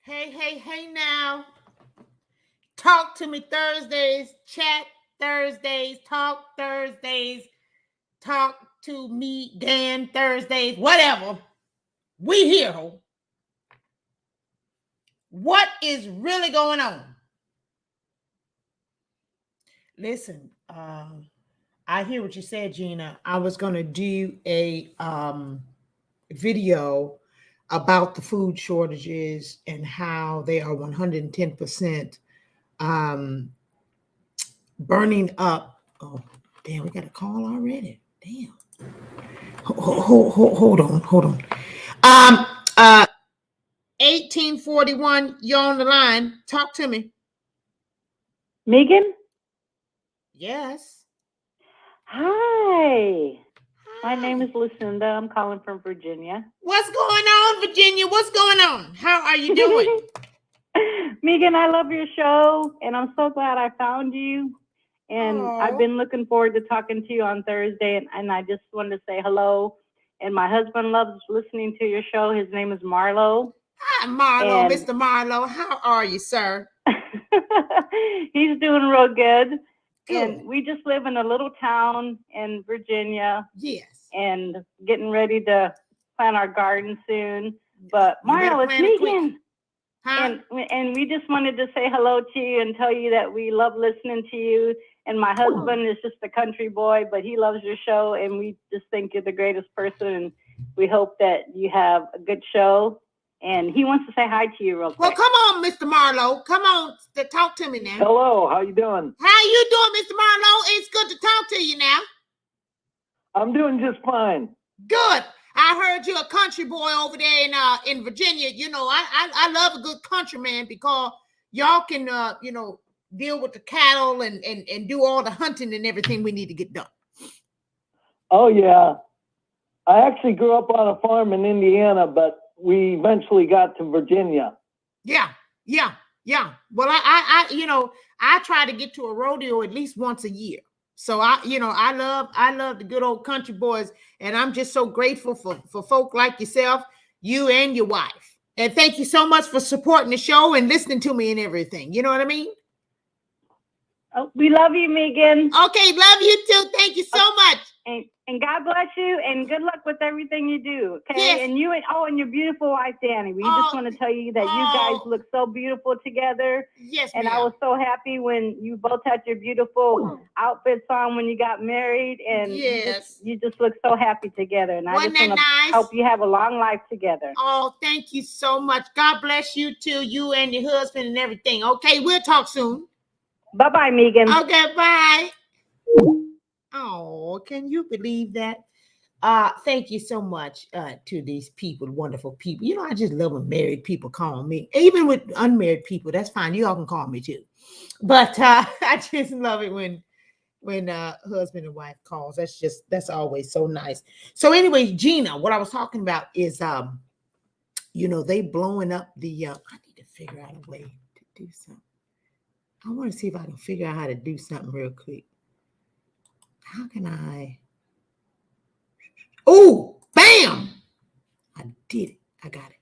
Hey now. Talk to me Thursdays, chat Thursdays, talk Thursdays, talk to me Dan Thursdays, whatever. We here, ho. What is really going on? Listen, I hear what you said, Gina. I was going to do a video about the food shortages and how they are 110% um, burning up. Oh, damn, we got a call already. Damn. Hold on. Um, uh, 1841, you're on the line. Talk to me. Megan? Yes. Hi. My name is Lucinda. I'm calling from Virginia. What's going on, Virginia? What's going on? How are you doing? Megan, I love your show, and I'm so glad I found you. And I've been looking forward to talking to you on Thursday, and I just wanted to say hello. And my husband loves listening to your show. His name is Marlo. Hi, Marlo, Mr. Marlo. How are you, sir? He's doing real good. And we just live in a little town in Virginia. Yes. And getting ready to plant our garden soon. But Marlo, it's Megan. Huh? And we just wanted to say hello to you and tell you that we love listening to you. And my husband is just a country boy, but he loves your show. And we just think you're the greatest person. And we hope that you have a good show. And he wants to say hi to you real quick. Well, come on, Mr. Marlo. Come on, talk to me now. Hello, how you doing? How you doing, Mr. Marlo? It's good to talk to you now. I'm doing just fine. Good. I heard you're a country boy over there in Virginia. You know, I love a good countryman because y'all can deal with the cattle and do all the hunting and everything we need to get done. Oh yeah. I actually grew up on a farm in Indiana, but we eventually got to Virginia. Yeah. Well, I try to get to a rodeo at least once a year. So I love the good old country boys, and I'm just so grateful for folk like yourself, you and your wife. And thank you so much for supporting the show and listening to me and everything. You know what I mean? Oh, we love you, Megan. Okay, love you too. Thank you so much. And God bless you, and good luck with everything you do. Okay, yes. And you and your beautiful wife, Danny. We just want to tell you that you guys look so beautiful together. Yes, and I was so happy when you both had your beautiful outfits on when you got married, and yes, you just look so happy together. And Wasn't I just want to help you have a long life together. Oh, thank you so much. God bless you too, you and your husband and everything. Okay, we'll talk soon. Bye-bye, Megan. Okay, bye. Oh, can you believe that? Thank you so much to these people, wonderful people. You know, I just love when married people call me. Even with unmarried people, that's fine. You all can call me too. But I just love it when husband and wife calls. That's always so nice. So anyway, Gina, what I was talking about is they blowing up the I need to figure out a way to do something. I want to see if I can figure out how to do something real quick. How can I? Oh, bam! I did it. I got it.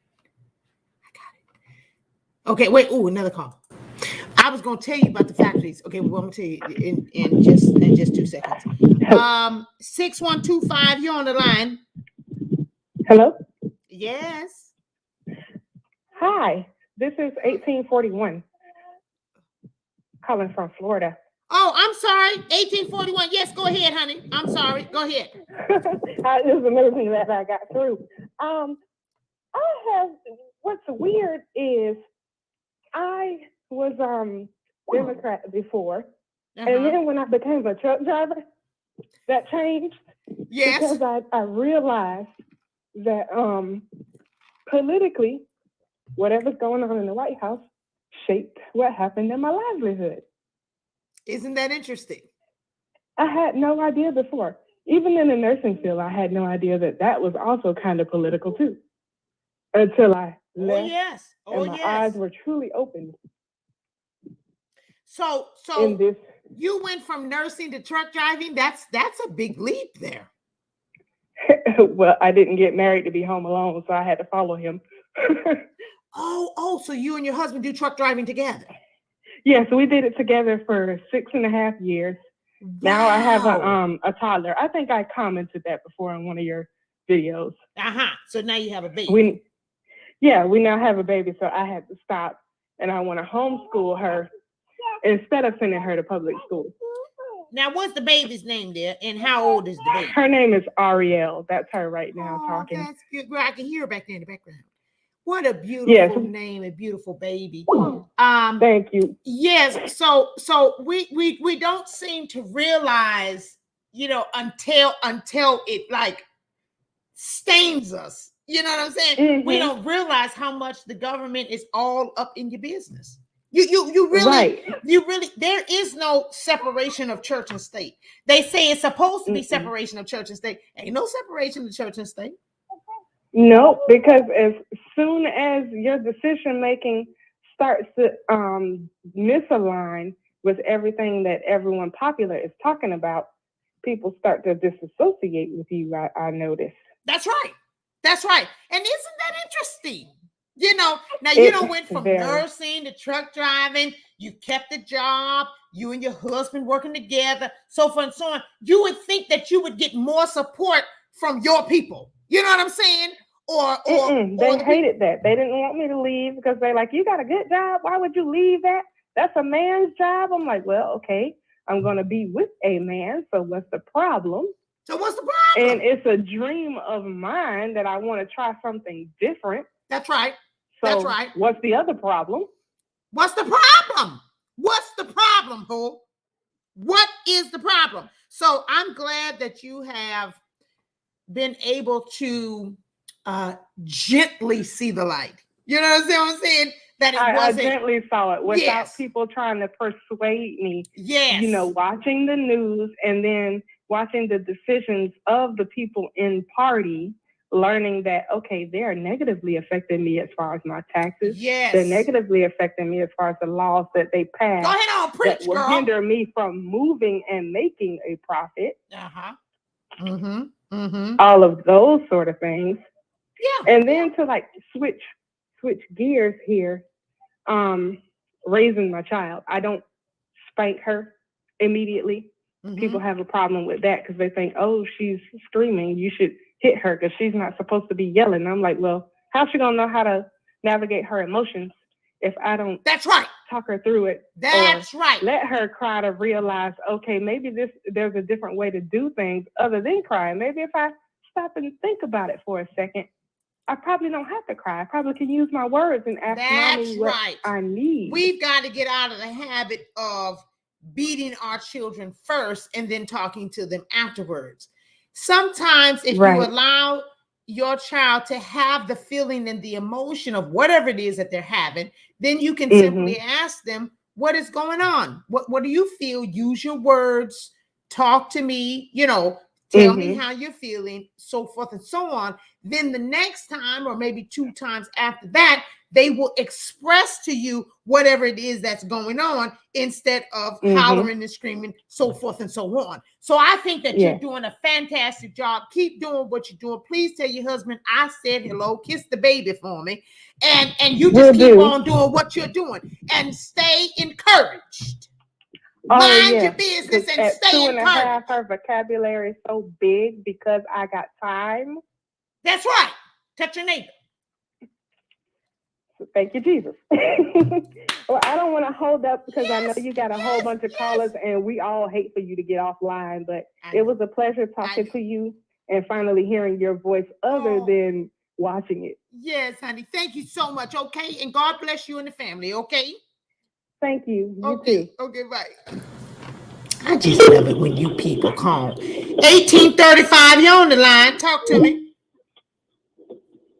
Okay, wait. Oh, another call. I was going to tell you about the factories. Okay, well, I'm going to tell you in just 2 seconds. 6125, you're on the line. Hello? Yes. Hi, this is 1841. Calling from Florida. Oh, I'm sorry. 1841. Yes, go ahead, honey. I'm sorry. Go ahead. This is another thing that I got through. What's weird is I was Democrat before, and then when I became a truck driver, that changed. Yes. Because I realized that politically, whatever's going on in the White House shaped what happened in my livelihood. Isn't that interesting? I had no idea before. Even in the nursing field, I had no idea that was also kind of political too. Until I left. Oh, yes. And my eyes were truly opened. So you went from nursing to truck driving? That's a big leap there. Well, I didn't get married to be home alone, so I had to follow him. Oh, so you and your husband do truck driving together? Yeah, so we did it together for 6.5 years. Wow. Now I have a toddler. I think I commented that before in one of your videos. So now you have a baby. We now have a baby, so I had to stop, and I want to homeschool her instead of sending her to public school. Now, what's the baby's name there, and how old is the baby? Her name is Ariel. That's her right now talking. That's good. Well, I can hear her back there in the background. What a beautiful name, a beautiful baby. Thank you. Yes. So we don't seem to realize, until it like stains us. You know what I'm saying? Mm-hmm. We don't realize how much the government is all up in your business. You really, right. There is no separation of church and state. They say it's supposed to be separation of church and state. Ain't no separation of church and state. No, because as soon as your decision making starts to misalign with everything that everyone popular is talking about, people start to disassociate with you. I noticed. That's right. And isn't that interesting? Now you went from nursing to truck driving. You kept the job. You and your husband working together, so forth and so on. You would think that you would get more support from your people. You know what I'm saying? Or they hated that. They didn't want me to leave because they're like, you got a good job. Why would you leave that? That's a man's job. I'm like, well, okay, I'm going to be with a man. So what's the problem? And it's a dream of mine that I want to try something different. That's right. So what's the other problem? What's the problem? Ho? What is the problem? So I'm glad that you have been able to gently see the light. You know what I'm saying? That it wasn't. I gently saw it without people trying to persuade me. Yes. Watching the news and then watching the decisions of the people in party, learning that, okay, they are negatively affecting me as far as my taxes. Yes. They're negatively affecting me as far as the laws that they pass. Go ahead on, preach, that will hinder me from moving and making a profit. All of those sort of things. Yeah. And then to like switch gears here, raising my child. I don't spank her immediately. People have a problem with that because they think, oh, she's screaming. You should hit her because she's not supposed to be yelling. I'm like, well, how's she gonna know how to navigate her emotions if I don't talk her through it? That's right. Let her cry to realize, okay, maybe there's a different way to do things other than crying. Maybe if I stop and think about it for a second, I probably don't have to cry. I probably can use my words and ask mommy what I need. We've got to get out of the habit of beating our children first and then talking to them afterwards. Sometimes if you allow your child to have the feeling and the emotion of whatever it is that they're having, then you can simply ask them, what is going on? What do you feel? Use your words. Talk to me, tell me how you're feeling, so forth and so on. Then the next time, or maybe 2 times after that, they will express to you whatever it is that's going on instead of hollering and screaming, so forth and so on. So I think that you're doing a fantastic job. Keep doing what you're doing. Please tell your husband I said hello. Kiss the baby for me. And you just keep on doing what you're doing and stay encouraged. Mind your business and stay encouraged. 2.5, her vocabulary is so big because I got time. That's right. Touch your neighbor. Thank you, Jesus. Well, I don't want to hold up because I know you got a whole bunch of callers and we all hate for you to get offline, but it was a pleasure talking to you and finally hearing your voice other than watching it. Yes, honey. Thank you so much. Okay. And God bless you and the family. Okay. Thank you. You too. too. Okay, bye. I just love it when you people call. 1835, you're on the line. Talk to me.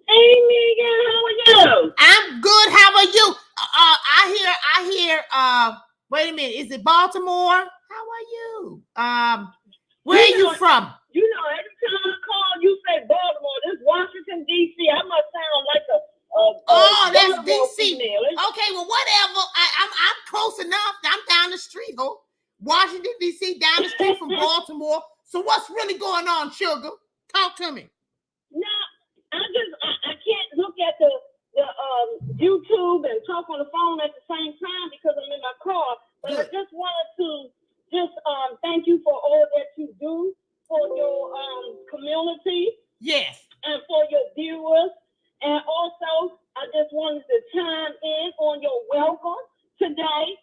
Hey, Megan, how are you? I'm good. How are you? I hear, wait a minute. Is it Baltimore? How are you? Where are you from? You know, every time I call, you say Baltimore. This Washington, D.C. I must sound like that's D.C. Okay, well, whatever. I'm close enough. I'm down the street, Washington, D.C., down the street from Baltimore. So what's really going on, sugar? Talk to me. No, I can't look at the YouTube and talk on the phone at the same time because I'm in my car. But I just wanted to thank you for all that you do for your community. Yes. And for your viewers. And also, I just wanted to chime in on your welcome today.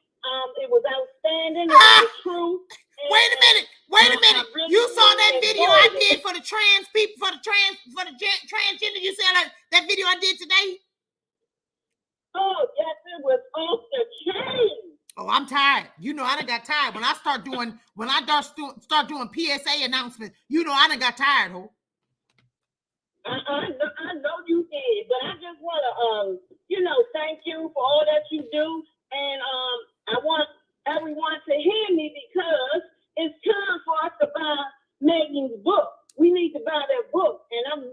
It was outstanding. It was true. Wait a minute. Really, You saw that video I enjoyed did for the trans people, for the transgender. You said that video I did today? Oh, yes, it was off the chain. Oh, I'm tired. You know, I done got tired. When I start doing PSA announcements, you know, I done got tired, ho. I know you did, but I just want to, thank you for all that you do. And I want everyone to hear me because it's time for us to buy Megan's book. We need to buy that book. And I'm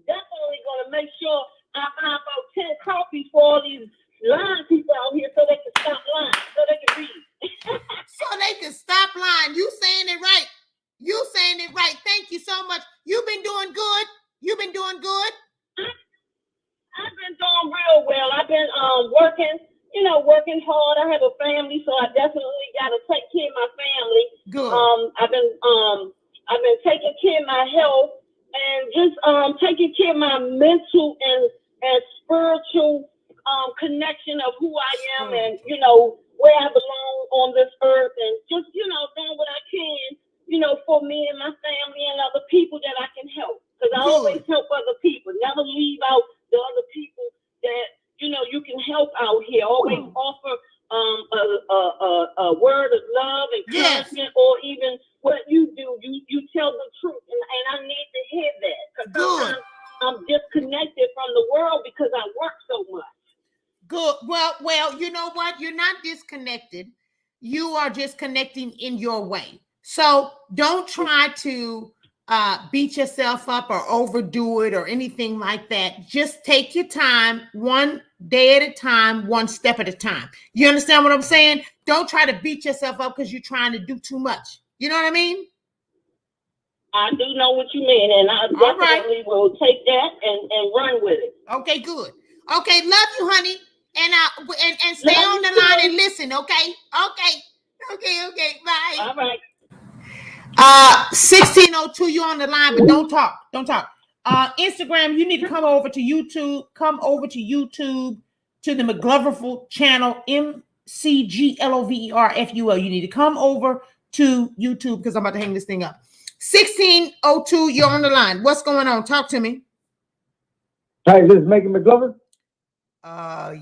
definitely going to make sure I buy about 10 copies for all these lying people out here so they can stop lying, so they can read. So they can stop lying. You saying it right. Thank you so much. You've been doing good. I've been doing real well. I've been working hard. I have a family, so I definitely got to take care of my family. Good. I've been taking care of my health and just taking care of my mental and spiritual connection of who I am and where I belong on this earth, and just doing what I can for me and my family and other people that I can help. Because I always help other people. Never leave out the other people that you can help out here. Always offer a word of love, encouragement, or even what you do. You tell the truth, and I need to hear that. Because sometimes I'm disconnected from the world because I work so much. Good. Well, you know what? You're not disconnected. You are just connecting in your way. So don't try to beat yourself up or overdo it or anything like that. Just take your time, one day at a time, one step at a time. You understand what I'm saying? Don't try to beat yourself up because you're trying to do too much. You know what I mean? I do know what you mean, and I definitely will take that and run with it. Okay, good. Okay, love you, honey. And stay on the line and listen, okay? Okay, bye. All right. 1602, you're on the line, but don't talk. Instagram, you need to come over to YouTube. To the McGloverful channel, MCGLOVERFUL. You need to come over to YouTube because I'm about to hang this thing up. 1602, you're on the line. What's going on? Talk to me. Hi, this is Megan McGlover.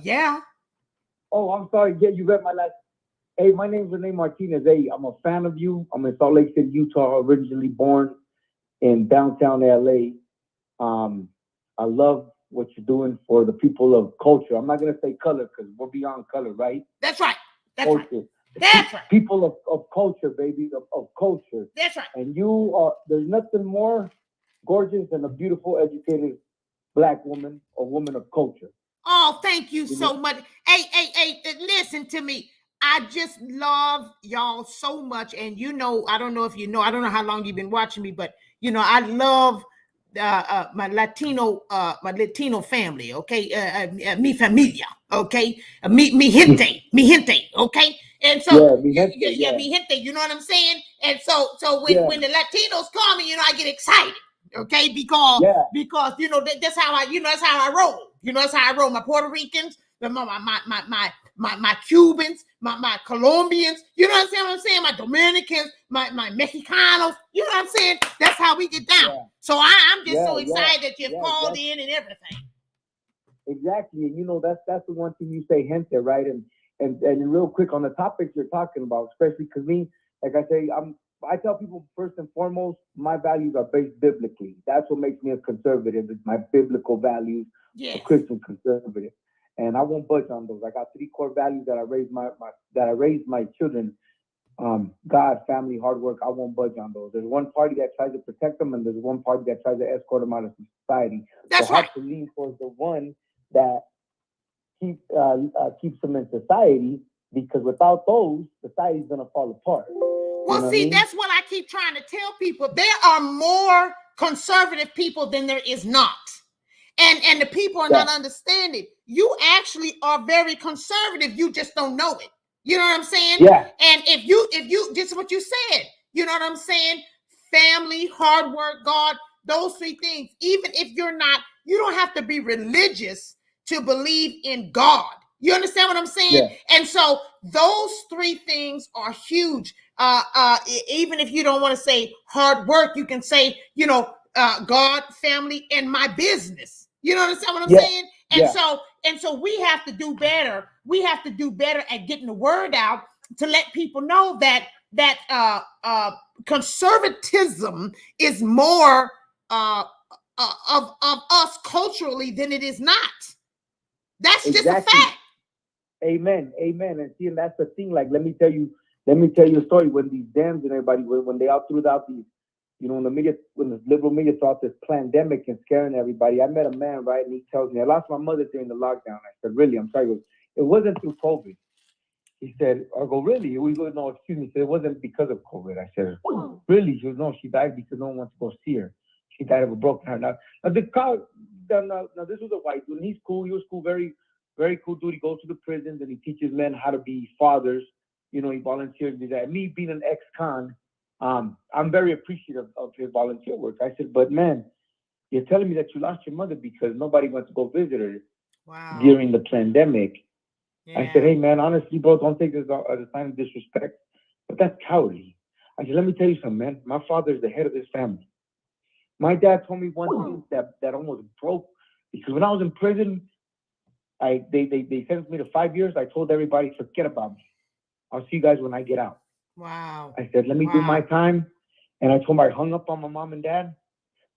Yeah. Oh, I'm sorry. Yeah, you read my last. Hey, my name's Renee Martinez. Hey, I'm a fan of you. I'm in Salt Lake City, Utah, originally born in downtown LA. I love what you're doing for the people of culture. I'm not going to say color because we're beyond color, right? That's right. Culture. That's right. People of culture, baby, of culture. That's right. And you are, there's nothing more gorgeous than a beautiful, educated Black woman or woman of culture. Oh, thank you so much. Hey, listen to me. I just love y'all so much. And I don't know if you know, I don't know how long you've been watching me, but I love my Latino family, okay? Mi familia, okay? Mi gente, okay? And so mi gente, you know what I'm saying? And so when the Latinos call me, I get excited. Okay, because that's how I roll. That's how I roll. My Puerto Ricans, my Cubans, my Colombians. You know what I'm saying? My Dominicans, my Mexicanos. You know what I'm saying? That's how we get down. Yeah. So I'm just so excited that you've called in and everything. Exactly, and that's the one thing you say, gente, right? And real quick on the topics you're talking about, especially because me, like I say, I tell people first and foremost, my values are based biblically. That's what makes me a conservative, is my biblical values, a Christian conservative. And I won't budge on those. I got 3 core values that I raised my children. God, family, hard work. I won't budge on those. There's one party that tries to protect them, and there's one party that tries to escort them out of society. That's so I have to lean towards the one that keeps them in society, because without those, society's gonna fall apart. Well, that's what I keep trying to tell people. There are more conservative people than there is not. And the people are not understanding. you actually are very conservative. You just don't know it. You know what I'm saying? Yeah. And if you, just what you said, you know what I'm saying? Family, hard work, God, those three things. Even if you're not, you don't have to be religious to believe in God. You understand what I'm saying? Yeah. And so those three things are huge. Even if you don't want to say hard work, you can say, you know, God, family, and my business. You know what I'm saying? And so we have to do better. We have to do better at getting the word out to let people know that conservatism is more of us culturally than it is not. That's just a fact. Amen. And see, and that's the thing. Like, let me tell you a story. When these Dems and everybody, when they all threw out these, you know, when the liberal media threw out this pandemic and scaring everybody, I met a man, right? And he tells me, I lost my mother during the lockdown. I said, really? I'm sorry. It wasn't through COVID. He said, I go, really? We go, no, excuse me. He said, it wasn't because of COVID. I said, really? She goes, no, she died because no one wants to go see her. She died of a broken heart. Now this was a white dude, and he's cool. He was cool, very, very cool dude. He goes to the prisons and he teaches men how to be fathers. You know, he volunteers to do that. Me being an ex-con, I'm very appreciative of his volunteer work. I said, but man, you're telling me that you lost your mother because nobody wants to go visit her during the pandemic. Yeah. I said, hey man, honestly, bro, don't take this as a sign of disrespect, but that's cowardly. I said, let me tell you something, man. My father is the head of this family. My dad told me one thing that almost broke, because when I was in prison, they sentenced me to 5 years. I told everybody, forget about me. I'll see you guys when I get out. Wow. I said, let me do my time. And I told him I hung up on my mom and dad.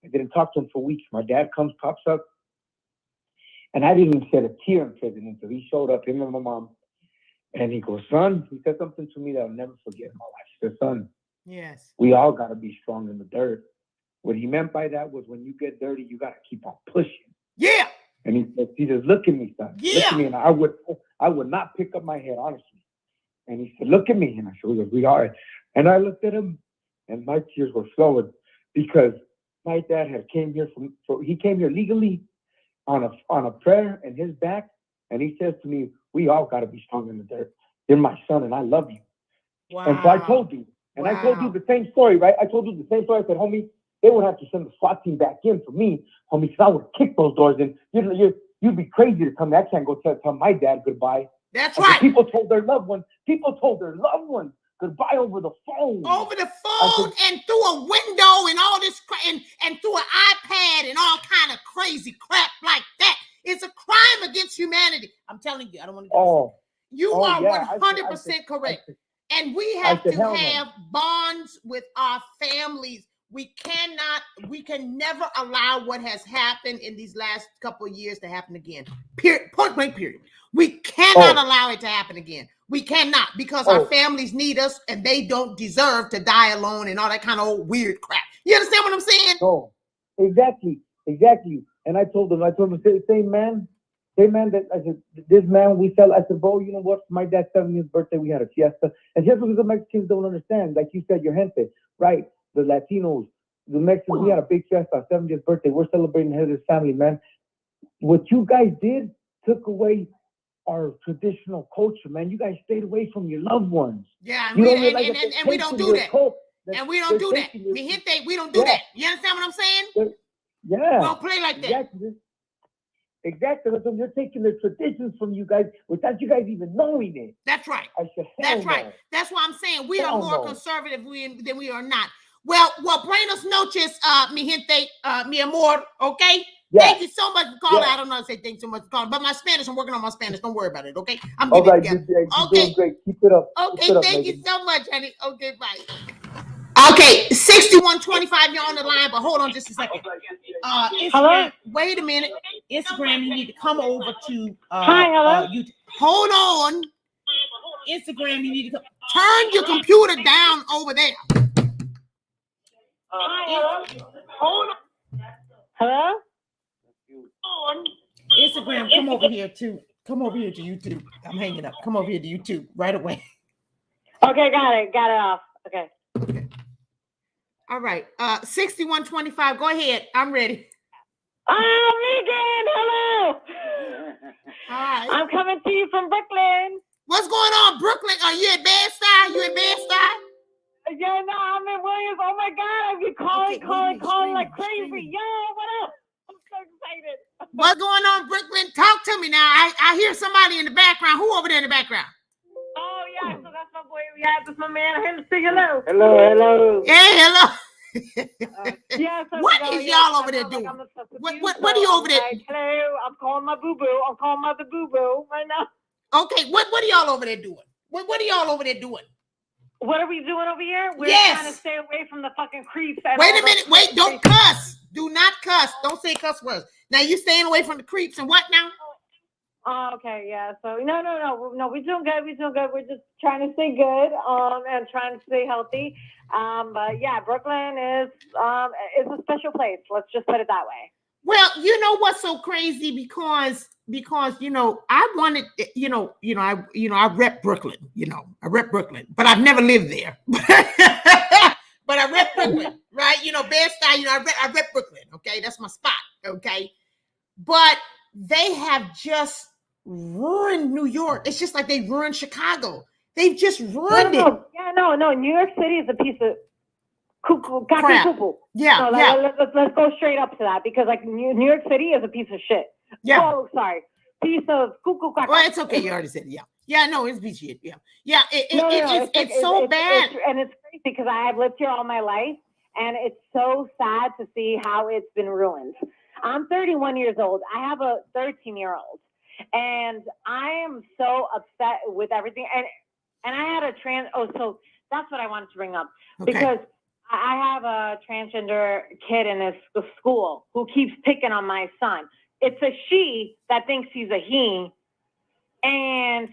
I didn't talk to him for weeks. My dad pops up. And I didn't even shed a tear in prison until he showed up, him and my mom. And he goes, son, he said something to me that I'll never forget in my life. He said, son, yes, we all got to be strong in the dirt. What he meant by that was when you get dirty, you got to keep on pushing. Yeah. And he says, look at me, son. Yeah. Look at me. And I would not pick up my head, honestly. And he said, look at me. And I said, we are. And I looked at him and my tears were flowing because my dad came here he came here legally on a prayer in his back. And he says to me, we all got to be strong in the dirt. You're my son and I love you. Wow. And so I told you. And I told you the same story, right? I told you the same story. I said, homie, they would have to send the SWAT team back in for me, homie, because I would kick those doors in. You'd be crazy to tell me I can't go tell my dad goodbye. That's right. People told their loved ones goodbye over the phone. Over the phone and through a window and all this and through an iPad and all kind of crazy crap like that. It's a crime against humanity. I'm telling you, I don't want to You are 100% correct. And we have to have bonds with our families. We can never allow what has happened in these last couple of years to happen again. Period. Point blank, period. We cannot allow it to happen again. We cannot, because our families need us and they don't deserve to die alone and all that kind of old weird crap. You understand what I'm saying? Oh, exactly. And I told him, same man that I said, this man I said, bro, you know what? For my dad's 70th birthday, we had a fiesta. And just because the Mexicans don't understand, like you said, your gente, right? The Latinos, the Mexicans, we had a big fiesta, our 70th birthday. We're celebrating the head of this family, man. What you guys did took away our traditional culture, man. You guys stayed away from your loved ones. Yeah, and we don't do that. And we don't do that. Mi gente, we don't do that. You understand what I'm saying? Yeah. We don't play like that. Exactly. So you're taking the traditions from you guys without you guys even knowing it. That's right. I said, that's right. That's why I'm saying we are more conservative than we are not. Well, buenos noches, mi gente, mi amor, okay? Yeah. Thank you so much for calling. I don't know how to say thanks so much for calling, but my Spanish, I'm working on my Spanish. Don't worry about it, okay? I'm getting it together. You're doing great. Keep it up. Okay, thank you so much, honey. Okay, bye. Okay, 6125, you're on the line, but hold on just a second. Instagram, wait a minute. Instagram, you need to come over to you. Hold on. Instagram, you need to turn your computer down over there. Hold on. Hello? Instagram, come over here to YouTube. I'm hanging up. Come over here to YouTube right away. Okay, got it off. Okay. All right. 6125. Go ahead. I'm ready. Megan, hello. right. I'm coming to you from Brooklyn. What's going on, Brooklyn? Are you at Bed-Stuy? You in Bed-Stuy? Yeah, no, I'm in Williams. Oh my God, I've been calling like crazy. Streaming. Yo, what up? I'm so excited. What's going on, Brooklyn? Talk to me now. I hear somebody in the background. Who over there in the background? Oh yeah, so that's my boy. That's my man. Him say hello. Hello. Hey, hello. Yeah. So What is y'all over there doing? What are you over there? Like, hello, I'm calling my boo boo. I'm calling my boo boo right now. Okay, what are y'all over there doing? What are y'all over there doing? What are we doing over here? We're Yes. trying to stay away from the fucking creeps. Wait a minute. Wait, don't cuss. Do not cuss. Don't say cuss words. Now you staying away from the creeps and what now? Oh, okay, yeah. So no, we're doing good. We're doing good. We're just trying to stay good, and trying to stay healthy. But yeah, Brooklyn is a special place. Let's just put it that way. Well, you know what's so crazy because you know I wanted I rep Brooklyn. I rep Brooklyn, but I've never lived there. But I rep Brooklyn, right? Bed-Stuy. I rep Brooklyn. Okay, that's my spot. Okay, but they have just ruined New York. It's just like they ruined Chicago. They've just ruined it. Yeah, no. New York City is a piece of cuckoo. Yeah, so, let's go straight up to that because like New York City is a piece of shit. Yeah. Oh, sorry. Piece of cuckoo. Well, it's okay. You already said it. Yeah. Yeah, no, it's piece of shit. Yeah. Yeah. It's so bad. And it's crazy because I have lived here all my life and it's so sad to see how it's been ruined. I'm 31 years old. I have a 13-year-old and I am so upset with everything. And I had so that's what I wanted to bring up because I have a transgender kid in this school who keeps picking on my son. It's a she that thinks he's a he, and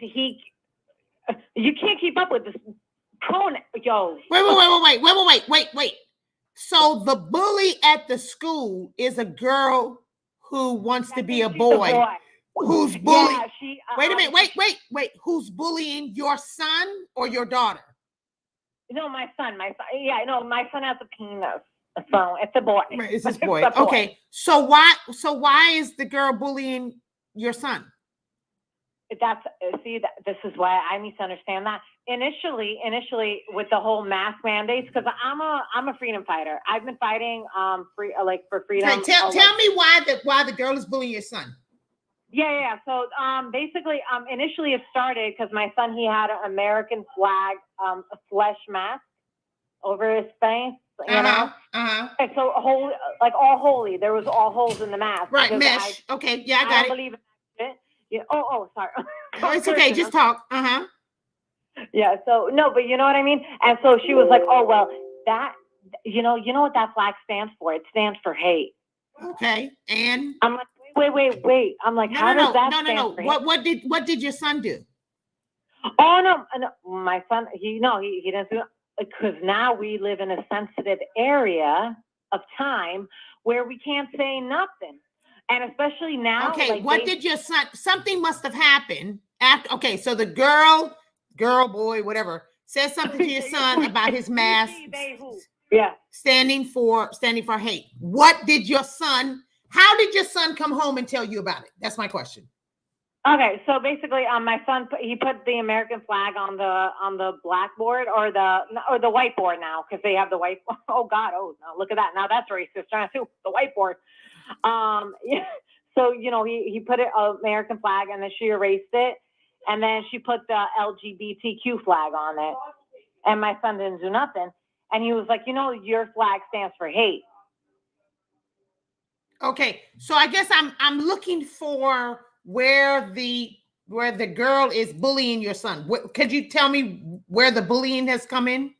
you can't keep up with this pronoun. Yo. Wait. So the bully at the school is a girl who wants to be a boy. Who's bullying? Yeah, wait a minute. Wait. Who's bullying your son or your daughter? No, my son. Yeah, no, my son has a penis. So it's a boy. Right, it's this boy. Okay. So why is the girl bullying your son? This is why I need to understand that. Initially with the whole mask mandates, because I'm a freedom fighter. I've been fighting for freedom. Okay, tell me why the girl is bullying your son. Yeah. So basically, initially it started because my son, he had an American flag a flesh mask over his face. You know? And so all holy. There was all holes in the mask. Right, mesh. Okay, yeah, I got it. Believe in that shit. Yeah. Oh, sorry. Oh, it's okay. Just talk. Yeah. So no, but you know what I mean. And so she was like, "Oh well, that you know what that flag stands for? It stands for hate." Okay. And I'm like, wait. I'm like, how does that stand for hate? What did your son do? Oh no, my son. He didn't do it because now we live in a sensitive area of time where we can't say nothing. And especially now. Okay, what did your son? Something must have happened after. Okay, so the girl, boy, whatever, says something to your son about his mask. Yeah, standing for hate. What did your son? How did your son come home and tell you about it? That's my question. Okay, so basically, my son he put the American flag on the blackboard or the whiteboard now because they have the white. Oh God! Oh no! Look at that! Now that's racist. Too the whiteboard. Yeah. So he put it American flag and then she erased it and then she put the LGBTQ flag on it and my son didn't do nothing and he was like, your flag stands for hate. Okay, so I guess I'm looking for where the girl is bullying your son. Could you tell me where the bullying has come in?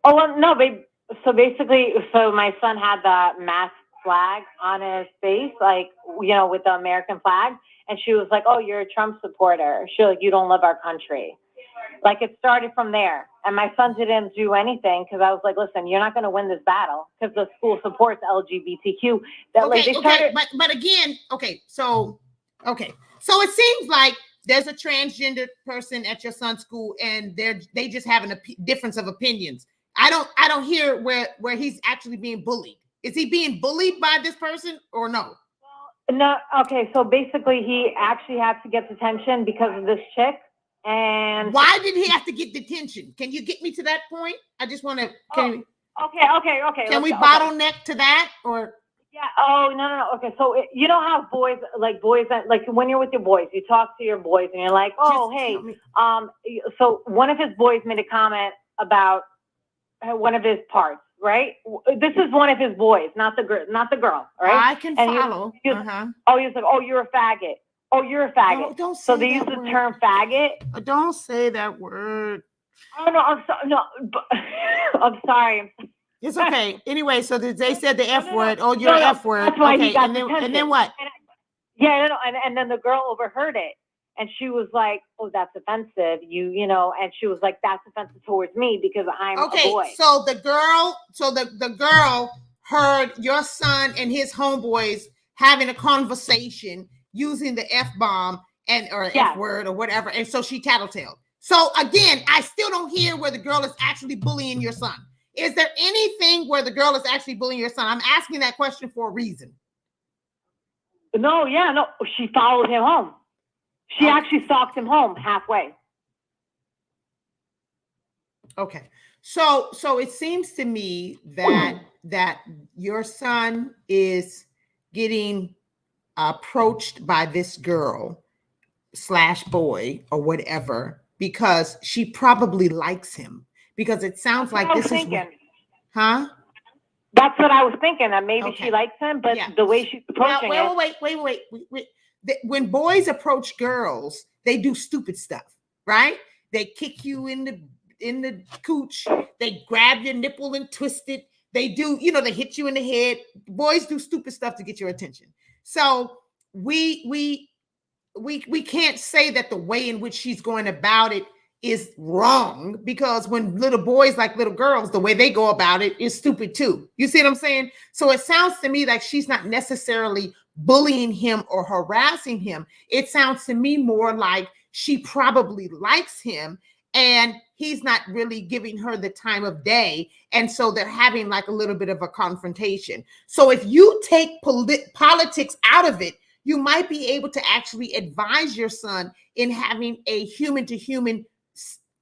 Oh well, no, babe. So basically, my son had the mask flag on his face, with the American flag. And she was like, "Oh, you're a Trump supporter." She's like, "You don't love our country." Like it started from there. And my son didn't do anything because I was like, "Listen, you're not going to win this battle because the school supports LGBTQ." But again, so it seems like there's a transgender person at your son's school and they just have a difference of opinions. I don't hear where he's actually being bullied. Is he being bullied by this person or no? Well, No, okay, so basically he actually had to get detention because of this chick. And Why did he have to get detention? Can you get me to that point? I just want to. okay. Can we Okay. bottleneck to that or? Yeah. Oh, no. Okay. So you know how boys, like when you're with your boys, you talk to your boys and you're like, oh, Just hey, tell me. so one of his boys made a comment about one of his parts, right? This is one of his boys, not the girl, right? I can follow. He was like, oh, you're a faggot. Oh, you're a faggot. Don't So say they use that the word. term faggot. Don't say that word. Oh no, I'm sorry. No, I'm sorry. It's okay. Anyway, so they said the F word. Oh, No, you're no, F word. that's why he Okay, got and then detention. what? Yeah, no, and then the girl overheard it, and she was like, "Oh, that's offensive." You know, and she was like, "That's offensive towards me because I'm a boy." So the girl heard your son and his homeboys having a conversation using the F bomb or F word or whatever, and so she tattletaled. So again, I still don't hear where the girl is actually bullying your son. Is there anything where the girl is actually bullying your son? I'm asking that question for a reason. No, she followed him home. She actually stalked him home halfway. Okay. So it seems to me that your son is getting approached by this girl / boy or whatever because she probably likes him, because it sounds like this is what, huh? That's what I was thinking, that maybe she likes him, but the way she's approaching wait. When boys approach girls, they do stupid stuff, right? They kick you in the cooch, they grab your nipple and twist it. They do, they hit you in the head. Boys do stupid stuff to get your attention. So we can't say that the way in which she's going about it is wrong, because when little boys like little girls, the way they go about it is stupid too. You see what I'm saying? So it sounds to me like she's not necessarily bullying him or harassing him. It sounds to me more like she probably likes him and he's not really giving her the time of day. And so they're having like a little bit of a confrontation. So if you take politics out of it, you might be able to actually advise your son in having a human-to-human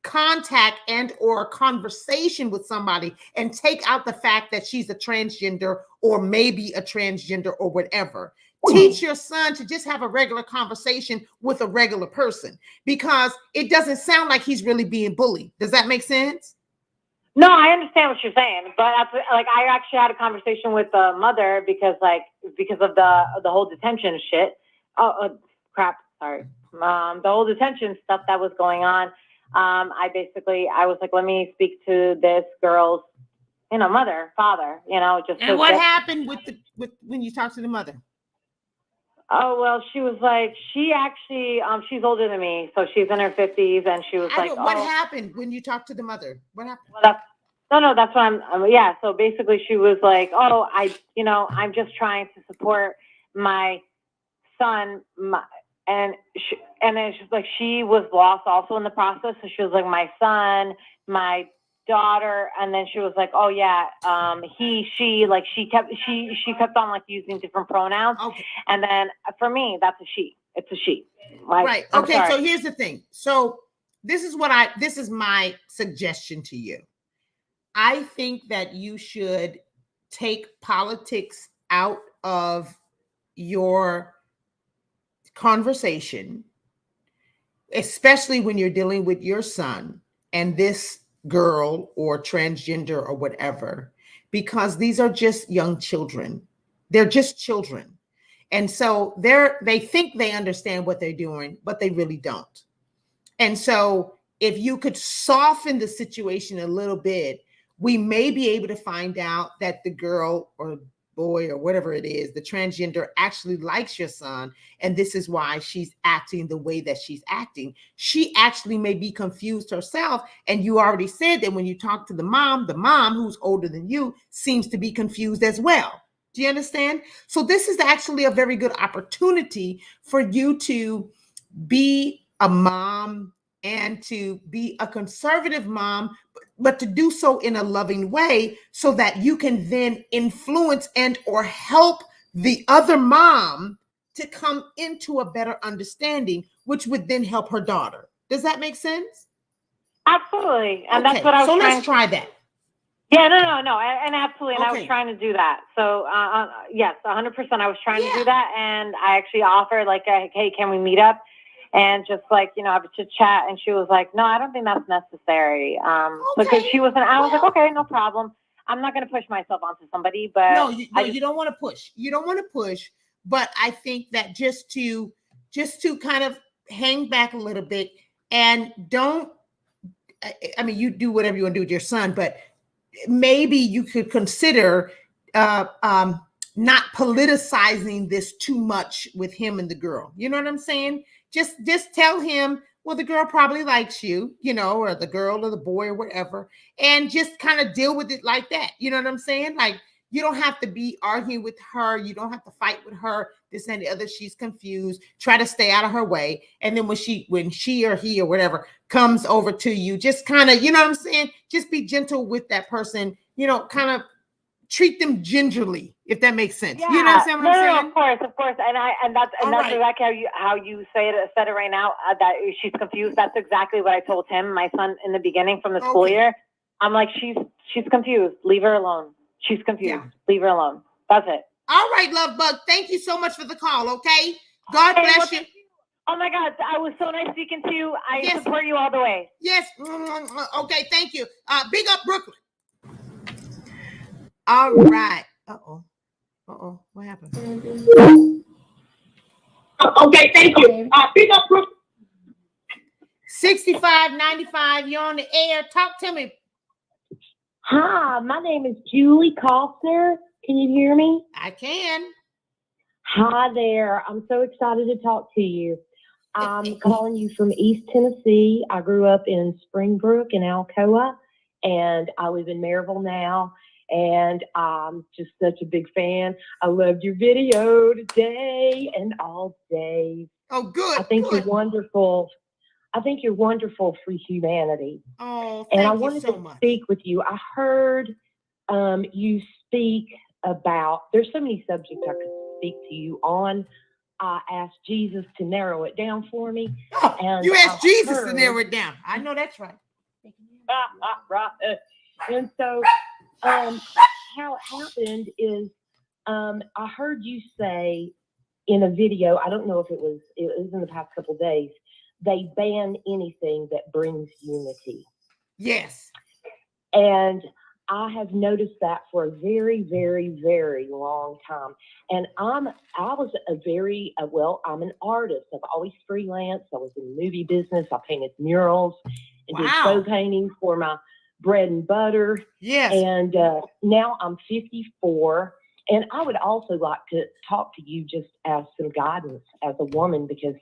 contact and or conversation with somebody, and take out the fact that she's a transgender or maybe a transgender or whatever. Teach your son to just have a regular conversation with a regular person, because it doesn't sound like he's really being bullied. Does that make sense? No, I understand what you're saying, but I actually had a conversation with the mother because of the whole detention shit. Crap. Sorry. The whole detention stuff that was going on. I was like, let me speak to this girl's, mother, father, just. And what happened with when you talked to the mother? Oh, well, she was like, she actually, she's older than me, so she's in her 50s, and she was what happened when you talked to the mother? What happened? Well, that's what yeah. So basically she was like, oh, I'm just trying to support my son, and then she's like, she was lost also in the process. So she was like, my son, my daughter, and then she was like, oh yeah, he, she, like she kept on like using different pronouns. Okay. And then for me, that's a she. It's a she. Right. Okay. So here's the thing. So this is my suggestion to you. I think that you should take politics out of your conversation, especially when you're dealing with your son and this girl or transgender or whatever, because these are just young children. They're just children. And so they think they understand what they're doing, but they really don't. And so if you could soften the situation a little bit, we may be able to find out that the girl or boy or whatever it is, the transgender, actually likes your son. And this is why she's acting the way that she's acting. She actually may be confused herself. And you already said that when you talk to the mom who's older than you seems to be confused as well. Do you understand? So this is actually a very good opportunity for you to be a mom and to be a conservative mom, but to do so in a loving way so that you can then influence and or help the other mom to come into a better understanding, which would then help her daughter. Does that make sense? Absolutely. And that's what I was so trying let's try that. Yeah, no. And absolutely. And I was Okay. trying to do that. So, yes, 100%. I was trying to do Yeah. that. And I actually offered like, hey, can we meet up? And just like, have a chit chat. And she was like, no, I don't think that's necessary. Because Okay. she wasn't, I was like, Well- okay, no problem. I'm not going to push myself onto somebody, but No, you don't want to push. You don't want to push. But I think that just to kind of hang back a little bit and don't, I mean, you do whatever you want to do with your son, but maybe you could consider not politicizing this too much with him and the girl. You know what I'm saying? Just tell him, well, the girl probably likes you, or the girl or the boy or whatever, and just kind of deal with it like that. You know what I'm saying? Like, you don't have to be arguing with her. You don't have to fight with her, this and the other. She's confused. Try to stay out of her way. And then when she or he or whatever comes over to you, just kind of, you know what I'm saying? Just be gentle with that person, kind of treat them gingerly, if that makes sense. yeah. You know what I'm saying? No, of course. And that's right. exactly how you said it right now, that she's confused. That's exactly what I told him, my son, in the beginning from the school year. I'm like, she's confused. Leave her alone. She's confused. Yeah. Leave her alone. That's it. All right, love bug. Thank you so much for the call. Okay. God bless you. Oh my God. I was so nice speaking to you. I Yes. support you all the way. Yes. Okay. Thank you. Big up Brooklyn. All right. Uh-oh. What happened? Okay, thank you. Big up Brooklyn. 6595, you're on the air. Talk to me. Hi, my name is Julie Costner. Can you hear me? I can. Hi there. I'm so excited to talk to you. I'm calling you from East Tennessee. I grew up in Springbrook and Alcoa, and I live in Maryville now. And I'm just such a big fan. I loved your video today and all day. Oh, good. I think you're wonderful. I think you're wonderful for humanity. Oh, and I thank you wanted so to much. speak with you. I heard you speak about, there's so many subjects I could speak to you on. I asked Jesus to narrow it down for me. Oh, and you asked Jesus to heard- narrow it down. I know that's right. Right. And so how it happened is I heard you say in a video, I don't know if it was in the past couple of days, they ban anything that brings unity. Yes. And I have noticed that for a very, very, very long time. And I'm an artist. I've always freelanced. I was in the movie business. I painted murals and did show painting for my bread and butter. Yes. And now I'm 54. And I would also like to talk to you just as some guidance as a woman, because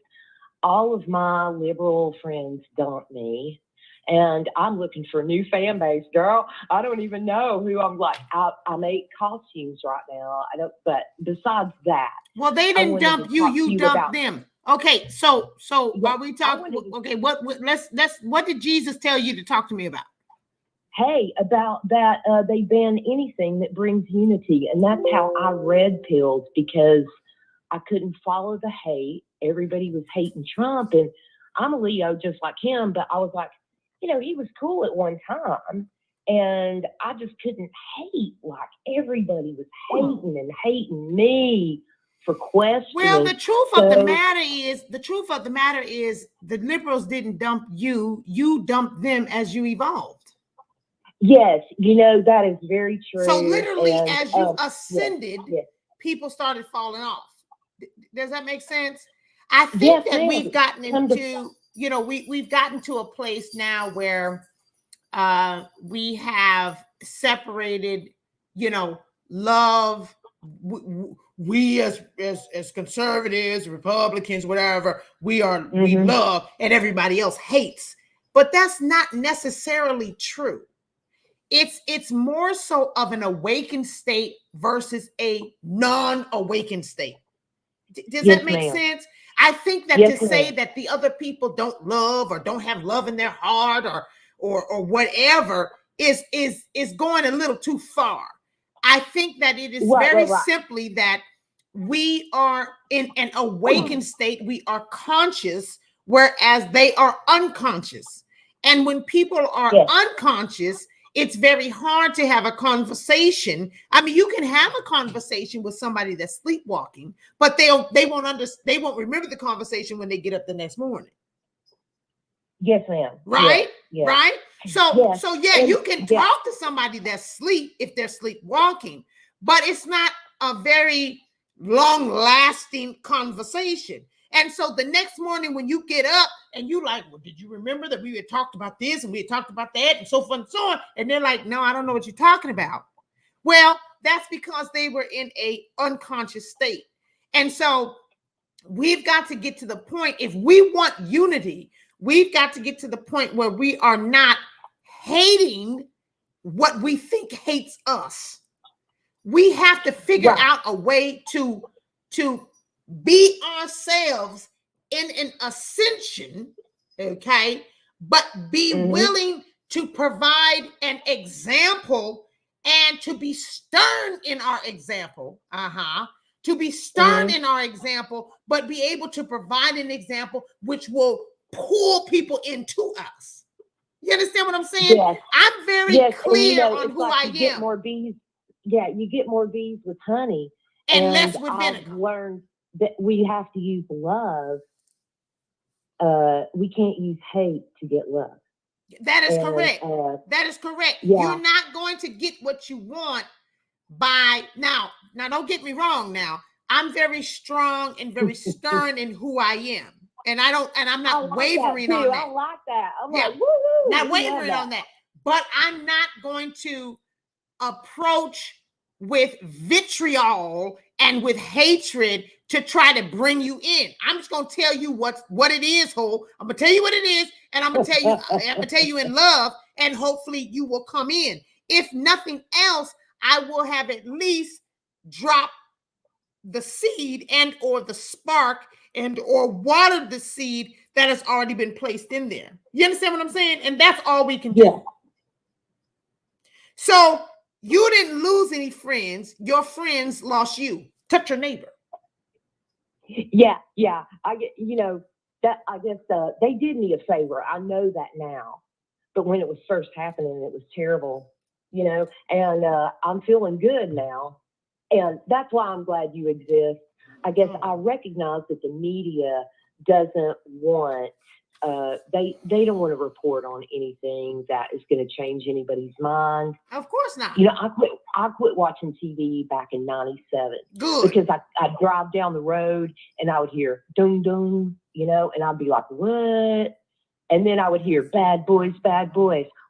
all of my liberal friends dump me. And I'm looking for a new fan base, girl. I don't even know who I'm like. I make costumes right now. But besides that. Well, they didn't dump you. You dumped them. Okay. So while we talk, okay, what did Jesus tell you to talk to me about? Hey, about that, they ban anything that brings unity. And that's how I red pilled, because I couldn't follow the hate. Everybody was hating Trump, and I'm a Leo just like him, but I was like, he was cool at one time, and I just couldn't hate like everybody was hating me for questioning. Well, the truth of the matter is the liberals didn't dump you. You dumped them as you evolved. Yes, that is very true. So literally, as you ascended, people started falling off. Does that make sense? I think that we've gotten into, we've gotten to a place now where we have separated, love. We as conservatives, Republicans, whatever, we love, and everybody else hates. But that's not necessarily true. It's more so of an awakened state versus a non-awakened state. Does that make sense? I think that to say that the other people don't love or don't have love in their heart or whatever is going a little too far. I think that it is simply that we are in an awakened state. We are conscious, whereas they are unconscious. And when people are unconscious, it's very hard to have a conversation. I mean, you can have a conversation with somebody that's sleepwalking, but they won't remember the conversation when they get up the next morning. Yes, ma'am. Right? Yes. Right? So And you can talk to somebody that's asleep if they're sleepwalking, but it's not a very long-lasting conversation. And so the next morning when you get up and you like, well, did you remember that we had talked about this and we had talked about that and so forth and so on? And they're like, no, I don't know what you're talking about. Well, that's because they were in a unconscious state. And so we've got to get to the point, if we want unity, we've got to get to the point where we are not hating what we think hates us. We have to figure out a way to be ourselves in an ascension, okay, but be willing to provide an example and to be stern in our example, to be stern in our example, but be able to provide an example which will pull people into us. You understand what I'm saying? Yes. I'm very clear on who I am. Get more bees. Yeah, you get more bees with honey. And less with vinegar. I've learned that we have to use love. We can't use hate to get love. That is correct. That is correct. Yeah. You're not going to get what you want by now. Don't get me wrong. Now, I'm very strong and very stern in who I am. And I'm not wavering on that. I like that. I'm like, woo, not wavering on that. But I'm not going to approach with vitriol and with hatred to try to bring you in. I'm just going to tell you what it is, Ho. I'm going to tell you what it is, and I'm going to tell you in love, and hopefully you will come in. If nothing else, I will have at least dropped the seed and or the spark and or watered the seed that has already been placed in there. You understand what I'm saying? And that's all we can do. Yeah. So you didn't lose any friends. Your friends lost you. Touch your neighbor. Yeah. I get, I guess they did me a favor. I know that now. But when it was first happening, it was terrible, and I'm feeling good now. And that's why I'm glad you exist. I guess I recognize that the media doesn't want, they don't want to report on anything that is going to change anybody's mind. Of course not. I quit watching TV back in 97. Good. Because I'd drive down the road and I would hear dun dun, and I'd be like, what? And then I would hear bad boys,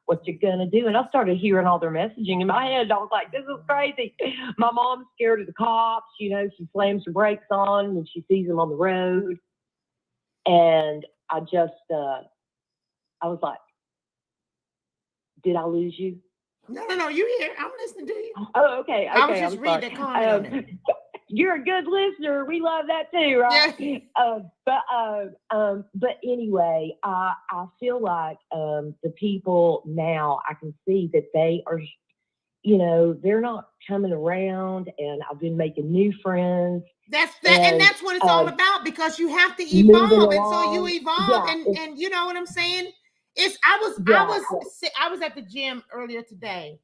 what you gonna do? And I started hearing all their messaging in my head. I was like, this is crazy. My mom's scared of the cops. She slams her brakes on when she sees them on the road. And I just, I was like, did I lose you? No, you're here. I'm listening to you. Oh, okay. I was just reading that comment on it. You're a good listener. We love that too, right? Yeah. But anyway, I feel like the people now, I can see that they are, they're not coming around, and I've been making new friends. That's what it's all about, because you have to evolve, and so you evolve, and you know what I'm saying? I was at the gym earlier today,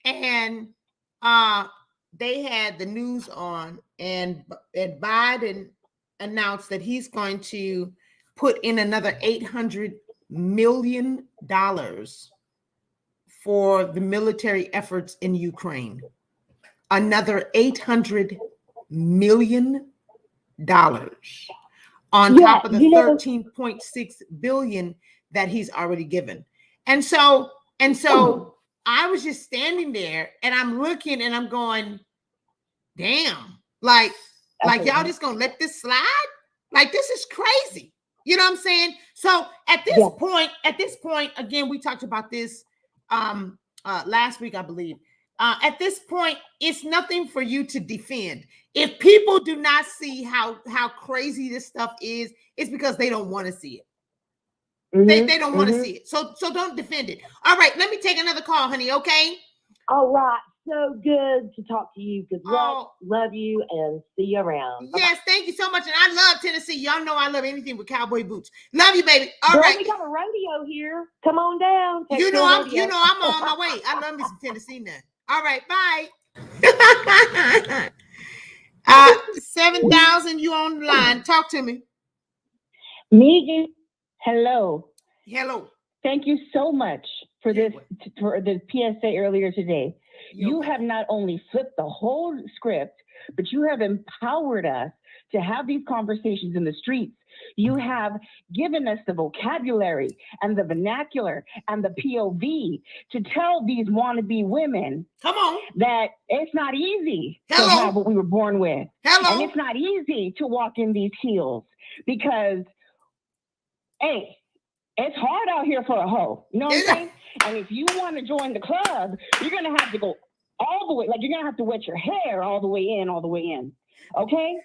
and they had the news on, and Biden announced that he's going to put in another $800 million for the military efforts in Ukraine. Another $800 million on top of the $13.6 billion that he's already given. And so I was just standing there, and I'm looking, and I'm going, damn, like y'all just gonna let this slide? Like, this is crazy. You know what I'm saying? So at this point, again, we talked about this last week, I believe. At this point, it's nothing for you to defend. If people do not see how crazy this stuff is, it's because they don't want to see it. They don't want to see it. So don't defend it. All right, let me take another call, honey, okay? All right. so good to talk to you. Good luck. Love you and see you around. Yes, thank you so much. And I love Tennessee. Y'all know I love anything with cowboy boots. Love you, baby. All Girl, right. we got a rodeo here. Come on down. I'm on my way. I love me some Tennessee now. All right, bye. 7,000, you on the line. Talk to me. Megan, hello. Hello. Thank you so much for the PSA earlier today. You have not only flipped the whole script, but you have empowered us to have these conversations in the streets. You have given us the vocabulary and the vernacular and the POV to tell these wannabe women, come on, that it's not easy to have what we were born with. Hello. And it's not easy to walk in these heels because, hey, it's hard out here for a hoe. You know what I'm saying? And if you want to join the club, you're going to have to go all the way. Like, you're going to have to wet your hair all the way in. Okay?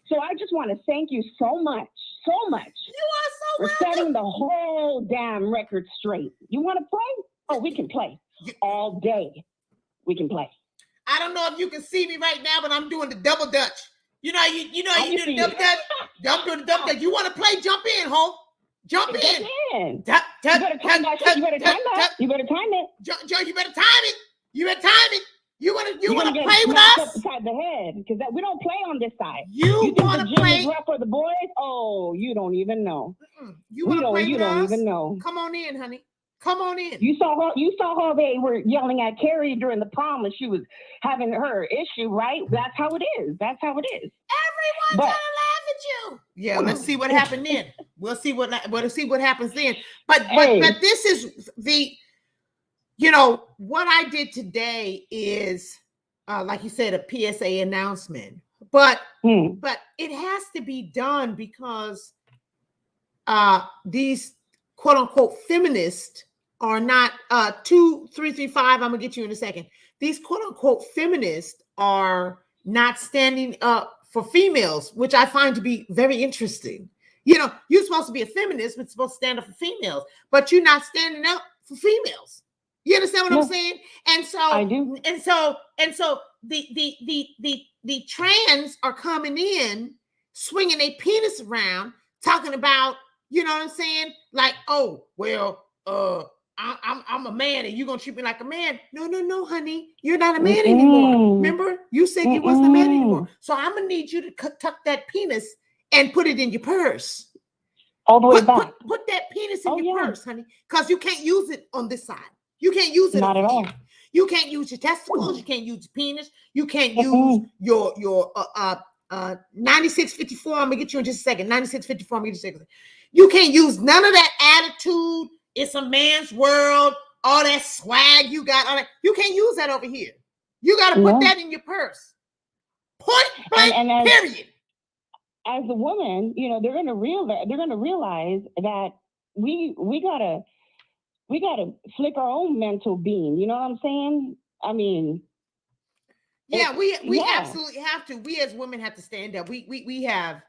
So I just want to thank you so much. You are so for setting the whole damn record straight. You want to play? Oh, we can play all day. We can play. I don't know if you can see me right now, but I'm doing the double dutch. You know, you do the double dutch. I'm doing the double dutch. You want to play? Jump in, ho. Jump in. You better time that. You better time that. You better time it. Joe, you better time it. You better time it. You want to play with us? Upside the head, because we don't play on this side. You want to play? Is rough for the boys? Oh, you don't even know. You want to play with us? You don't even know. Come on in, honey. Come on in. You saw how they were yelling at Carrie during the prom when she was having her issue, right? That's how it is. Everyone's gonna laugh at you. Yeah, let's see what happened then. We'll see what happens then. But this is the. You know, what I did today is, like you said, a PSA announcement, but it has to be done because these quote unquote feminists are not 2335. I'm gonna get you in a second. These quote unquote feminists are not standing up for females, which I find to be very interesting. You know, you're supposed to be a feminist, but supposed to stand up for females, but you're not standing up for females. You understand what I'm saying? And so I do. And so the trans are coming in, swinging a penis around, talking about, you know what I'm saying? Like, oh, well, I'm a man and you're gonna treat me like a man. No, honey, you're not a man anymore. Remember, you said you wasn't a man anymore. So I'm gonna need you to tuck that penis and put it in your purse. All the way back. Put that penis in your purse, honey, because you can't use it on this side. You can't use it. Not at all. You can't use your testicles. You can't use your penis. You can't use your 9654. I'm gonna get you in just a second. 9654. I'm gonna get you in a second. You can't use none of that attitude. It's a man's world. All that swag you got. All that. You can't use that over here. You got to put that in your purse. Point blank. Period. As a woman, you know, they're gonna realize that we gotta flip our own mental beam. You know what I'm saying? I mean, yeah, we absolutely have to. We as women have to stand up. We have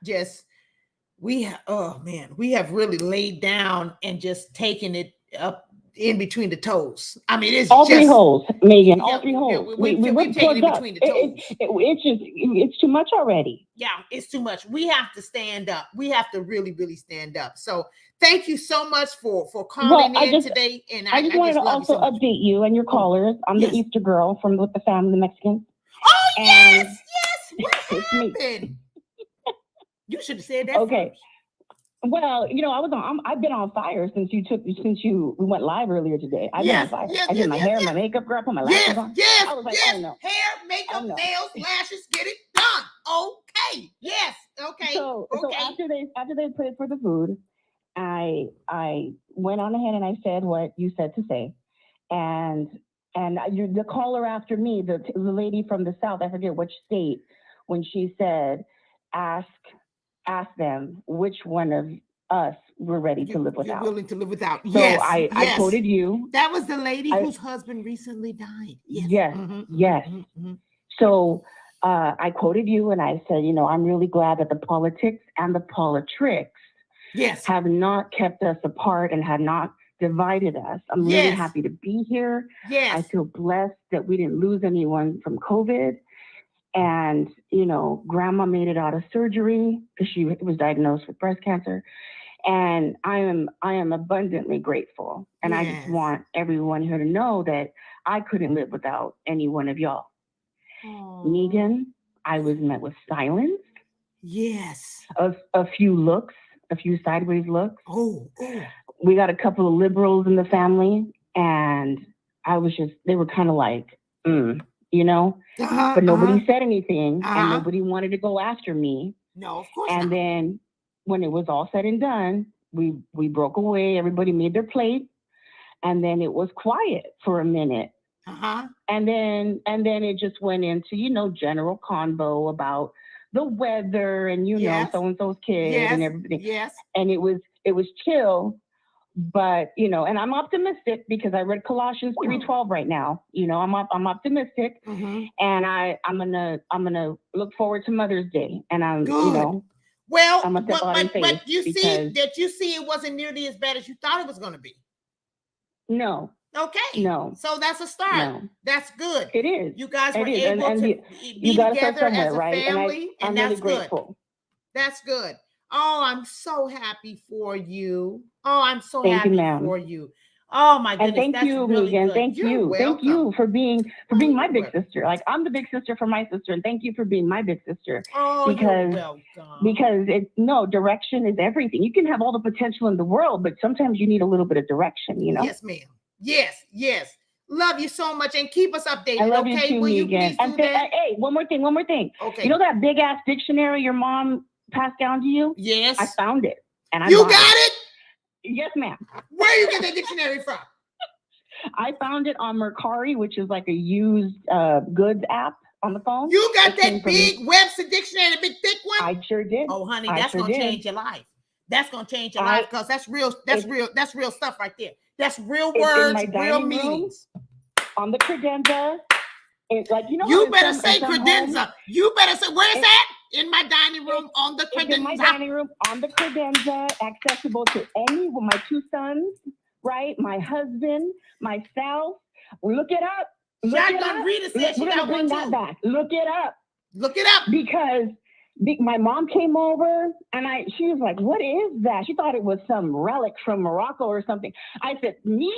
really laid down and just taken it up in between the toes. I mean, it's all just, 3 holes, Megan. All 3 holes. We've taken it between the toes. It's too much already. Yeah, it's too much. We have to stand up. We have to really, really stand up. So thank you so much for calling in today. And I just wanted to also update you and your callers. I'm the Easter girl with the family, the Mexicans. Oh, yes. What happened? You should have said that. Okay. First. Well, you know, I've been on fire since we went live earlier today. I've been on fire. I did my hair, my makeup, girl, put my lashes on. I was like, oh no. Hair, makeup, nails, lashes, get it done. Okay. Yes. Okay. So after they put it for the food, I went on ahead and I said what you said to say, and the caller after me, the lady from the South, I forget which state, when she said, ask them which one of us were ready to live without. You're willing to live without. So yes, I quoted you. That was the lady whose husband recently died. Yes. Yes. Mm-hmm. So I quoted you and I said, you know, I'm really glad that the politics and the politricks have not kept us apart and have not divided us. I'm really Yes. happy to be here. Yes. I feel blessed that we didn't lose anyone from COVID. And, you know, grandma made it out of surgery because she was diagnosed with breast cancer. And I am abundantly grateful. And I just Yes. want everyone here to know that I couldn't live without any one of y'all. Aw. Megan, I was met with silence, Yes. a few looks, a few sideways looks. Oh. We got a couple of liberals in the family, and they were kind of like, you know, but nobody said anything, and nobody wanted to go after me. No, of course And not. then when it was all said and done, we broke away. Everybody made their plate, and then it was quiet for a minute. And then it just went into, you know, general convo about the weather and, you know, so-and-so's kid and everything. Yes. And it was chill, but, you know, and I'm optimistic because I read Colossians 3:12 right now. You know, I'm optimistic, and I'm gonna look forward to Mother's Day, and I'm Good. you know. Well, I'm gonna step out in faith but you see because- it wasn't nearly as bad as you thought it was going to be. No. Okay. No. So that's a start. No. That's good. It is. You guys were It is. able And to you be gotta start together somewhere, as a right? family, I'm and really that's good. grateful. That's good. Oh, I'm so happy for you. Oh, I'm so Thank you, happy ma'am. for you. Oh my goodness. And thank that's you, really Megan. good. Thank You're you. welcome. Thank you for being my you're big welcome. sister. Like, I'm the big sister for my sister, and thank you for being my big sister. Oh, you're welcome. Because direction is everything. You can have all the potential in the world, but sometimes you need a little bit of direction, you know? Yes, ma'am. Yes. Love you so much, and keep us updated. I love okay? you too, Will Megan. you please do that? Hey, one more thing. Okay. You know that big ass dictionary your mom passed down to you? Yes. I found it, and I You bought got it? Yes, ma'am. Where you get that dictionary from? I found it on Mercari, which is like a used goods app on the phone. You got that big Webster dictionary, the big thick one? I sure did. Oh, honey, that's gonna change your life. That's gonna change your life because that's real stuff right there. That's real words, real meanings. On the credenza. You better say credenza. You better say, where's that? In my dining room on the credenza. In my dining room on the credenza, accessible to any of my two sons, right? My husband, myself. Look it up. Shotgun Rita said she got one too. Back. Look it up. Look it up. Because my mom came over and she was like, what is that? She thought it was some relic from Morocco or something. I said, Megan,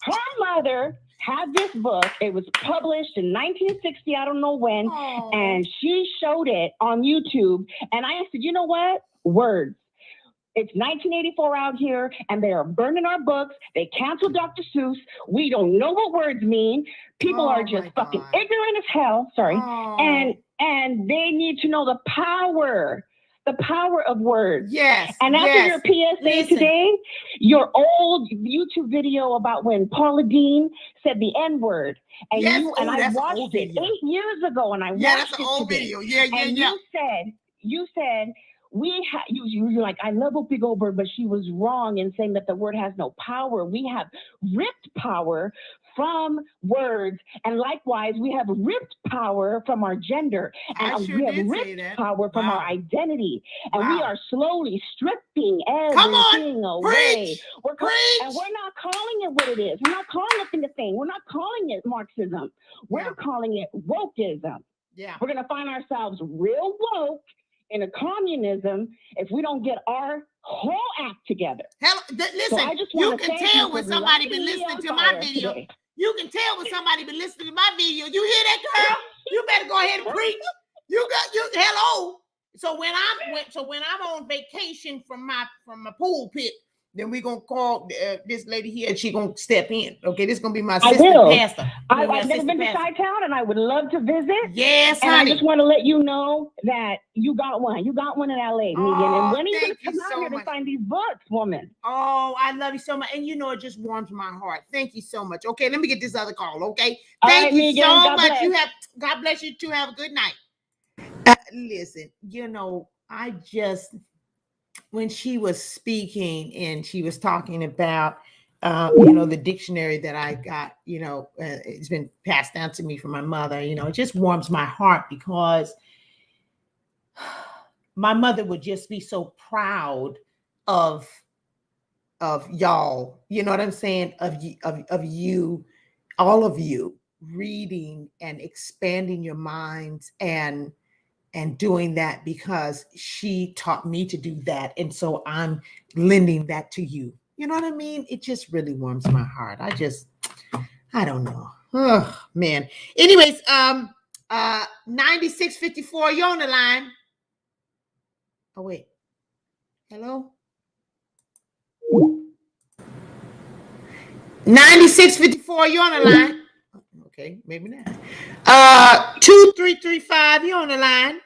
her mother had this book. It was published in 1960, I don't know when, and she showed it on YouTube. And I said, you know what? Words. It's 1984 out here, and they are burning our books. They canceled Dr. Seuss. We don't know what words mean. People are just fucking ignorant as hell. Sorry. And they need to know the power of words. Yes. And after your PSA today, your old YouTube video about when Paula Dean said the N-word, and I watched it 8 years ago, and I watched that's an it old today. video. Yeah. You said you're like, I love Whoopi Goldberg, but she was wrong in saying that the word has no power. We have ripped power from words, and likewise, we have ripped power from our gender, and we have ripped power from our identity, and we are slowly stripping everything away. And we're not calling it what it is. We're not calling it the thing. We're not calling it Marxism. We're calling it wokeism. Yeah. We're gonna find ourselves real woke in a communism if we don't get our whole act together. Listen, so you can tell when somebody been listening to my video. Today. You can tell when somebody been listening to my video. You hear that, girl? You better go ahead and preach. Hello. So when I'm on vacation from my pool pit, then we're gonna call this lady here, and she's gonna step in. Okay, this is gonna be my assistant pastor. I've never been to Chi-Town, and I would love to visit. Yes, and honey. I just want to let you know that you got one. You got one in LA, Megan. And when are you gonna come out here to find these books, woman? Oh, I love you so much, and it just warms my heart. Thank you so much. Okay, let me get this other call. Okay, thank you so much. God bless you too. Have a good night. Listen, when she was speaking and she was talking about, the dictionary that I got, it's been passed down to me from my mother, it just warms my heart because my mother would just be so proud of y'all, you know what I'm saying? Of you, all of you reading and expanding your minds and doing that, because she taught me to do that. And so I'm lending that to you. You know what I mean? It just really warms my heart. I don't know. Oh man. Anyways, 9654, you're on the line. Oh wait. Hello? 9654, you're on the line. Okay, maybe not. 2335, you're on the line.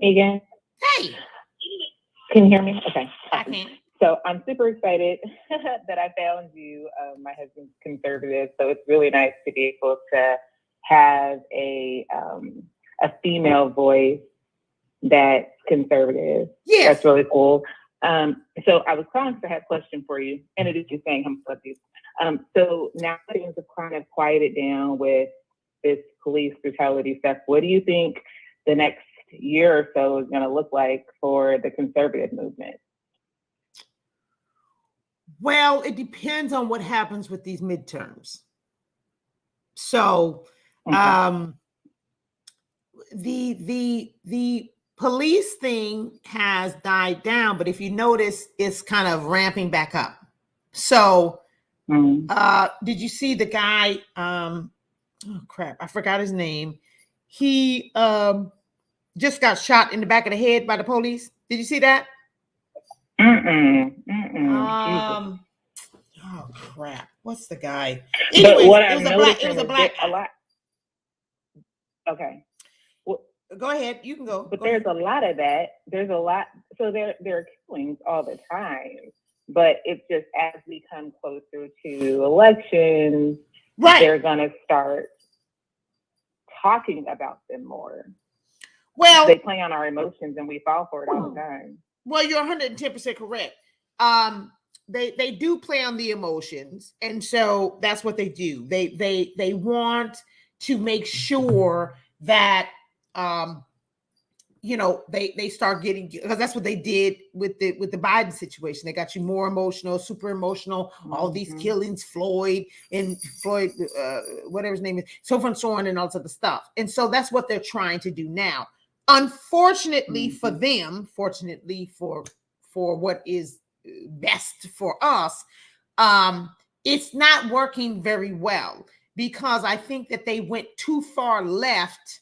Megan, Hey, can you hear me? Okay. I can. So I'm super excited that I found you. My husband's conservative, so it's really nice to be able to have a female voice that's conservative. Yes. That's really cool. So I was calling because I had a question for you, and it is just saying I'm love you. So now things have kind of quieted down with this police brutality stuff. What do you think the next year or so is going to look like for the conservative movement? Well, it depends on what happens with these midterms. So, the police thing has died down, but if you notice, it's kind of ramping back up. So, did you see the guy? Oh crap, I forgot his name. He just got shot in the back of the head by the police. Did you see that? Oh crap! What's the guy? Anyways, it was a black guy. Okay. Well, go ahead. You can go. But there's a lot of that. There's a lot. So there are killings all the time. But it's just as we come closer to elections, right, they're gonna start talking about them more. Well, they play on our emotions, and we fall for it all the time. Well, you're 110% correct. They do play on the emotions, and so that's what they do. They want to make sure that they start getting, because that's what they did with the Biden situation. They got you more emotional, super emotional. All these killings, Floyd, whatever his name is, so forth and so on, and all this other stuff. And so that's what they're trying to do now. Unfortunately for them, fortunately for what is best for us, it's not working very well, because I think that they went too far left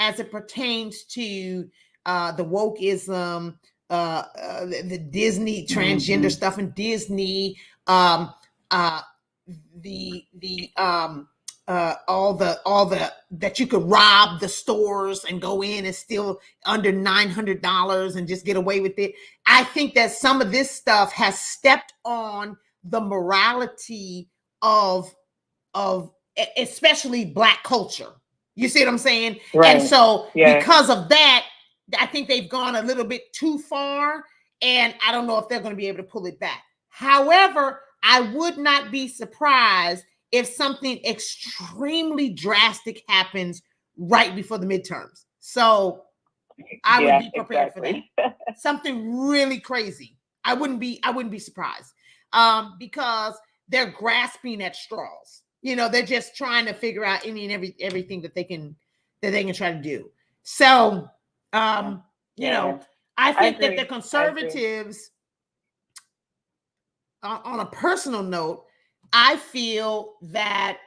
as it pertains to the wokeism, the Disney transgender stuff in Disney, all the that you could rob the stores and go in and steal under $900 and just get away with it. I think that some of this stuff has stepped on the morality of especially Black culture. You see what I'm saying? Right. And so because of that, I think they've gone a little bit too far, and I don't know if they're going to be able to pull it back. However, I would not be surprised if something extremely drastic happens right before the midterms. So I would be prepared for that. Something really crazy. I wouldn't be surprised, because they're grasping at straws. They're just trying to figure out any and everything that they can try to do. So, I think that the conservatives, on a personal note, I feel that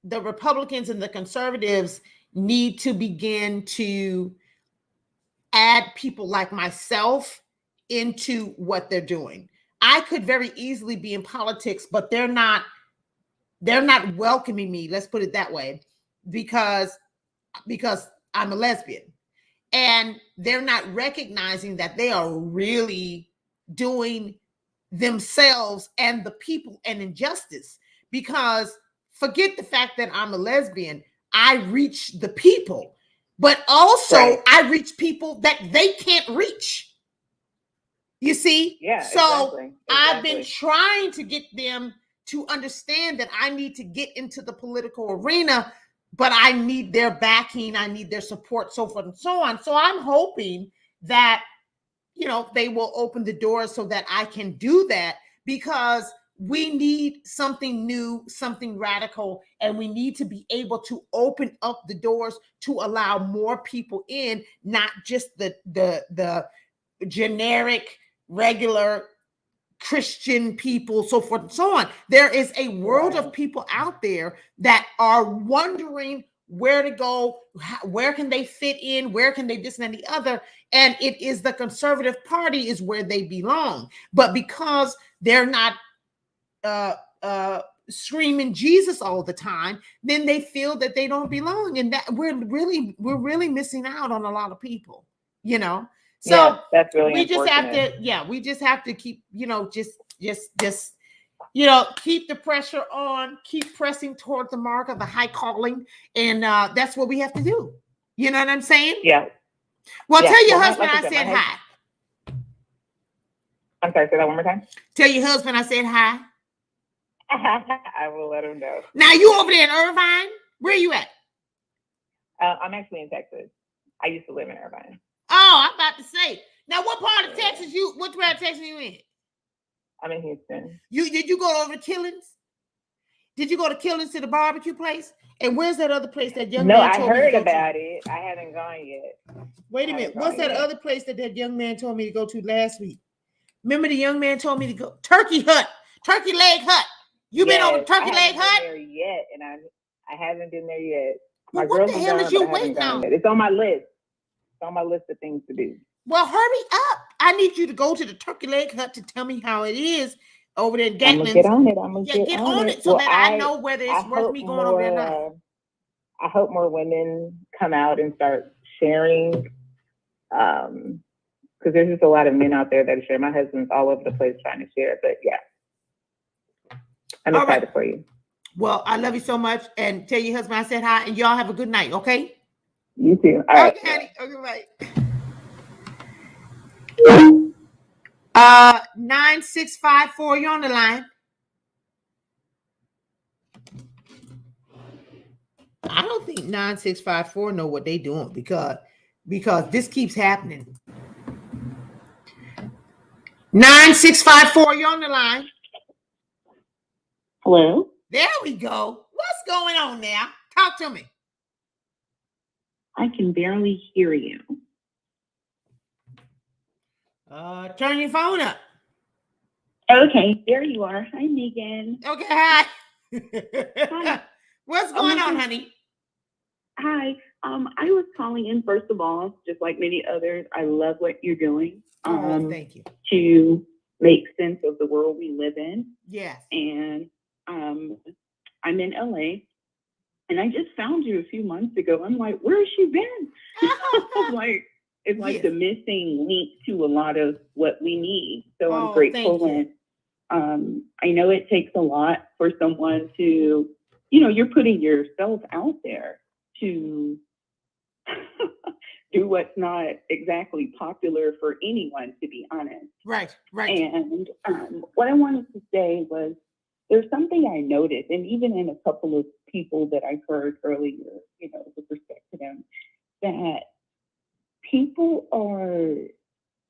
the Republicans and the conservatives need to begin to add people like myself into what they're doing. I could very easily be in politics, but they're not welcoming me, let's put it that way, because I'm a lesbian, and they're not recognizing that they are really doing themselves and the people an injustice. Because forget the fact that I'm a lesbian, I reach the people, but also I reach people that they can't reach. You see? Yeah. So exactly. I've been trying to get them to understand that I need to get into the political arena, but I need their backing, I need their support, so forth and so on. So I'm hoping that they will open the doors so that I can do that, because we need something new, something radical, and we need to be able to open up the doors to allow more people in, not just the generic, regular Christian people, so forth and so on. There is a world of people out there that are wondering where to go, where can they fit in, where can they this and the other, and it is the conservative party is where they belong. But because they're not screaming Jesus all the time, then they feel that they don't belong, and that we're really missing out on a lot of people, So yeah, that's really we just have unfortunate. we just have to keep, just keep the pressure on, keep pressing toward the mark of the high calling, and that's what we have to do. You know what I'm saying? Yeah. Well, Yeah. tell your Well, husband like I I said, said my hi. I'm sorry, say that one more time. Tell your husband I said hi. I will let him know. Now you over there in Irvine? Where you at? I'm actually in Texas. I used to live in Irvine. Oh, I'm about to say. Now, what part of Texas what part of Texas you in? I'm in Houston. Did you go over to Killings? Did you go to Killings to the barbecue place? And where's that other place that young man told me to go to? No, I heard about it. I haven't gone yet. Wait a minute. What's that other place that young man told me to go to last week? Remember the young man told me to go? Turkey Leg Hut. You been over Turkey Leg Hut? I haven't been there yet, and I haven't been there yet. Well, what the hell is you waiting on? It's on my list. It's on my list of things to do. Well, hurry up. I need you to go to the Turkey Leg Hut to tell me how it is over there in Gatlin's. I'm gonna get on it. I'm gonna get on it so that I know whether it's worth me going over there or not. I hope more women come out and start sharing, because there's just a lot of men out there that share. My husband's all over the place trying to share, but yeah, I'm excited for you. Well, I love you so much, and tell your husband I said hi, and y'all have a good night, okay? You too. All right. Okay, right. 9654, you're on the line. I don't think 9654 know what they doing because this keeps happening. 9654, you're on the line. Hello? There we go. What's going on now? Talk to me. I can barely hear you. Turn your phone up. Okay, there you are. Hi, Megan. Okay, hi. Hi. What's going on, honey? Hi. I was calling in, first of all, just like many others. I love what you're doing. Thank you. To make sense of the world we live in. Yes. And I'm in LA, and I just found you a few months ago. I'm like, where has she been? It's like the missing link to a lot of what we need. So I'm grateful. And I know it takes a lot for someone to, you're putting yourself out there to do what's not exactly popular for anyone, to be honest. Right. And what I wanted to say was, there's something I noticed, and even in a couple of people that I heard earlier, with respect to them, that people are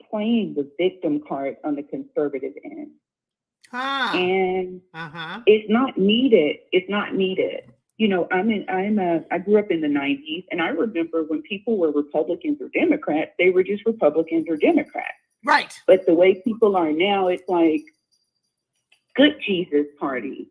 playing the victim card on the conservative end. And it's not needed. It's not needed. I grew up in the 90s, and I remember when people were Republicans or Democrats, they were just Republicans or Democrats. Right. But the way people are now, it's like, good Jesus party,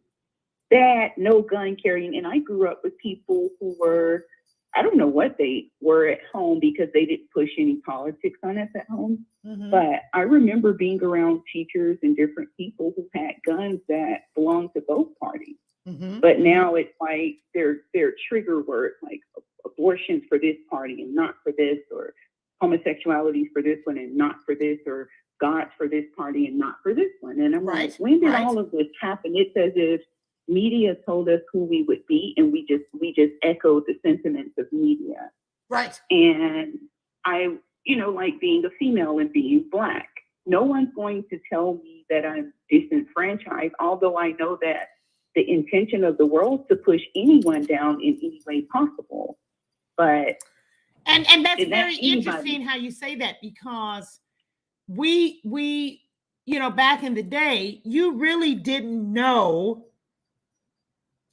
bad, no gun carrying. And I grew up with people who were, I don't know what they were at home because they didn't push any politics on us at home. Mm-hmm. But I remember being around teachers and different people who had guns that belonged to both parties. Mm-hmm. But now it's like their trigger words, like abortions for this party and not for this, or homosexuality for this one and not for this, or God's for this party and not for this one. And I'm like, when did all of this happen? It's as if media told us who we would be, and we just echoed the sentiments of media. Right. And I, like being a female and being Black, no one's going to tell me that I'm disenfranchised, although I know that the intention of the world is to push anyone down in any way possible. But and that's very interesting how you say that, because we back in the day, you really didn't know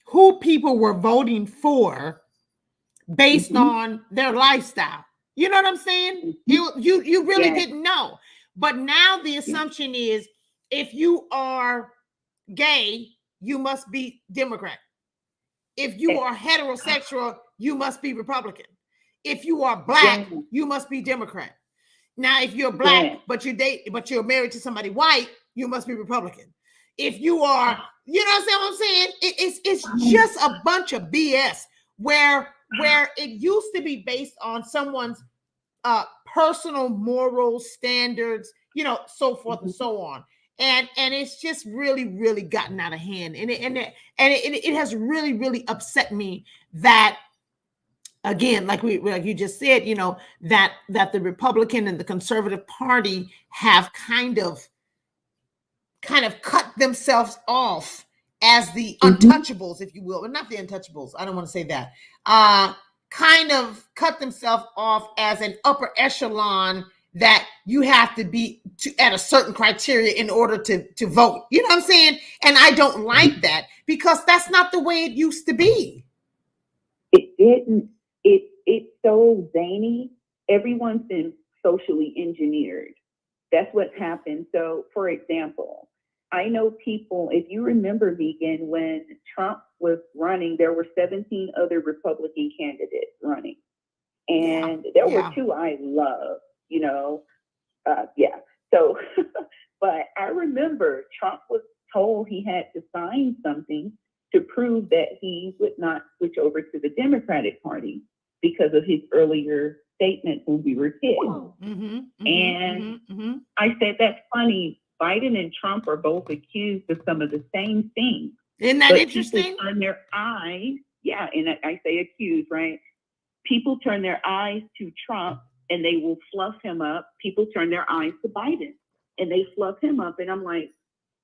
who people were voting for based on their lifestyle. You know what I'm saying? You really didn't know. But now the assumption is if you are gay, you must be Democrat. If you are heterosexual, you must be Republican. If you are black, you must be Democrat. Now, if you're black, but you're married to somebody white, you must be Republican. If you are, you know what I'm saying? It's just a bunch of BS where it used to be based on someone's personal moral standards, so forth and so on. And it's just really gotten out of hand. And it has really upset me that, again, like you just said, that the Republican and the Conservative Party have kind of cut themselves off as the untouchables, if you will, but not the untouchables. I don't want to say that. Kind of cut themselves off as an upper echelon that you have to be at a certain criteria in order to vote. You know what I'm saying? And I don't like that because that's not the way it used to be. It didn't. It's so zany. Everyone's been socially engineered. That's what's happened. So, for example, I know people, if you remember, Megan, when Trump was running, there were 17 other Republican candidates running. And there were two I loved, So, but I remember Trump was told he had to sign something to prove that he would not switch over to the Democratic Party because of his earlier statements when we were kids. I said, that's funny. Biden and Trump are both accused of some of the same things. Isn't that interesting? People turn their eyes, and I say accused, right? People turn their eyes to Trump and they will fluff him up. People turn their eyes to Biden and they fluff him up. And I'm like,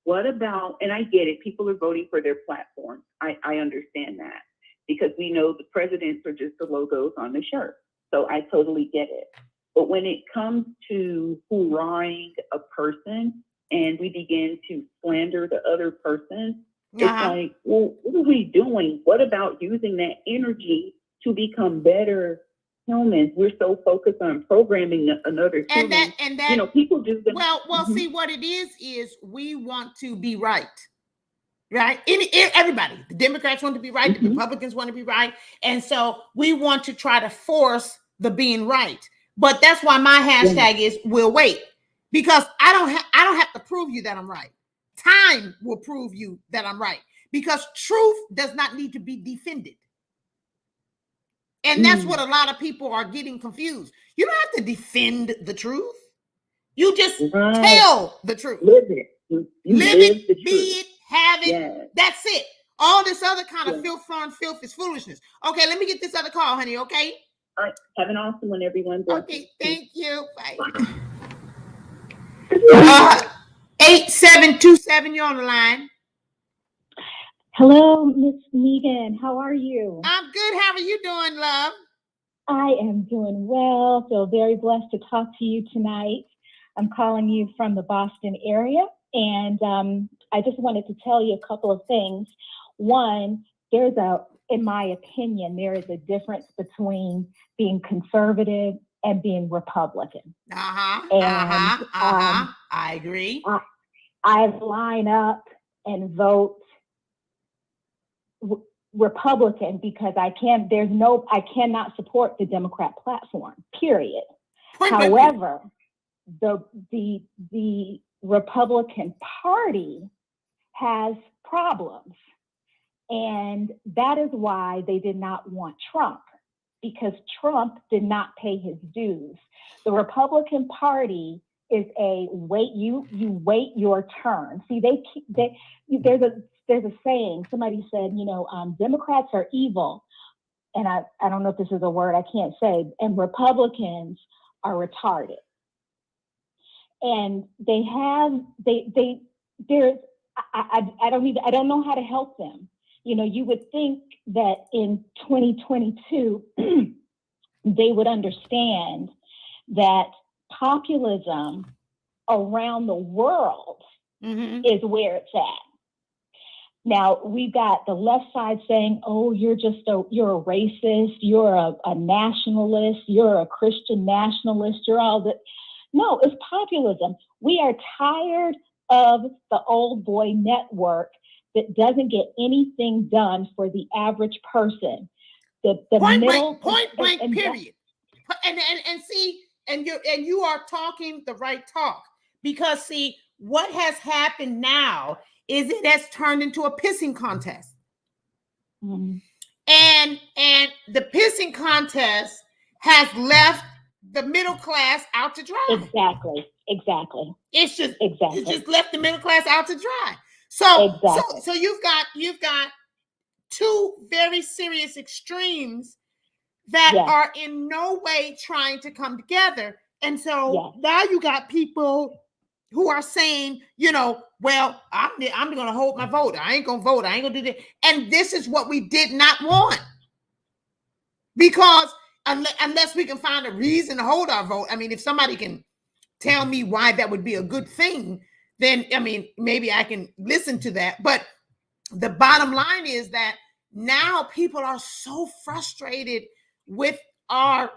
what about, and I get it, people are voting for their platform. I understand that because we know the presidents are just the logos on the shirt. So I totally get it. But when it comes to hoorahing a person and we begin to slander the other person, it's like, well, what are we doing? What about using that energy to become better humans? We're so focused on programming another human. And that people do them. Well, see what it is we want to be right. Right? Everybody, the Democrats want to be right, the Republicans want to be right. And so we want to try to force the being right. But that's why my hashtag is we'll wait. Because I don't have to prove you that I'm right. Time will prove you that I'm right. Because truth does not need to be defended. And that's what a lot of people are getting confused. You don't have to defend the truth. You just tell the truth. Live it. You live it, be it, have it. Yes. That's it. All this other kind of filth is foolishness. Okay, let me get this other call, honey, okay? All right. Have an awesome one, everyone. Okay, thank you. Bye. 8727, you're on the line. Hello, Miss Megan. How are you? I'm good. How are you doing, love? I am doing well. Feel very blessed to talk to you tonight. I'm calling you from the Boston area, and I just wanted to tell you a couple of things. One, in my opinion, there is a difference between being conservative and being Republican. I agree. I line up and vote Republican because I cannot support the Democrat platform, period. However, the Republican Party has problems. And that is why they did not want Trump, because Trump did not pay his dues. The Republican Party is you wait your turn. See, there's a saying, somebody said, Democrats are evil. And I don't know if this is a word I can't say, and Republicans are retarded. And I don't know how to help them. You would think that in 2022, they would understand that populism around the world Mm-hmm. is where it's at. Now, we've got the left side saying, oh, you're a racist, you're a nationalist, you're a Christian nationalist, you're all that. No, it's populism. We are tired of the old boy network that doesn't get anything done for the average person. The Point middle blank, period. And see, and you are talking the right talk, because see, what has happened now is it has turned into a pissing contest. Mm-hmm. And the pissing contest has left the middle class out to dry. Exactly. It's just left the middle class out to dry. So you've got two very serious extremes that are in no way trying to come together. And so now you got people who are saying, well, I'm going to hold my vote. I ain't going to vote. I ain't going to do that. And this is what we did not want. Because unless we can find a reason to hold our vote, I mean, if somebody can tell me why that would be a good thing, then, I mean, maybe I can listen to that. But the bottom line is that now people are so frustrated with our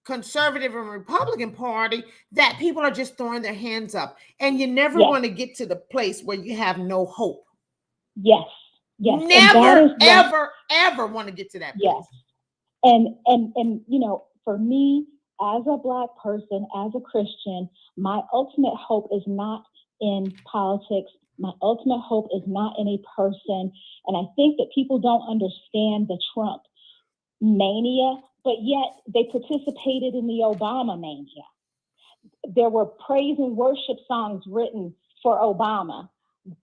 conservative and Republican Party that people are just throwing their hands up. And you never want to get to the place where you have no hope. Yes. Never, ever want to get to that place. Yes. And for me, as a Black person, as a Christian, my ultimate hope is not in politics. My ultimate hope is not in a person. And I think that people don't understand the Trump mania, but yet they participated in the Obama mania. There were praise and worship songs written for Obama.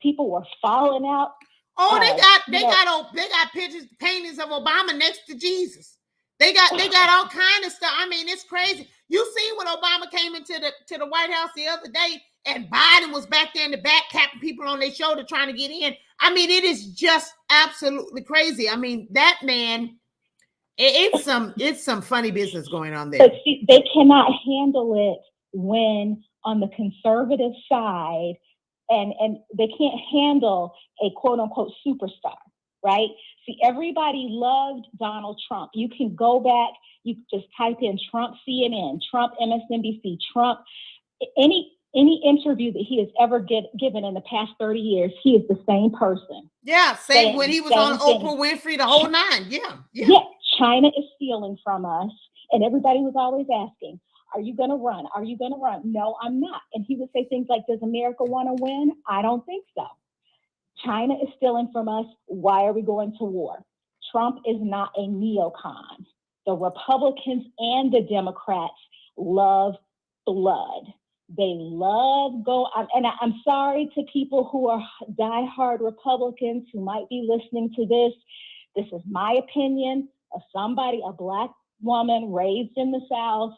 People were falling out. Oh, they got pictures, paintings of Obama next to Jesus. They got all kind of stuff. I mean, it's crazy. You seen when Obama came into the White House the other day, and Biden was back there in the back tapping people on their shoulder trying to get in. I mean, it is just absolutely crazy. I mean, that man, it's some funny business going on there. But see, they cannot handle it when on the conservative side, and they can't handle a quote unquote superstar, right? See, everybody loved Donald Trump. You can go back, you just type in Trump CNN, Trump MSNBC, Trump, any interview that he has ever given in the past 30 years, he is the same person. Yeah, same when he was on Oprah Winfrey, the whole nine. Yeah. China is stealing from us, and everybody was always asking, are you going to run? Are you going to run? No, I'm not. And he would say things like, does America want to win? I don't think so. China is stealing from us. Why are we going to war? Trump is not a neocon. The Republicans and the Democrats love blood. They love and I'm sorry to people who are diehard Republicans who might be listening to this. This is my opinion of somebody, a Black woman raised in the South.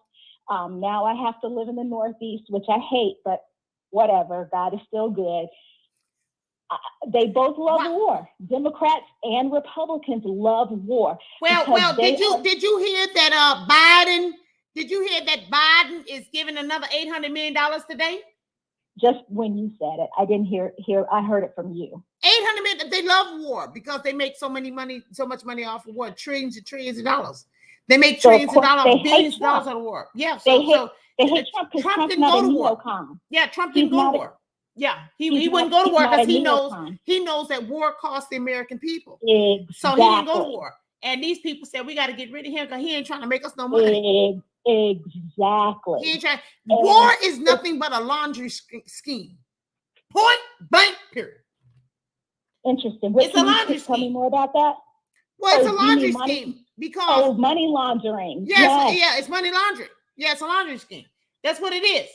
Now I have to live in the Northeast, which I hate, but whatever. God is still good. They both love war. Democrats and Republicans love war. Well, did you hear that Biden? Did you hear that Biden is giving another $800 million today? Just when you said it, I didn't hear. I heard it from you. 800 million. They love war because they make so much money off of war, trillions and trillions of dollars. They make trillions of dollars, billions of dollars out of war. Yeah, they hate Trump because Trump didn't go to war. Yeah, Trump didn't go to war. Yeah, he wouldn't go to war because he knows that war costs the American people. Exactly. So he didn't go to war. And these people said we got to get rid of him because he ain't trying to make us no money. Exactly. He ain't trying. War is nothing but a laundry scheme. Point blank. Period. Interesting. It's a laundry scheme. Tell me more about that. Well, it's a laundry scheme because money laundering. Yes. It's money laundering. Yeah, it's a laundry scheme. That's what it is.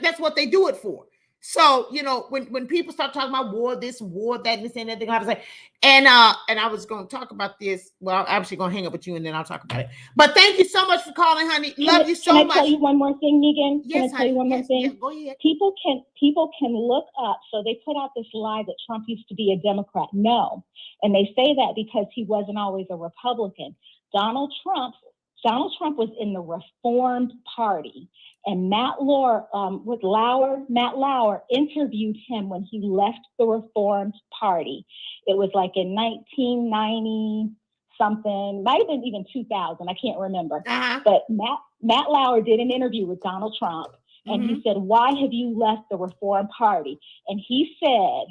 That's what they do it for. So, when people start talking about war, this, war, that, and this, and that, they're going to have to say, and I was going to talk about this. Well, I'm actually going to hang up with you and then I'll talk about it. But thank you so much for calling, honey. Love you so much. Can I tell you one more thing, Megan? Yes, Can I tell you one more thing? Yeah, go ahead. People can look up. So they put out this lie that Trump used to be a Democrat. No. And they say that because he wasn't always a Republican. Donald Trump Donald Trump was in the Reformed Party, and Matt Lauer interviewed him when he left the Reformed Party. It was like in 1990 something, might have been even 2000. I can't remember. But Matt Lauer did an interview with Donald Trump, and he said, "Why have you left the Reformed Party?" And he said,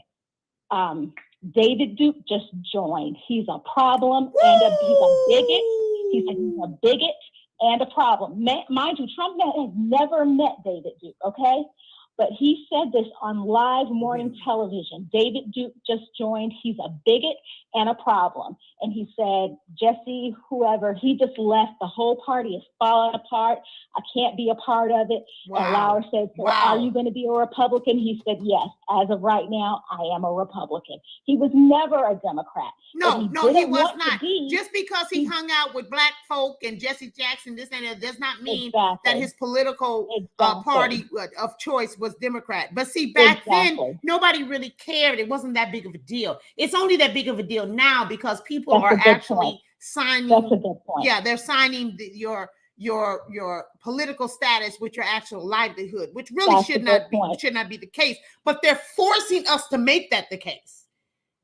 David Duke just joined. He's a problem and he's a bigot. He said he's a bigot and a problem. Mind you, Trump has never met David Duke, okay? But he said this on live morning television. David Duke just joined. He's a bigot and a problem. And he said, Jesse, whoever, he just left. The whole party is falling apart. I can't be a part of it. Wow. And Lauer said, so are you going to be a Republican? He said, yes. As of right now, I am a Republican. He was never a Democrat. No, he was not. Just because he hung out with black folk and Jesse Jackson, this and that, does not mean that his political party of choice was Democrat. But see, back then, nobody really cared. It wasn't that big of a deal. It's only that big of a deal now because people are actually signing. That's a good point. Yeah, they're signing your political status with your actual livelihood, which really should not be the case. But they're forcing us to make that the case.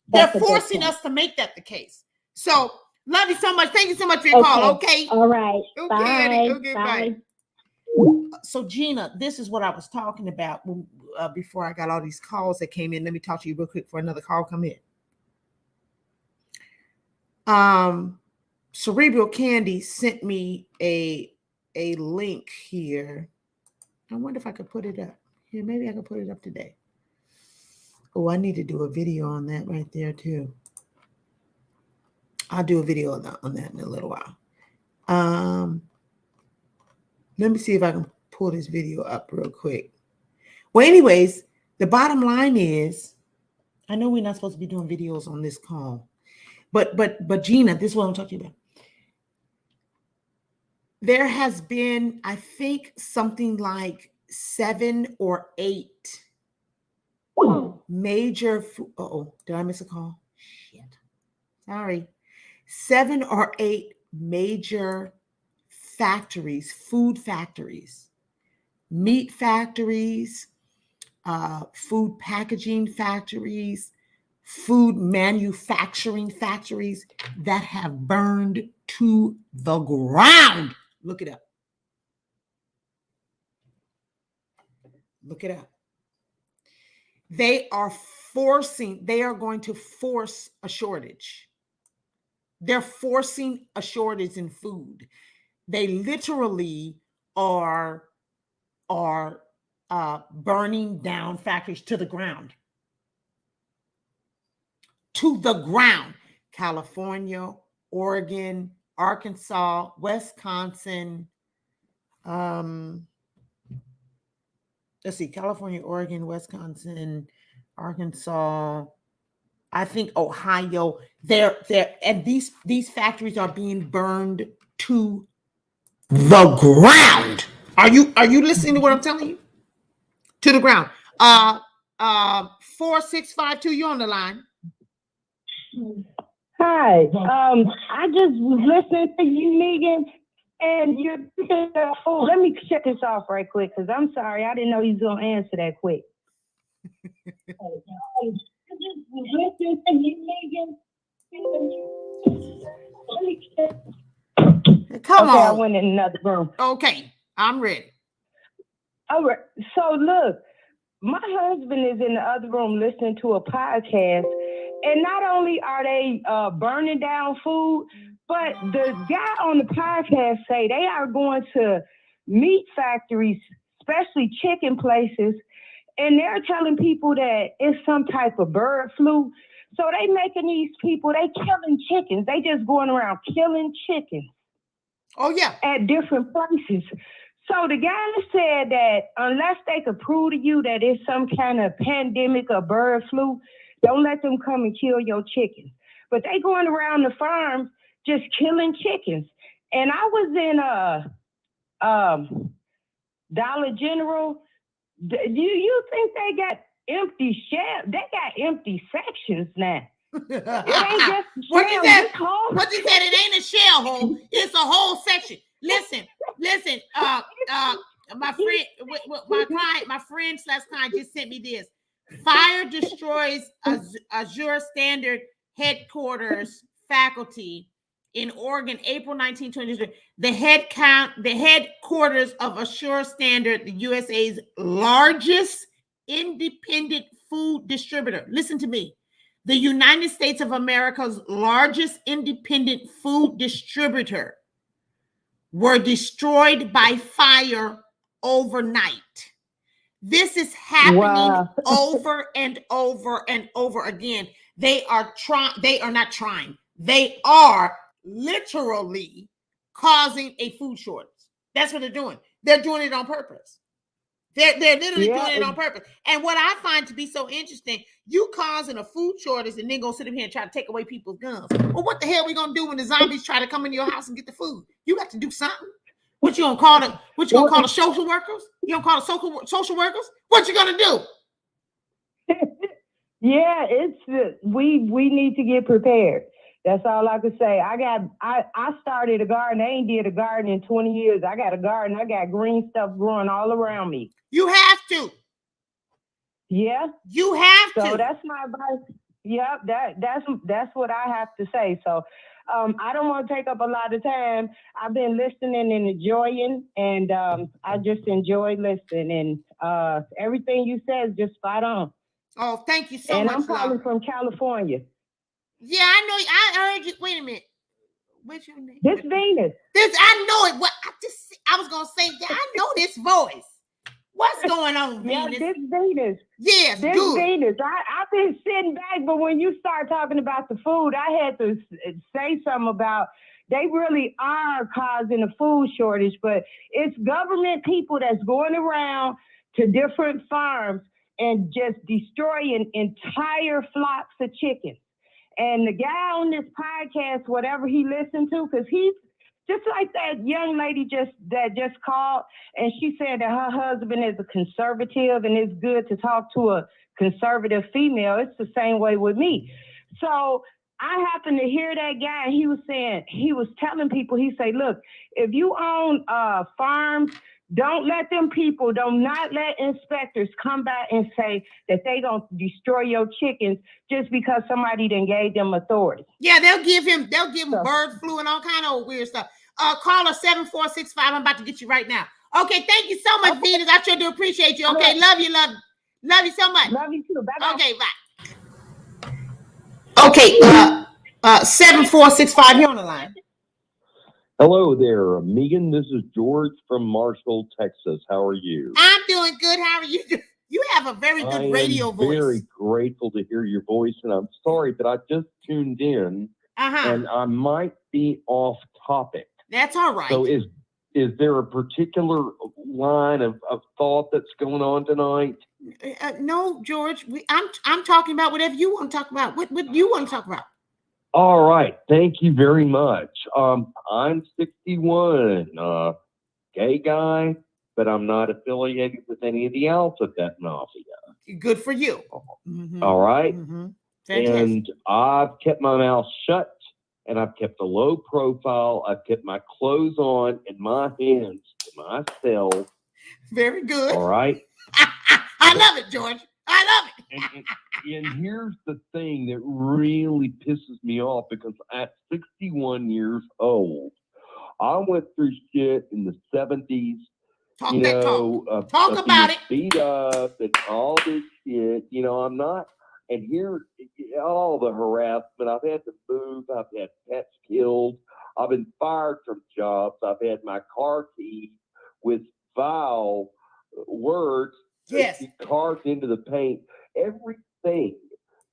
They're forcing us to make that the case. So, love you so much. Thank you so much for your call. Okay. All right. Okay. Bye. Okay. Bye. So, Gina, this is what I was talking about before I got all these calls that came in. Let me talk to you real quick before another call come in. Cerebral Candy sent me a link here. I wonder if I could put it up. Here, maybe I could put it up today. Oh, I need to do a video on that right there too. I'll do a video on that in a little while. Let me see if I can pull this video up real quick. Well, anyways, the bottom line is, I know we're not supposed to be doing videos on this call, but Gina, this is what I'm talking about. There has been, I think, something like 7 or 8 major, did I miss a call? Shit. Sorry. 7 or 8 major factories, food factories, meat factories, food packaging factories, food manufacturing factories that have burned to the ground. Look it up. Look it up. They are going to force a shortage. They're forcing a shortage in food. They literally are burning down factories to the ground. To the ground. California, Oregon, Arkansas, Wisconsin. Let's see, California, Oregon, Wisconsin, Arkansas. I think Ohio. And these factories are being burned to the ground. Are you listening to what I'm telling you? To the ground. 4652, you're on the line. Hi. I just was listening to you, Megan, and you're let me check this off right quick, because I'm sorry, I didn't know you was gonna answer that quick. I just was listening to you, Megan. Let me check. Come on. I went in another room. Okay, I'm ready. All right. So look, my husband is in the other room listening to a podcast, and not only are they burning down food, but the guy on the podcast say they are going to meat factories, especially chicken places, and they're telling people that it's some type of bird flu. So they making these people, they killing chickens. They just going around killing chickens. Oh, yeah. At different places. So the guy said that unless they could prove to you that it's some kind of pandemic or bird flu, don't let them come and kill your chickens. But they going around the farms just killing chickens. And I was in Dollar General. Do you think they got empty shelves? They got empty sections now. It ain't just What you said? It ain't a shell hole. It's a whole section. listen. My friend, my friend / client just sent me this. Fire destroys Azure Standard headquarters faculty in Oregon, April 1923. The headquarters of Azure Standard, the USA's largest independent food distributor. Listen to me. The United States of America's largest independent food distributor were destroyed by fire overnight. This is happening over and over and over again. They are literally causing a food shortage. That's what they're doing. They're doing it on purpose. They're literally doing it on purpose. And what I find to be so interesting, you causing a food shortage and then go sit up here and try to take away people's guns. Well, what the hell are we gonna do when the zombies try to come into your house and get the food? You got to do something. What you gonna call it? What you gonna call the social workers? You gonna call the social workers? What you gonna do? Yeah, we need to get prepared. That's all I could say. I started a garden. I ain't did a garden in 20 years. I got a garden. I got green stuff growing all around me. You have to. Yeah. You have to. So that's my advice. Yep, that's what I have to say. So I don't want to take up a lot of time. I've been listening and enjoying, and I just enjoy listening. And everything you said is just spot on. Oh, thank you so much. And I'm calling from California. Yeah, I know. I heard you. Wait a minute. What's your name? This Venus. I know it. What I was gonna say that I know this voice. What's going on, Venus? Yeah, this Venus. Yes, this good. Venus. I've been sitting back, but when you start talking about the food, I had to say something about they really are causing a food shortage, but it's government people that's going around to different farms and just destroying entire flocks of chickens. And the guy on this podcast, whatever he listened to, because he's just like that young lady that just called, and she said that her husband is a conservative, and it's good to talk to a conservative female. It's the same way with me. So I happened to hear that guy, and he was telling people, he said, look, if you own farms, don't let not let inspectors come back and say that they gonna destroy your chickens just because somebody done gave them authority. Yeah, they'll give him bird flu and all kind of weird stuff. Caller 7465. I'm about to get you right now. Okay, thank you so much, Venus. I sure do appreciate you. Okay, love you so much. Love you too. Bye-bye. Okay, bye. Okay, 7465. You're on the line. Hello there, Megan. This is George from Marshall, Texas. How are you? I'm doing good. How are you? You have a very good radio voice. I'm very grateful to hear your voice, and I'm sorry that I just tuned in, and I might be off topic. That's all right. So is there a particular line of thought that's going on tonight? No, George. I'm talking about whatever you want to talk about. What you want to talk about? All right. Thank you very much. I'm 61, gay guy, but I'm not affiliated with any of the Alphabet Mafia. Good for you. Mm-hmm. All right. Mm-hmm. And I've kept my mouth shut, and I've kept a low profile. I've kept my clothes on and my hands to myself. Very good. All right. I love it, George. I love it. And here's the thing that really pisses me off, because at 61 years old, I went through shit in the 70s. Talk about it. Beat up and all this shit. I'm not. And here, all the harassment. I've had to move. I've had pets killed. I've been fired from jobs. I've had my car keys with vile words carved into the paint. Everything,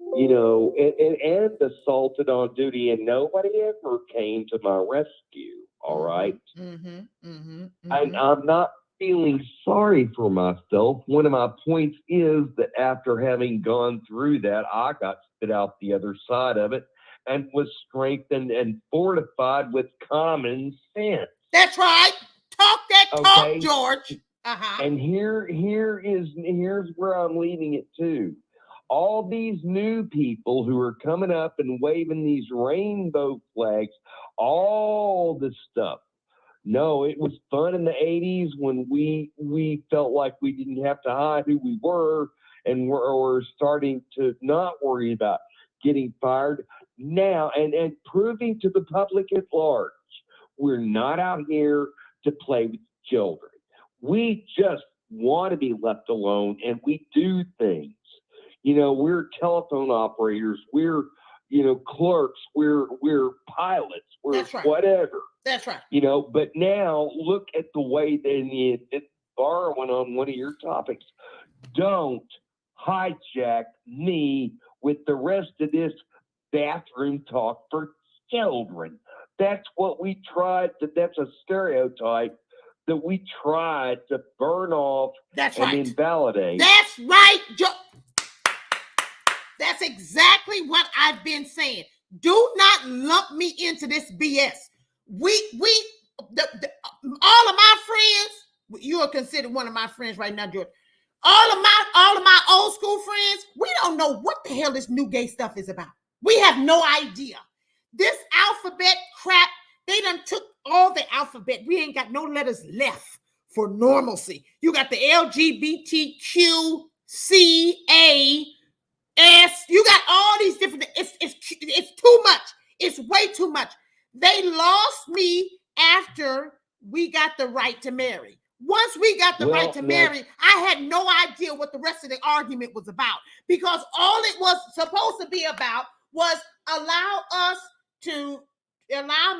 and assaulted on duty, and nobody ever came to my rescue. All right. And I'm not feeling sorry for myself. One of my points is that after having gone through that, I got spit out the other side of it and was strengthened and fortified with common sense. That's right. Talk that talk, George. And here's where I'm leading it to. All these new people who are coming up and waving these rainbow flags, all this stuff. No, it was fun in the 80s when we felt like we didn't have to hide who we were, and we're starting to not worry about getting fired now, and proving to the public at large, we're not out here to play with children. We just want to be left alone, and we do things. You know, we're telephone operators, we're, you know, clerks, we're pilots, we're That's right. whatever. That's right. You know, but now look at the way that borrowing on one of your topics, don't hijack me with the rest of this bathroom talk for children. That's what we tried to, that's a stereotype that we tried to burn off That's and right. invalidate. That's right. That's exactly what I've been saying. Do not lump me into this BS. All of my friends, you are considered one of my friends right now, George. All of my old school friends, we don't know what the hell this new gay stuff is about. We have no idea. This alphabet crap, they done took all the alphabet. We ain't got no letters left for normalcy. You got the LGBTQ, C, A, S. You got all these different. It's too much. It's way too much. They lost me after we got the right to marry. Once we got the right to marry, I had no idea what the rest of the argument was about, because all it was supposed to be about was allow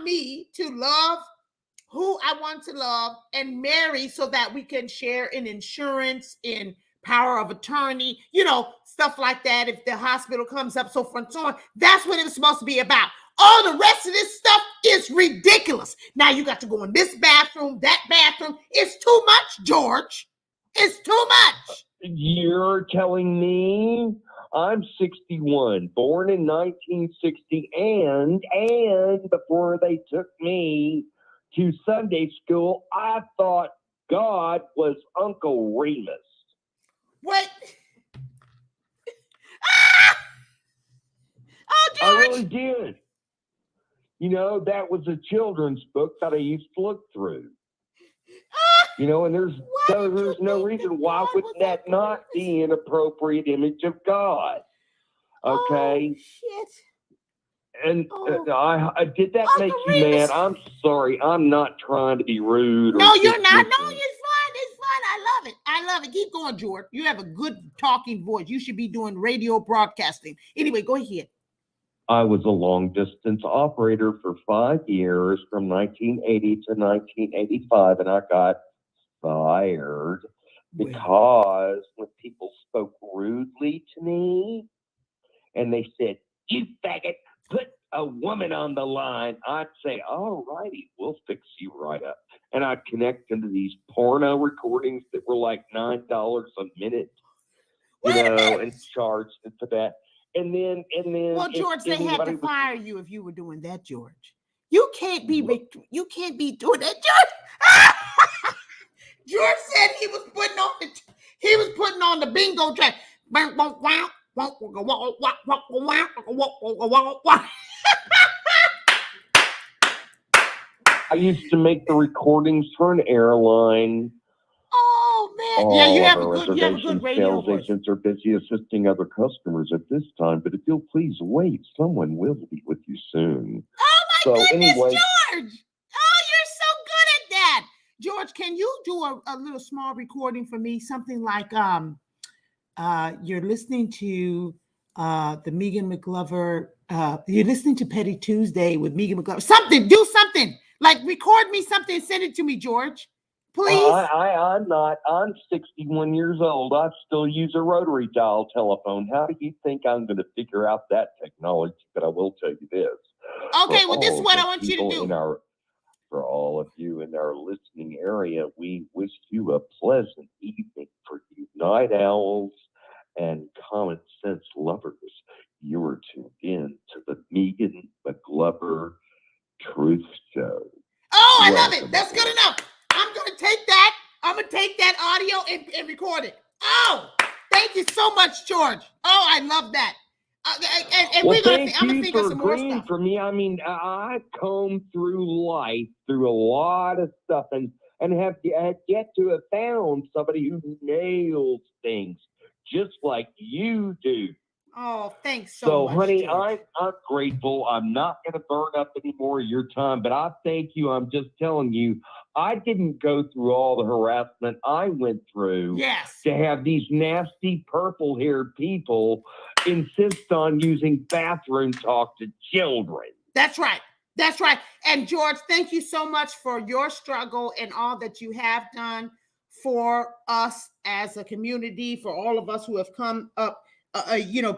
me to love who I want to love and marry so that we can share in insurance, in power of attorney, you know, stuff like that. If the hospital comes up, so forth and so on. That's what it was supposed to be about. All the rest of this stuff is ridiculous. Now you got to go in this bathroom, that bathroom. It's too much, George. It's too much. You're telling me I'm 61, born in 1960, and before they took me to Sunday school, I thought God was Uncle Remus. What? Oh, George! I really did. You know, that was a children's book that I used to look through. You know, and there's no reason why would that not be an appropriate image of God. Okay. Oh, shit. And I did that make you mad? I'm sorry. I'm not trying to be rude. No, you're not. No, it's fine. It's fine. I love it. I love it. Keep going, George. You have a good talking voice. You should be doing radio broadcasting. Anyway, go ahead. I was a long-distance operator for 5 years from 1980 to 1985, and I got fired because when people spoke rudely to me and they said, "You faggot, put a woman on the line," I'd say, "All righty, we'll fix you right up." And I'd connect them to these porno recordings that were like $9 a minute, you know, and charge them for that. And then. Well, George, they had to fire you if you were doing that, George. You can't be doing that, George. George said he was putting on the bingo track. I used to make the recordings for an airline. Oh man! Yeah, you have a good radio sales voice. Agents are busy assisting other customers at this time, but if you'll please wait, someone will be with you soon. Oh my goodness, George! Oh, you're so good at that, George. Can you do a little small recording for me? Something like you're listening to the Megan McGlover. You're listening to Petty Tuesday with Megan McGlover. Do something like record me something and send it to me, George. Please. I'm 61 years old. I still use a rotary dial telephone. How do you think I'm going to figure out that technology? But I will tell you this. Okay, well, this is what I want you to do. For all of you in our listening area, we wish you a pleasant evening. For you night owls and common sense lovers, you are tuned in to the Megan McGlover Truth Show. Oh, I love it. That's good enough. I'm going to take that. I'm going to take that audio and record it. Oh, thank you so much, George. Oh, I love that. And Well, we're gonna. thank I'm gonna you think of for some more agreeing stuff. for me. I mean, I combed through life through a lot of stuff and have yet to have found somebody who nails things just like you do. Oh, thanks so So, much, honey, George. I'm grateful. I'm not going to burn up any more of your time, but I thank you. I'm just telling you, I didn't go through all the harassment I went through Yes. to have these nasty purple-haired people insist on using bathroom talk to children. That's right. That's right. And George, thank you so much for your struggle and all that you have done for us as a community, for all of us who have come up,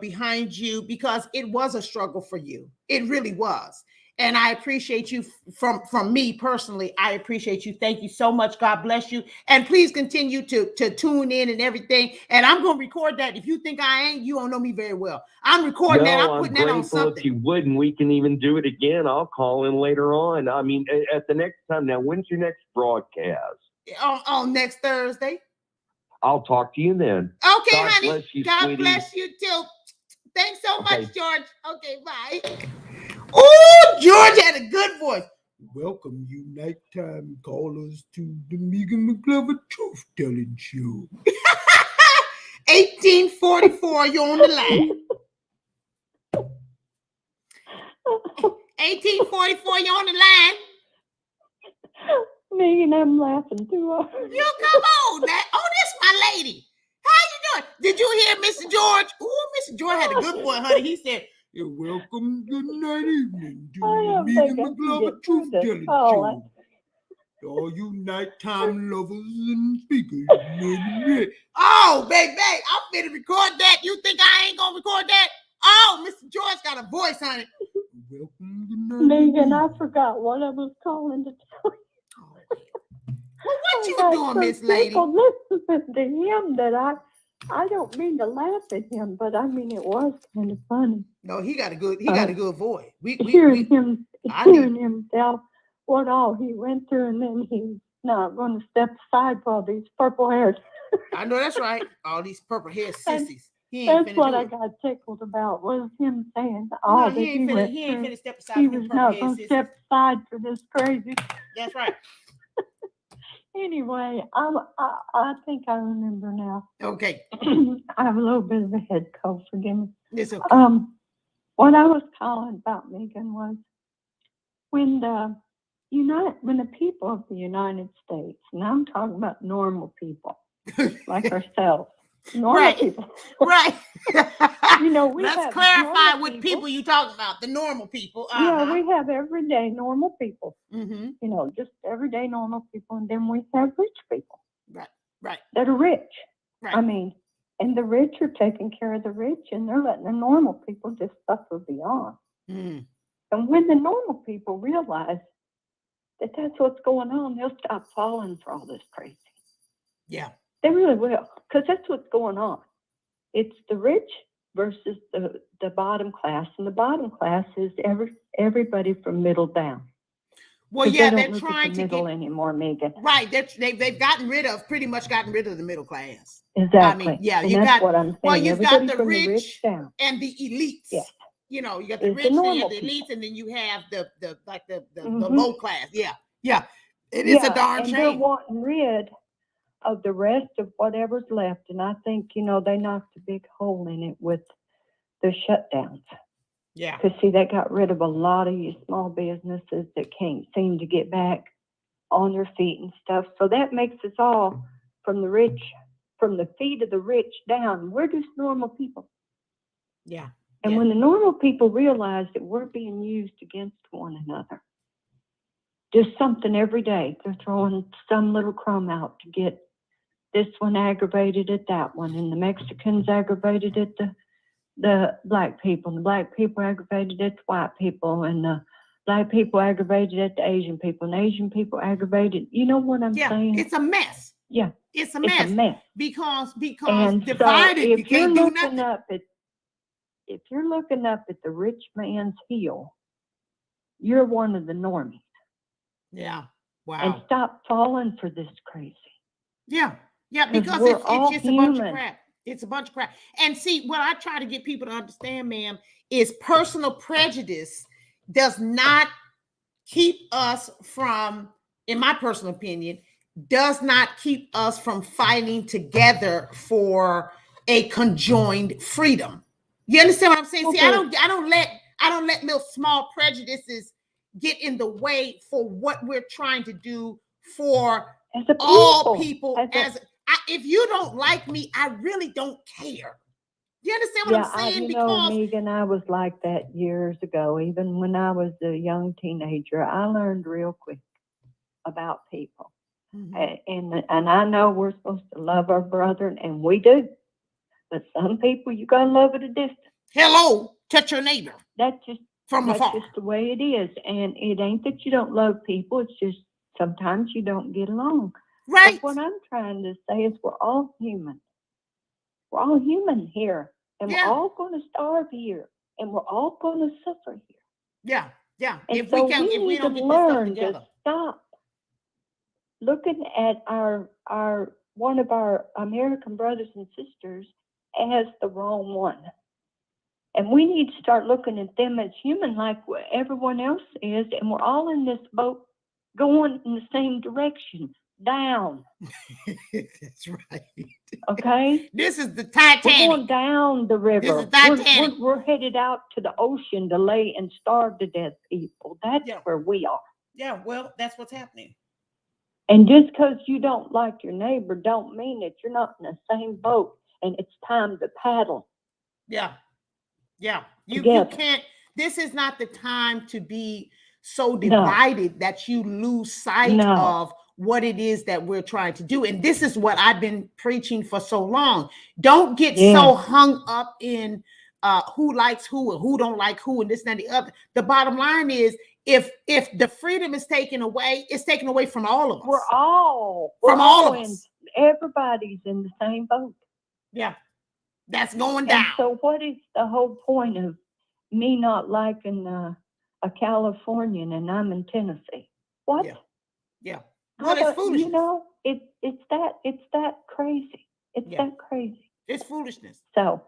behind you, because it was a struggle for you. It really was. And I appreciate you from me personally. I appreciate you. Thank you so much. God bless you. And please continue to tune in and everything. And I'm going to record that. If you think I ain't, you don't know me very well. I'm recording that. I'm putting that on something. If you would, and we can even do it again. I'll call in later on. I mean, at the next time. Now, when's your next broadcast? On next Thursday. I'll talk to you then. Okay, God honey. bless you, God sweetie. bless you too. Thanks so Okay. much, George. Okay, bye. Oh, George had a good voice. Welcome, you nighttime callers, to the Megan McGlover Truth Telling Show. 1844, you're on the line. 1844, you're on the line. Megan, I'm laughing too hard. You come on. That's my lady. How you doing? Did you hear Mr. George? Oh, Mr. George had a good boy, honey. He said, "You're welcome. Good night, evening to the Megan McGlover Truth Telling Show. All you nighttime lovers and speakers." Oh, baby, I'm finna record that. You think I ain't gonna record that? Oh, Mr. George got a voice, honey. Welcome, good night. Megan, I forgot what I was calling to tell you. Well, what you doing, Miss Lady? People listening to him that I don't mean to laugh at him, but I mean it was kind of funny. No, he got a good voice. Hearing him tell what all he went through, and then he's not going to step aside for all these purple hairs. I know that's right. All these purple haired sissies. That's what I got tickled about, was him saying all that he went through. Finna step aside. He was not going to step aside for this crazy. That's right. Anyway, I think I remember now. Okay. I have a little bit of a head cold. Forgive me. It's okay. What I was calling about, Megan, was when the people of the United States, and I'm talking about normal people like ourselves, normal people, right? We let's clarify what people you talking about. The normal people. Yeah, we have everyday normal people. Mm-hmm. Just everyday normal people, and then we have rich people. Right. That are rich. Right. I mean, and the rich are taking care of the rich, and they're letting the normal people just suffer beyond. Mm. And when the normal people realize that that's what's going on, they'll stop falling for all this crazy. Yeah. They really will, because that's what's going on. It's the rich versus the bottom class, and the bottom class is everybody from middle down. Well, yeah, they're trying to middle anymore, Megan. Right, they've pretty much gotten rid of the middle class. Exactly. I mean, yeah, and you that's got what I'm saying. Well, you've Everybody got the from rich down. and the elites. Yes. You got the rich, and you have the elites, and then you have the low class. Yeah. It is a darn shame. And they're wanting rid of the rest of whatever's left, and I think they knocked a big hole in it with the shutdowns. Yeah. Because see, they got rid of a lot of you small businesses that can't seem to get back on their feet and stuff. So that makes us all from the feet of the rich down. We're just normal people. Yeah. And when the normal people realize that we're being used against one another, just something every day, they're throwing some little crumb out to get this one aggravated at that one, and the Mexicans aggravated at the black people, and the black people aggravated at the white people, and the black people aggravated at the Asian people, and Asian people aggravated. You know what I'm saying? It's a mess. Yeah. It's a mess. Because and divided, so you can't do nothing. If you're looking up at the rich man's heel, you're one of the normies. Yeah. Wow. And stop falling for this crazy. Yeah. Yeah, because we're it's all just human. a bunch of crap. It's a bunch of crap. And see, what I try to get people to understand, ma'am, is personal prejudice does not keep us from, in my personal opinion, does not keep us from fighting together for a conjoined freedom. You understand what I'm saying? Okay. See, I don't let little small prejudices get in the way for what we're trying to do for all people. If you don't like me, I really don't care. You understand what I'm saying? Megan, I was like that years ago. Even when I was a young teenager, I learned real quick about people. And I know we're supposed to love our brethren, and we do. But some people, you gotta love at a distance. Hello, touch your neighbor. That's just the way it is. And it ain't that you don't love people. It's just sometimes you don't get along. Right. But what I'm trying to say is we're all human. We're all human here. And we're all going to starve here. And we're all going to suffer here. Yeah, yeah. And if so we don't get this stuff together. To stop looking at our one of our American brothers and sisters as the wrong one. And we need to start looking at them as human like everyone else is. And we're all in this boat going in the same direction, down. That's right. Okay? This is the Titanic. We're going down the river. This is Titanic. We're headed out to the ocean to lay and starve to death people. That's where we are. Yeah, well, that's what's happening. And just because you don't like your neighbor don't mean that you're not in the same boat and it's time to paddle. Yeah. Yeah. You can't, this is not the time to be so divided that you lose sight of what it is that we're trying to do. And this is what I've been preaching for so long. Don't get so hung up in who likes who and who don't like who and this and the other. The bottom line is if the freedom is taken away, it's taken away from all of us. We're all of us. Everybody's in the same boat. Yeah. That's going down. And so what is the whole point of me not liking a Californian and I'm in Tennessee? What? Yeah. Well, it's foolishness. You know, it's that crazy. It's that crazy. It's foolishness. So,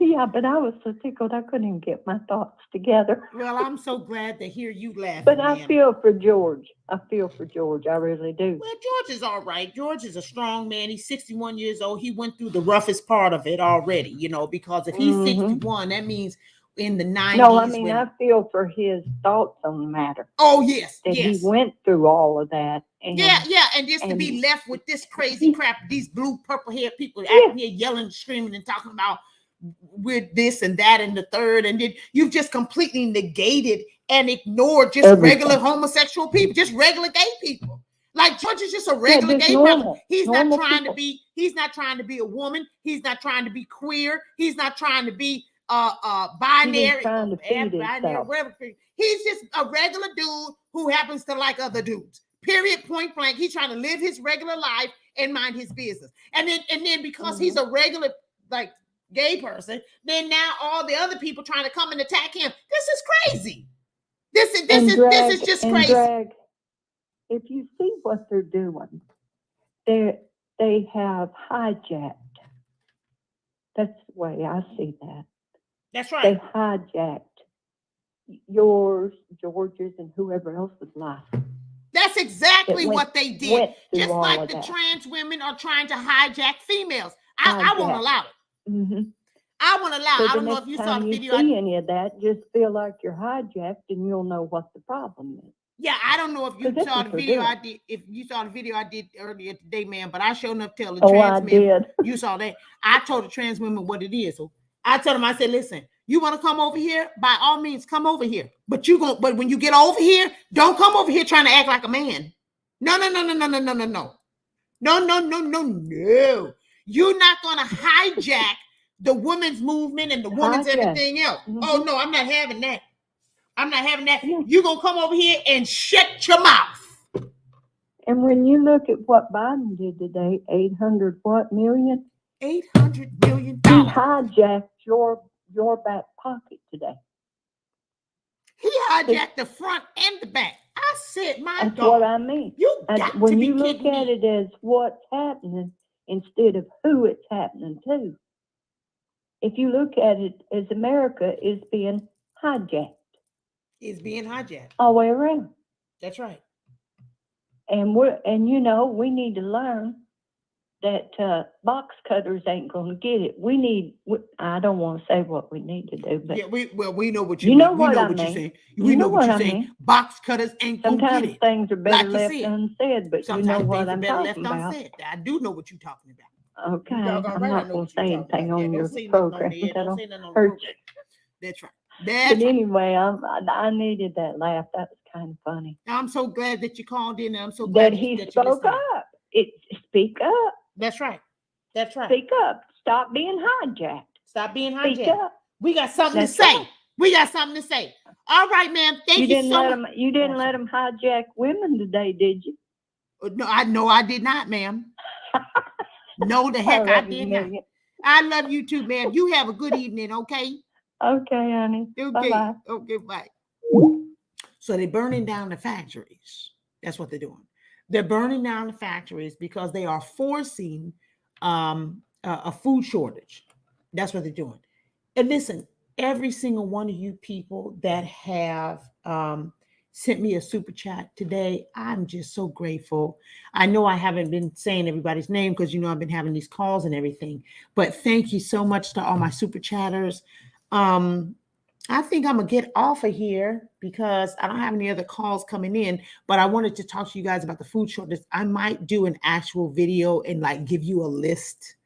yeah, but I was so tickled I couldn't even get my thoughts together. Well, I'm so glad to hear you laughing. But I feel for George. I really do. Well, George is all right. George is a strong man. He's 61 years old. He went through the roughest part of it already, because if he's 61, that means in the 90s. No, I mean, I feel for his thoughts on the matter. Oh, yes. That he went through all of that. And, and just to be left with this crazy crap, these blue, purple haired people out here yelling, screaming, and talking about with this and that and the third, and then you've just completely negated and ignored just regular homosexual people, just regular gay people. Like George is just a regular gay brother. He's not trying to be a woman. He's not trying to be queer. He's not trying to be binary, whatever. He's just a regular dude who happens to like other dudes. Period, point blank. He's trying to live his regular life and mind his business. And then because he's a regular like gay person, then now all the other people trying to come and attack him. This is crazy. This is just crazy. Greg, if you see what they're doing, they have hijacked. That's the way I see that. That's right. They hijacked yours, George's, and whoever else's life. That's exactly what they did. Just like the trans women are trying to hijack females. I won't allow it. Mm-hmm. I won't allow. So I don't know if you saw the video. See any of that? Just feel like you're hijacked, and you'll know what the problem is. Yeah, I don't know if you saw the video I did. If you saw the video I did earlier today, ma'am, but I sure enough tell the trans women. You saw that. I told the trans women what it is. So I told them, I said, listen, you want to come over here? By all means, come over here. But when you get over here, don't come over here trying to act like a man. No. You're not gonna hijack the women's movement and the women's everything else. Mm-hmm. Oh no, I'm not having that. You're gonna come over here and shut your mouth. And when you look at what Biden did today, 800 million? $800 million. He hijacked your back pocket today. He hijacked the front and the back. I said, That's what I mean. You got when to be you look kidding at me. it as what's happening, instead of who it's happening to. If you look at it as America is being hijacked. Is being hijacked. All the way around. That's right. And we need to learn that box cutters ain't going to get it. I don't want to say what we need to do, but yeah, we know what you mean. know We what know I what mean. you're saying. You We know know what you're what I saying. mean. Box cutters ain't gonna get Sometimes it. things are better Like you left said. unsaid, but you know Sometimes what things are I'm better talking left about. unsaid. I do know what you're talking about. Okay, You doggone I'm right, I not know going what to say you're talking anything about. on Yeah, your don't say nothing on program there. Don't that'll say nothing on the hurt program. That's right. you. That's But right. anyway, I needed that laugh. That was kind of funny. I'm so glad that you called in, and I'm so glad That he that you spoke listened. up. Speak up. That's right. That's right. Speak up. Stop being hijacked. Stop being Speak hijacked. up. We got something That's to say. right. We got something to say. All right, ma'am. Thank you so much. You didn't let them hijack women today, did you? No, I did not, ma'am. No, the heck I did not. I love you too, ma'am. You have a good evening, okay? Okay, honey. Okay. Bye-bye. Okay, bye. So they're burning down the factories. That's what they're doing. They're burning down the factories because they are forcing a food shortage. That's what they're doing. And listen, every single one of you people that have sent me a super chat today, I'm just so grateful. I know I haven't been saying everybody's name because, I've been having these calls and everything, but thank you so much to all my super chatters. I think I'm going to get off of here because I don't have any other calls coming in, but I wanted to talk to you guys about the food shortage. I might do an actual video and give you a list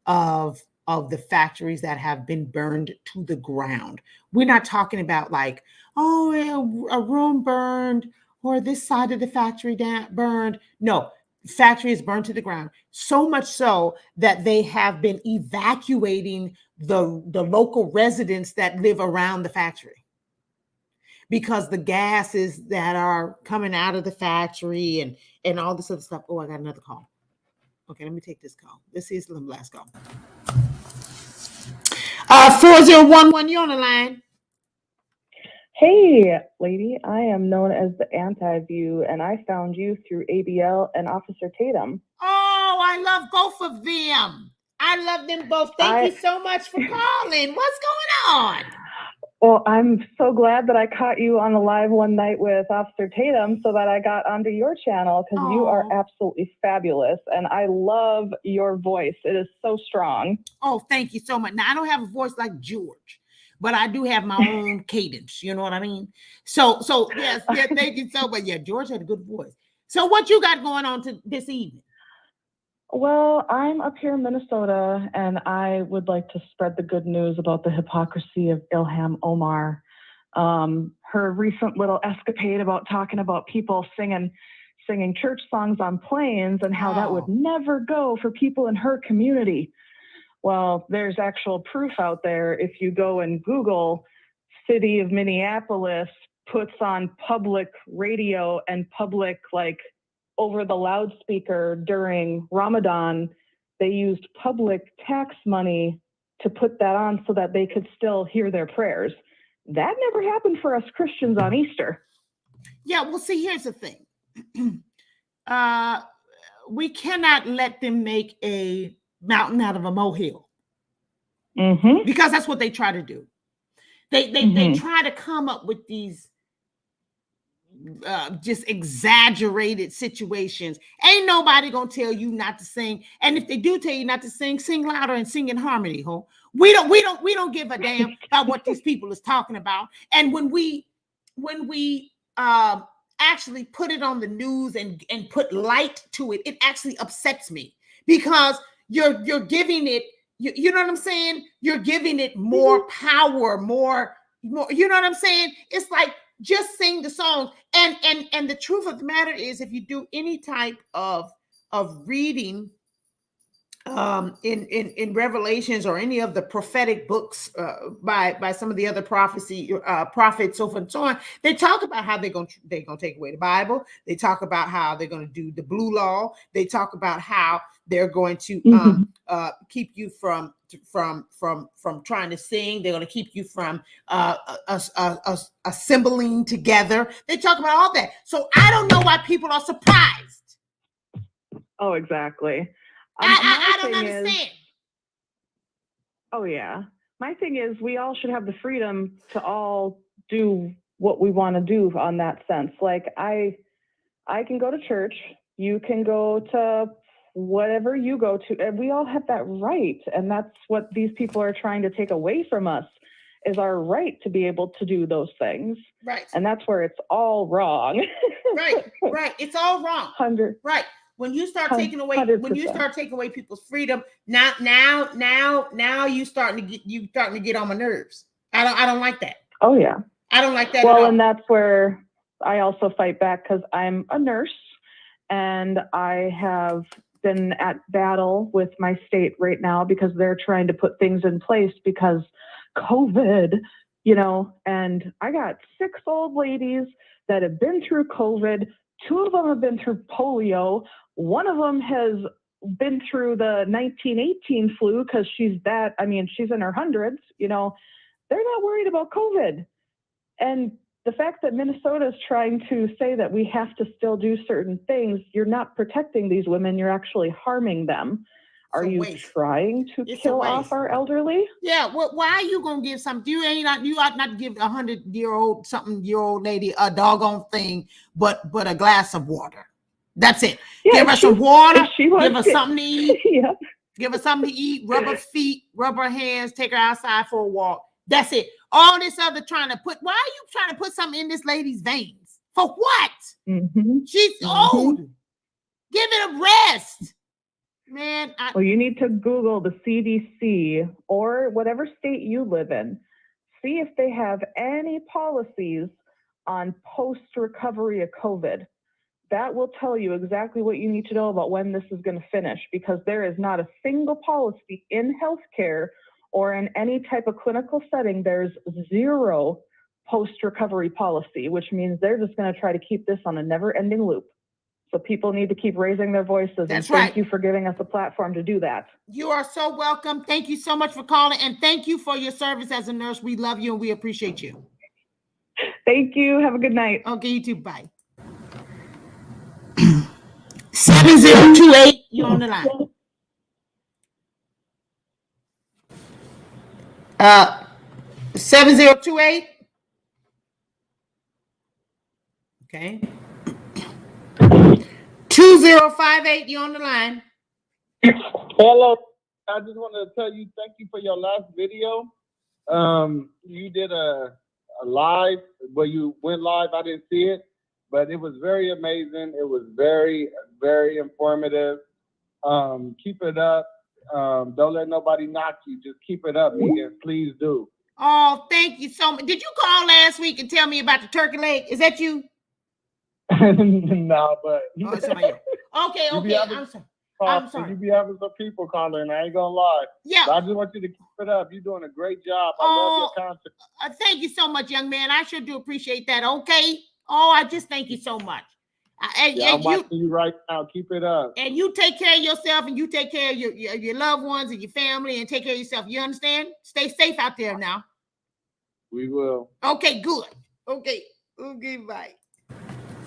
of the factories that have been burned to the ground. We're not talking about a room burned or this side of the factory burned. No, factory is burned to the ground. So much so that they have been evacuating the local residents that live around the factory because the gases that are coming out of the factory and all this other stuff. Oh, I got another call. Okay, let me take this call. This is the last call. 4011, you on the line. Hey, lady, I am known as the anti-view, and I found you through ABL and Officer Tatum. Oh, I love both of them. I love them both. Thank you so much for calling. What's going on? Well, I'm so glad that I caught you on the live one night with Officer Tatum so that I got onto your channel because you are absolutely fabulous, and I love your voice. It is so strong. Oh, thank you so much. Now, I don't have a voice like George, but I do have my own cadence. You know what I mean? So yes, yeah, thank you so much. Yeah, George had a good voice. So what you got going on this evening? Well, I'm up here in Minnesota, and I would like to spread the good news about the hypocrisy of Ilham Omar. Her recent little escapade about talking about people singing church songs on planes and how that would never go for people in her community. Well, there's actual proof out there. If you go and Google city of Minneapolis puts on public radio and public over the loudspeaker during Ramadan, they used public tax money to put that on so that they could still hear their prayers. That never happened for us Christians on Easter. Yeah, well, see, here's the thing. We cannot let them make a mountain out of a molehill. Mm-hmm. Because that's what they try to do. They try to come up with these just exaggerated situations. Ain't nobody gonna tell you not to sing, and if they do tell you not to sing louder and sing in harmony. We don't give a damn about what these people is talking about. And when we actually put it on the news and put light to it, it actually upsets me because you're giving it, you know what I'm saying? You're giving it more power, more, you know what I'm saying? It's like, just sing the song. And the truth of the matter is, if you do any type of reading in Revelations or any of the prophetic books by some of the other prophets, so forth and so on, they talk about how they're gonna take away the Bible. They talk about how they're gonna do the blue law. They talk about how they're going to keep you from trying to sing. They're going to keep you from assembling together. They talk about all that. So I don't know why people are surprised. Oh, exactly. I don't understand. Oh yeah. My thing is we all should have the freedom to all do what we want to do on that sense. Like I can go to church, you can go to whatever you go to, and we all have that right. And that's what these people are trying to take away from us, is our right to be able to do those things. Right. And that's where it's all wrong. Right. It's all wrong. 100. Right. When you start taking away, 100%. people's freedom, now you starting to get on my nerves. I don't like that. Oh yeah. I don't like that. Well, at all. and that's where I also fight back, because I'm a nurse and I have been at battle with my state right now because they're trying to put things in place because COVID, and I got 6 old ladies that have been through COVID. 2 of them have been through polio. One of them has been through the 1918 flu because she's in her hundreds, they're not worried about COVID. And the fact that Minnesota is trying to say that we have to still do certain things, you're not protecting these women, you're actually harming them. Are you trying to kill off our elderly? Yeah. Well, why are you gonna give something? You ought not to give a 100-year-old lady a doggone thing, but a glass of water. That's it. Yeah, give her some water. Give her something to eat. Yeah. Give her something to eat. Rub her feet. Rub her hands. Take her outside for a walk. That's it. All this other why are you trying to put something in this lady's veins? For what? Mm-hmm. She's old. Give it a rest. Man. Well, you need to Google the CDC or whatever state you live in. See if they have any policies on post-recovery of COVID. That will tell you exactly what you need to know about when this is going to finish, because there is not a single policy in healthcare or in any type of clinical setting. There's zero post-recovery policy, which means they're just going to try to keep this on a never-ending loop. So people need to keep raising their voices. That's and thank you for giving us a platform to do that. You are so welcome. Thank you so much for calling, and thank you for your service as a nurse. We love you and we appreciate you. Thank you. Have a good night. Okay, you too. Bye. 7028, you're on the line. 7028. Okay. 2058, you're on the line. Hello. I just wanted to tell you thank you for your last video. You did a live where you went live. I didn't see it, but it was very amazing. It was very, very informative. Keep it up. Don't let nobody knock you. Just keep it up, Megan. Please do. Oh, thank you so much. Did you call last week and tell me about the turkey leg? Is that you? No, but it's somebody else. Okay. I'm sorry. You be having some people calling. I ain't gonna lie. Yeah. But I just want you to keep it up. You're doing a great job. I love your content. Thank you so much, young man. I sure do appreciate that. Okay. Oh, I just thank you so much. I'm watching you right now. Keep it up. And you take care of yourself, and you take care of your loved ones and your family, and take care of yourself. You understand? Stay safe out there now. We will. Okay, good. Okay, bye.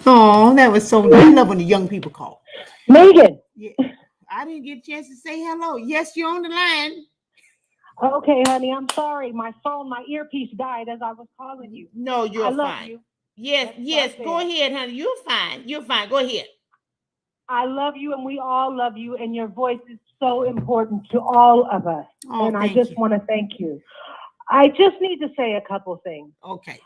Oh, that was so nice. I love when the young people call. Megan. Yeah, I didn't get a chance to say hello. Yes, you're on the line. Okay, honey, I'm sorry. My earpiece died as I was calling you. No, you're I fine. love you. Yes. Go ahead, honey. You're fine. Go ahead. I love you, and we all love you, and your voice is so important to all of us. Oh, and I just want to thank you. I just need to say a couple things. Okay.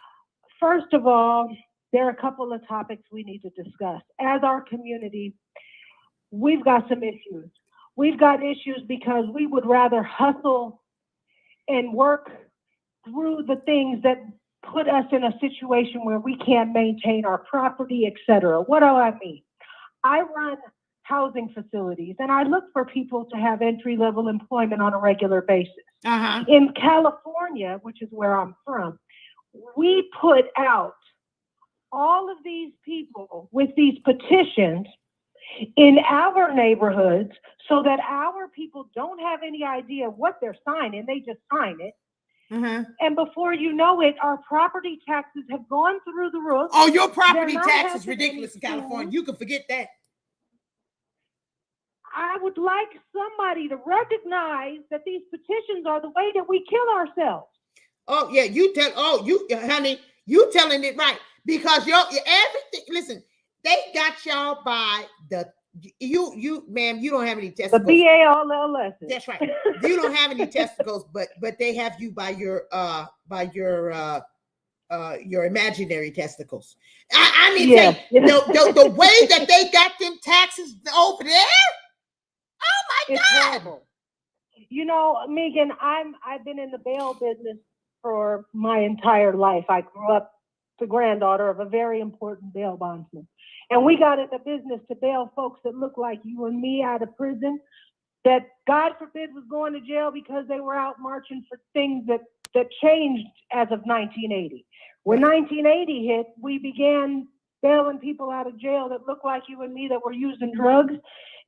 First of all, there are a couple of topics we need to discuss. As our community, we've got some issues. We've got issues because we would rather hustle and work through the things that put us in a situation where we can't maintain our property, etc. What do I mean? I run housing facilities, and I look for people to have entry-level employment on a regular basis. In California, which is where I'm from, we put out all of these people with these petitions in our neighborhoods so that our people don't have any idea what they're signing. They just sign it. And before you know it, our property taxes have gone through the roof. Oh, your property tax is ridiculous in California. You can forget that. I would like somebody to recognize that these petitions are the way that we kill ourselves. Oh yeah, honey, you telling it right, because your everything. Listen, they got y'all by the ma'am. You don't have any testicles. The BALLS. That's right. You don't have any testicles, but they have you by your imaginary testicles. I mean, Yes. say the way that they got them taxes over there. Oh my It's God. horrible. You know, Megan, I've been in the bail business for my entire life. I grew up the granddaughter of a very important bail bondsman. And we got in the business to bail folks that look like you and me out of prison, that God forbid was going to jail because they were out marching for things that changed as of 1980. When 1980 hit, we began bailing people out of jail that looked like you and me that were using drugs,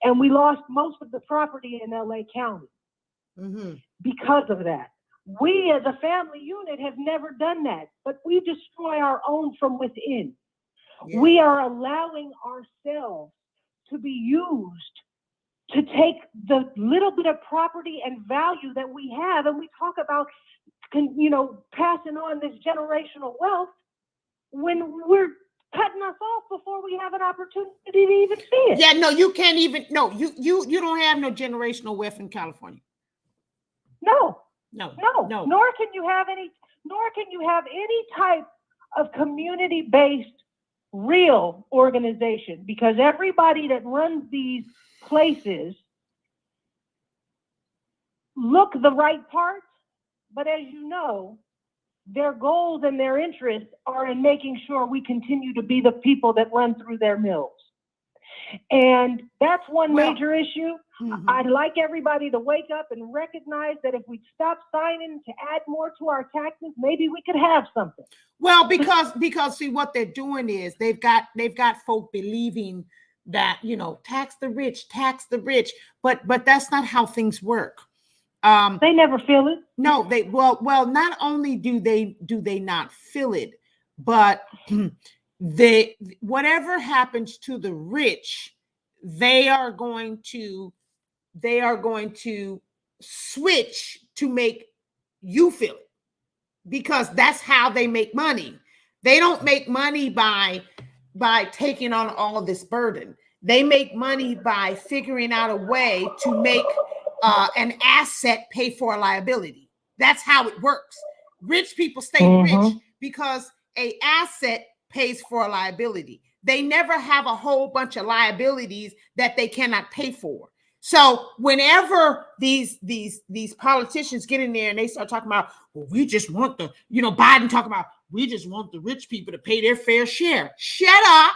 and we lost most of the property in LA County because of that. We as a family unit have never done that, but we destroy our own from within. Yeah. We are allowing ourselves to be used to take the little bit of property and value that we have, and we talk about, passing on this generational wealth when we're cutting us off before we have an opportunity to even see it. Yeah, no, you can't even. No, you don't have no generational wealth in California. No. No. Nor can you have any type of community-based real organization, because everybody that runs these places look the right part, but as you know, their goals and their interests are in making sure we continue to be the people that run through their mills. And that's one major issue. I'd like everybody to wake up and recognize that if we stop signing to add more to our taxes, maybe we could have something. Well, because see, what they're doing is they've got folk believing that, tax the rich, but that's not how things work. They never feel it. No, well, not only do they not feel it, but whatever happens to the rich, they are going to switch to make you feel it, because that's how they make money. They don't make money by taking on all of this burden. They make money by figuring out a way to make an asset pay for a liability. That's how it works. Rich people stay rich because an asset pays for a liability. They never have a whole bunch of liabilities that they cannot pay for. So whenever these politicians get in there and they start talking about, well, we just want Biden talking about, we just want the rich people to pay their fair share. Shut up.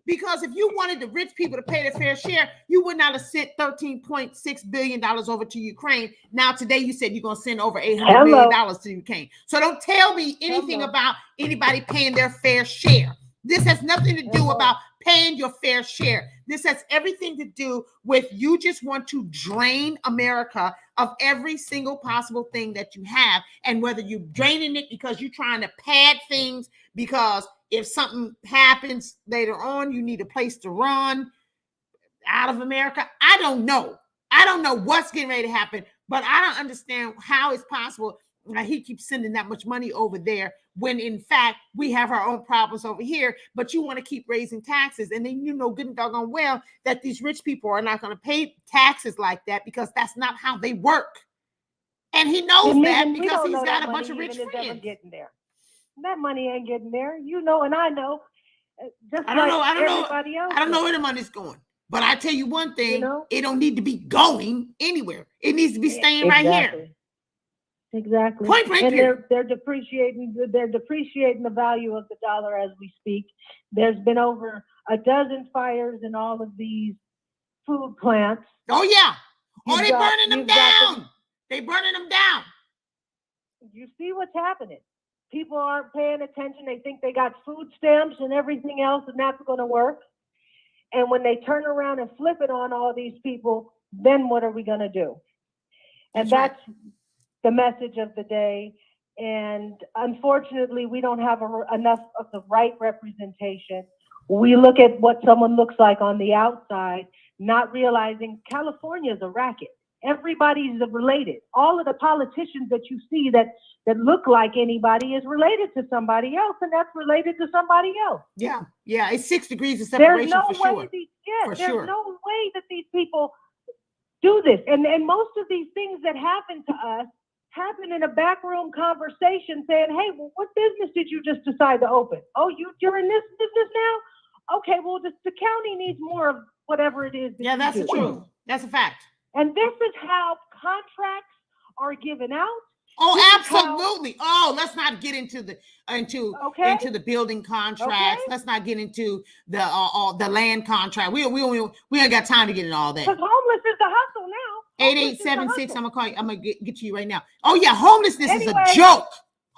Because if you wanted the rich people to pay their fair share, you would not have sent $13.6 billion over to Ukraine. Now, today you said you're going to send over $800 million to Ukraine. So don't tell me anything about anybody paying their fair share. This has nothing to do about paying your fair share. This has everything to do with you just want to drain America of every single possible thing that you have. And whether you're draining it because you're trying to pad things, because if something happens later on, you need a place to run out of America. I don't know what's getting ready to happen, but I don't understand how it's possible he keeps sending that much money over there when in fact we have our own problems over here, but you want to keep raising taxes. And then good and doggone well that these rich people are not going to pay taxes like that, because that's not how they work. And he knows that because he's got a bunch of rich friends. That money ain't getting there, and I know. I don't know where the money's going. But I tell you one thing, it don't need to be going anywhere. It needs to be staying right here. Exactly. Point blank, and period. they're depreciating the value of the dollar as we speak. There's been over a dozen fires in all of these food plants. Oh yeah. They're burning them down. They're burning them down. You see what's happening. People aren't paying attention. They think they got food stamps and everything else, and that's going to work. And when they turn around and flip it on all these people, then what are we going to do? And that's the message of the day. And unfortunately, we don't have enough of the right representation. We look at what someone looks like on the outside. not realizing California is a racket. Everybody's related. All of the politicians that you see that look like anybody is related to somebody else, and that's related to somebody else. Yeah, yeah, it's 6 degrees of separation There's no for way sure. there's no way that these people do this. And most of these things that happen to us happen in a backroom conversation saying, hey, well, what business did you just decide to open? Oh, you're in this business now? Okay, well, the county needs more of whatever it is. Yeah, that's the truth. That's a fact. And this is how contracts are given out. Oh, absolutely. Oh, let's not get into the building contracts. Let's not get into the land contract. We ain't got time to get into all that. Because homeless is the hustle now. 8876. I'm gonna call you. I'm gonna get to you right now. Oh yeah, homelessness is a joke.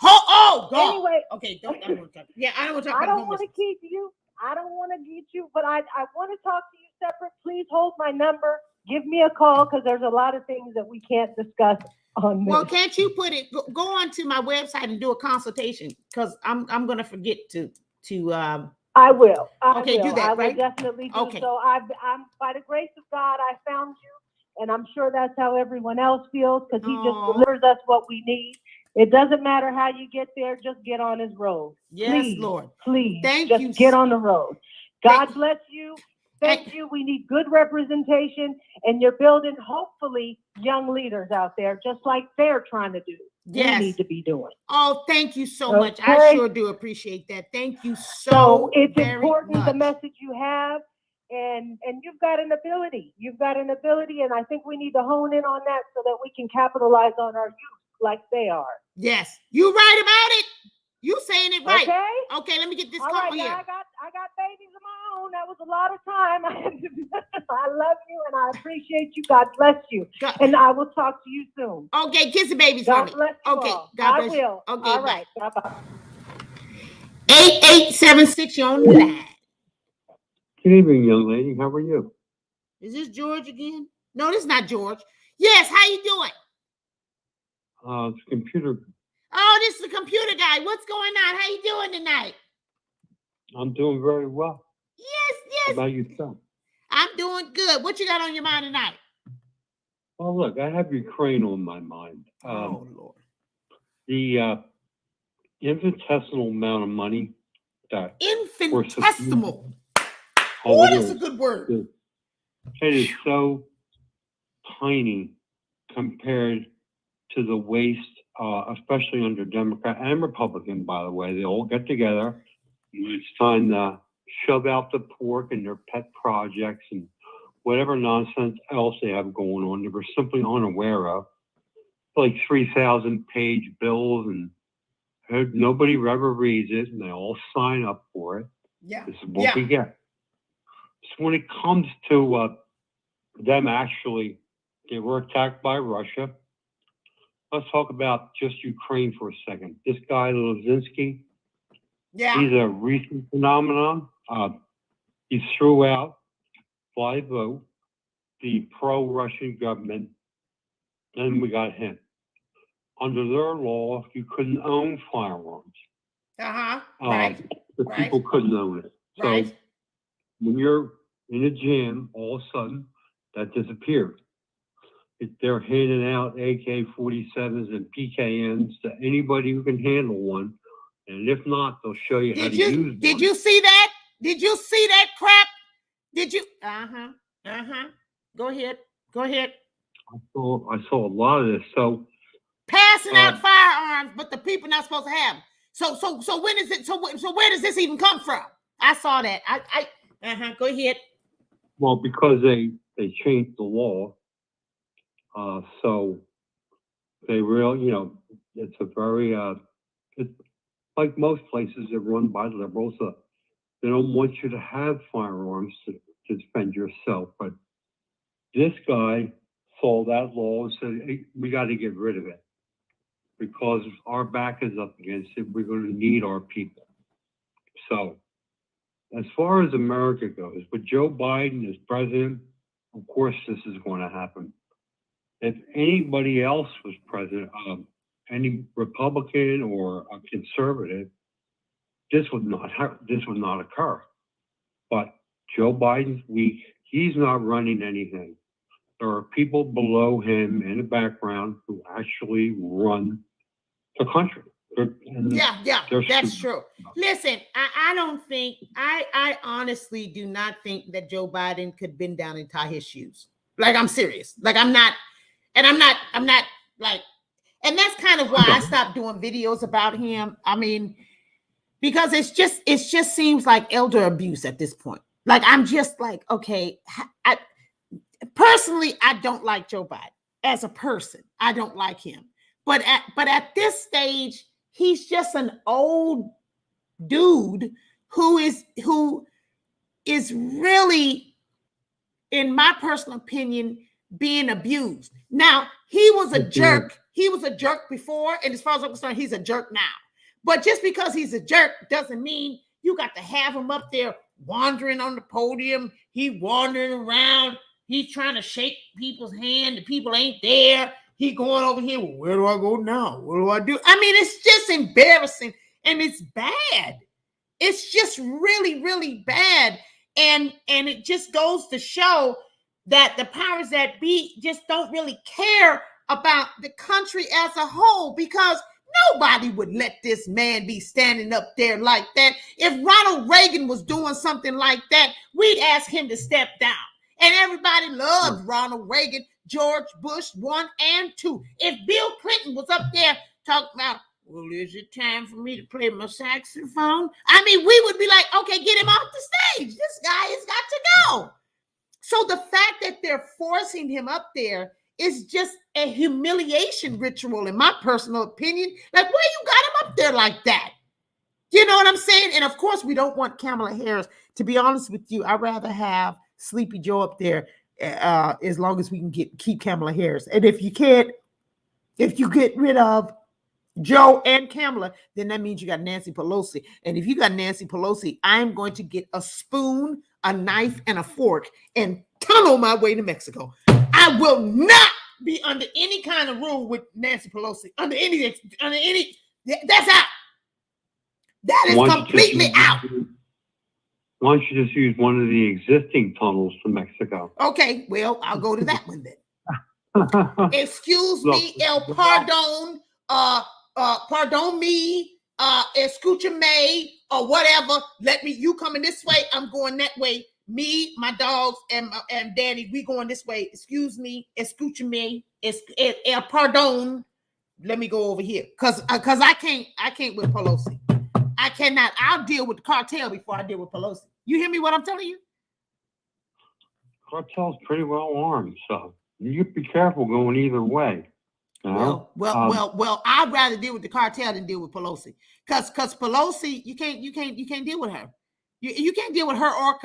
Oh God. Anyway. Okay. I don't want to talk. Yeah, I don't want to talk I about don't want to keep you. I don't want to get you, but I want to talk to you separate. Please hold my number. Give me a call because there's a lot of things that we can't discuss on this. Well, can't you put it? Go on to my website and do a consultation because I'm gonna forget to. I will. Okay, do that. I Right? will definitely do. Okay. So I'm by the grace of God, I found you, and I'm sure that's how everyone else feels because He just delivers us what we need. It doesn't matter how you get there; just get on His road. Yes, please, Lord. Please, Thank you. Just get on the road. God bless you. Thank you. We need good representation, and you're building, hopefully, young leaders out there, just like they're trying to do. Yes. We need to be doing. Oh, thank you so much. I sure do appreciate that. Thank you So it's very important much. the message you have, and you've got an ability. You've got an ability, and I think we need to hone in on that so that we can capitalize on our youth like they are. Yes, you right about it. You saying it right. Okay. Okay, let me get this All call right, here. now I got babies of my own. That was a lot of time. I love you and I appreciate you. God bless you. And I will talk to you soon. Okay, kiss the babies God for me. bless you Okay, all. God I bless you. will. Okay, all bye. right. Bye-bye. 8876, you're on the line. Good evening, young lady. How are you? Is this George again? No, this is not George. Yes, how you doing? It's computer. Oh, this is the computer guy. What's going on? How you doing tonight? I'm doing very well. Yes. How about yourself? I'm doing good. What you got on your mind tonight? Well, look, I have Ukraine on my mind. Oh, Lord. The infinitesimal amount of money that infinitesimal. Oh, that's a good word. It is so tiny compared to the waste, especially under Democrat and Republican, by the way. They all get together. It's time to shove out the pork and their pet projects and whatever nonsense else they have going on that we're simply unaware of. Like 3,000-page bills, and nobody ever reads it, and they all sign up for it. Yeah. This is what we get. So when it comes to them actually, they were attacked by Russia. Let's talk about just Ukraine for a second. This guy, Lozinski, he's a recent phenomenon. He threw out, by vote, the pro-Russian government. Then we got him. Under their law, you couldn't own firearms. Right. The people couldn't own it. So when you're in a gym, all of a sudden, that disappeared. They're handing out AK-47s and PKNs to anybody who can handle one. And if not, they'll show you how to use one. Did you see that? Did you see that crap? Did you? Go ahead. I saw a lot of this. So passing out firearms, but the people not supposed to have them. So when is it? So where does this even come from? I saw that. Go ahead. Well, because they changed the law. So they it's a very it's like most places that are run by liberals. They don't want you to have firearms to defend yourself. But this guy saw that law and said, hey, we got to get rid of it because our back is up against it. We're going to need our people. So as far as America goes, with Joe Biden as president, of course this is going to happen. If anybody else was president, any Republican or a conservative, this would not occur. But Joe Biden's weak. he's not running anything. There are people below him in the background who actually run the country. That's true. Listen, I don't think, I honestly do not think that Joe Biden could bend down and tie his shoes. Like, I'm serious. Like, I'm not like, and that's kind of why I stopped doing videos about him. I mean, because it just seems like elder abuse at this point. Like, I'm just like, okay, personally, I don't like Joe Biden as a person. I don't like him. But at this stage, he's just an old dude who is really, in my personal opinion, being abused. Now, he was a jerk. He was a jerk before, and as far as I'm concerned, he's a jerk now. But just because he's a jerk doesn't mean you got to have him up there wandering on the podium. He wandering around. He's trying to shake people's hand. The people ain't there. He going over here. Well, where do I go now? What do I do? I mean, it's just embarrassing, and it's bad. It's just really, really bad. And it just goes to show that the powers that be just don't really care about the country as a whole, because nobody would let this man be standing up there like that. If Ronald Reagan was doing something like that, we'd ask him to step down. And everybody loved Ronald Reagan, George Bush 1 and 2. If Bill Clinton was up there talking about, well, is it time for me to play my saxophone? I mean, we would be like, okay, get him off the stage. This guy has got to go. So the fact that they're forcing him up there is just a humiliation ritual, in my personal opinion. Like, why you got him up there like that? You know what I'm saying? And of course, we don't want Kamala Harris. To be honest with you, I'd rather have Sleepy Joe up there as long as we can keep Kamala Harris. And if you get rid of Joe and Kamala, then that means you got Nancy Pelosi. And if you got Nancy Pelosi, I'm going to get a spoon, a knife, and a fork and tunnel my way to Mexico. I will not be under any kind of rule with Nancy Pelosi. Under any, that's out. That is completely out. Why don't you just use one of the existing tunnels to Mexico? Okay, well, I'll go to that one then. Excuse me, el pardon, pardon me, escúchame, or whatever. You coming this way, I'm going that way. Me, my dogs, and Danny, we going this way. Excuse me, escúchame, el pardon. Let me go over here, cause I can't with Pelosi. I cannot. I'll deal with the cartel before I deal with Pelosi. You hear me? What I'm telling you? Cartel's pretty well armed, so you be careful going either way. Well, I'd rather deal with the cartel than deal with Pelosi, cause Pelosi, you can't deal with her. You can't deal with her or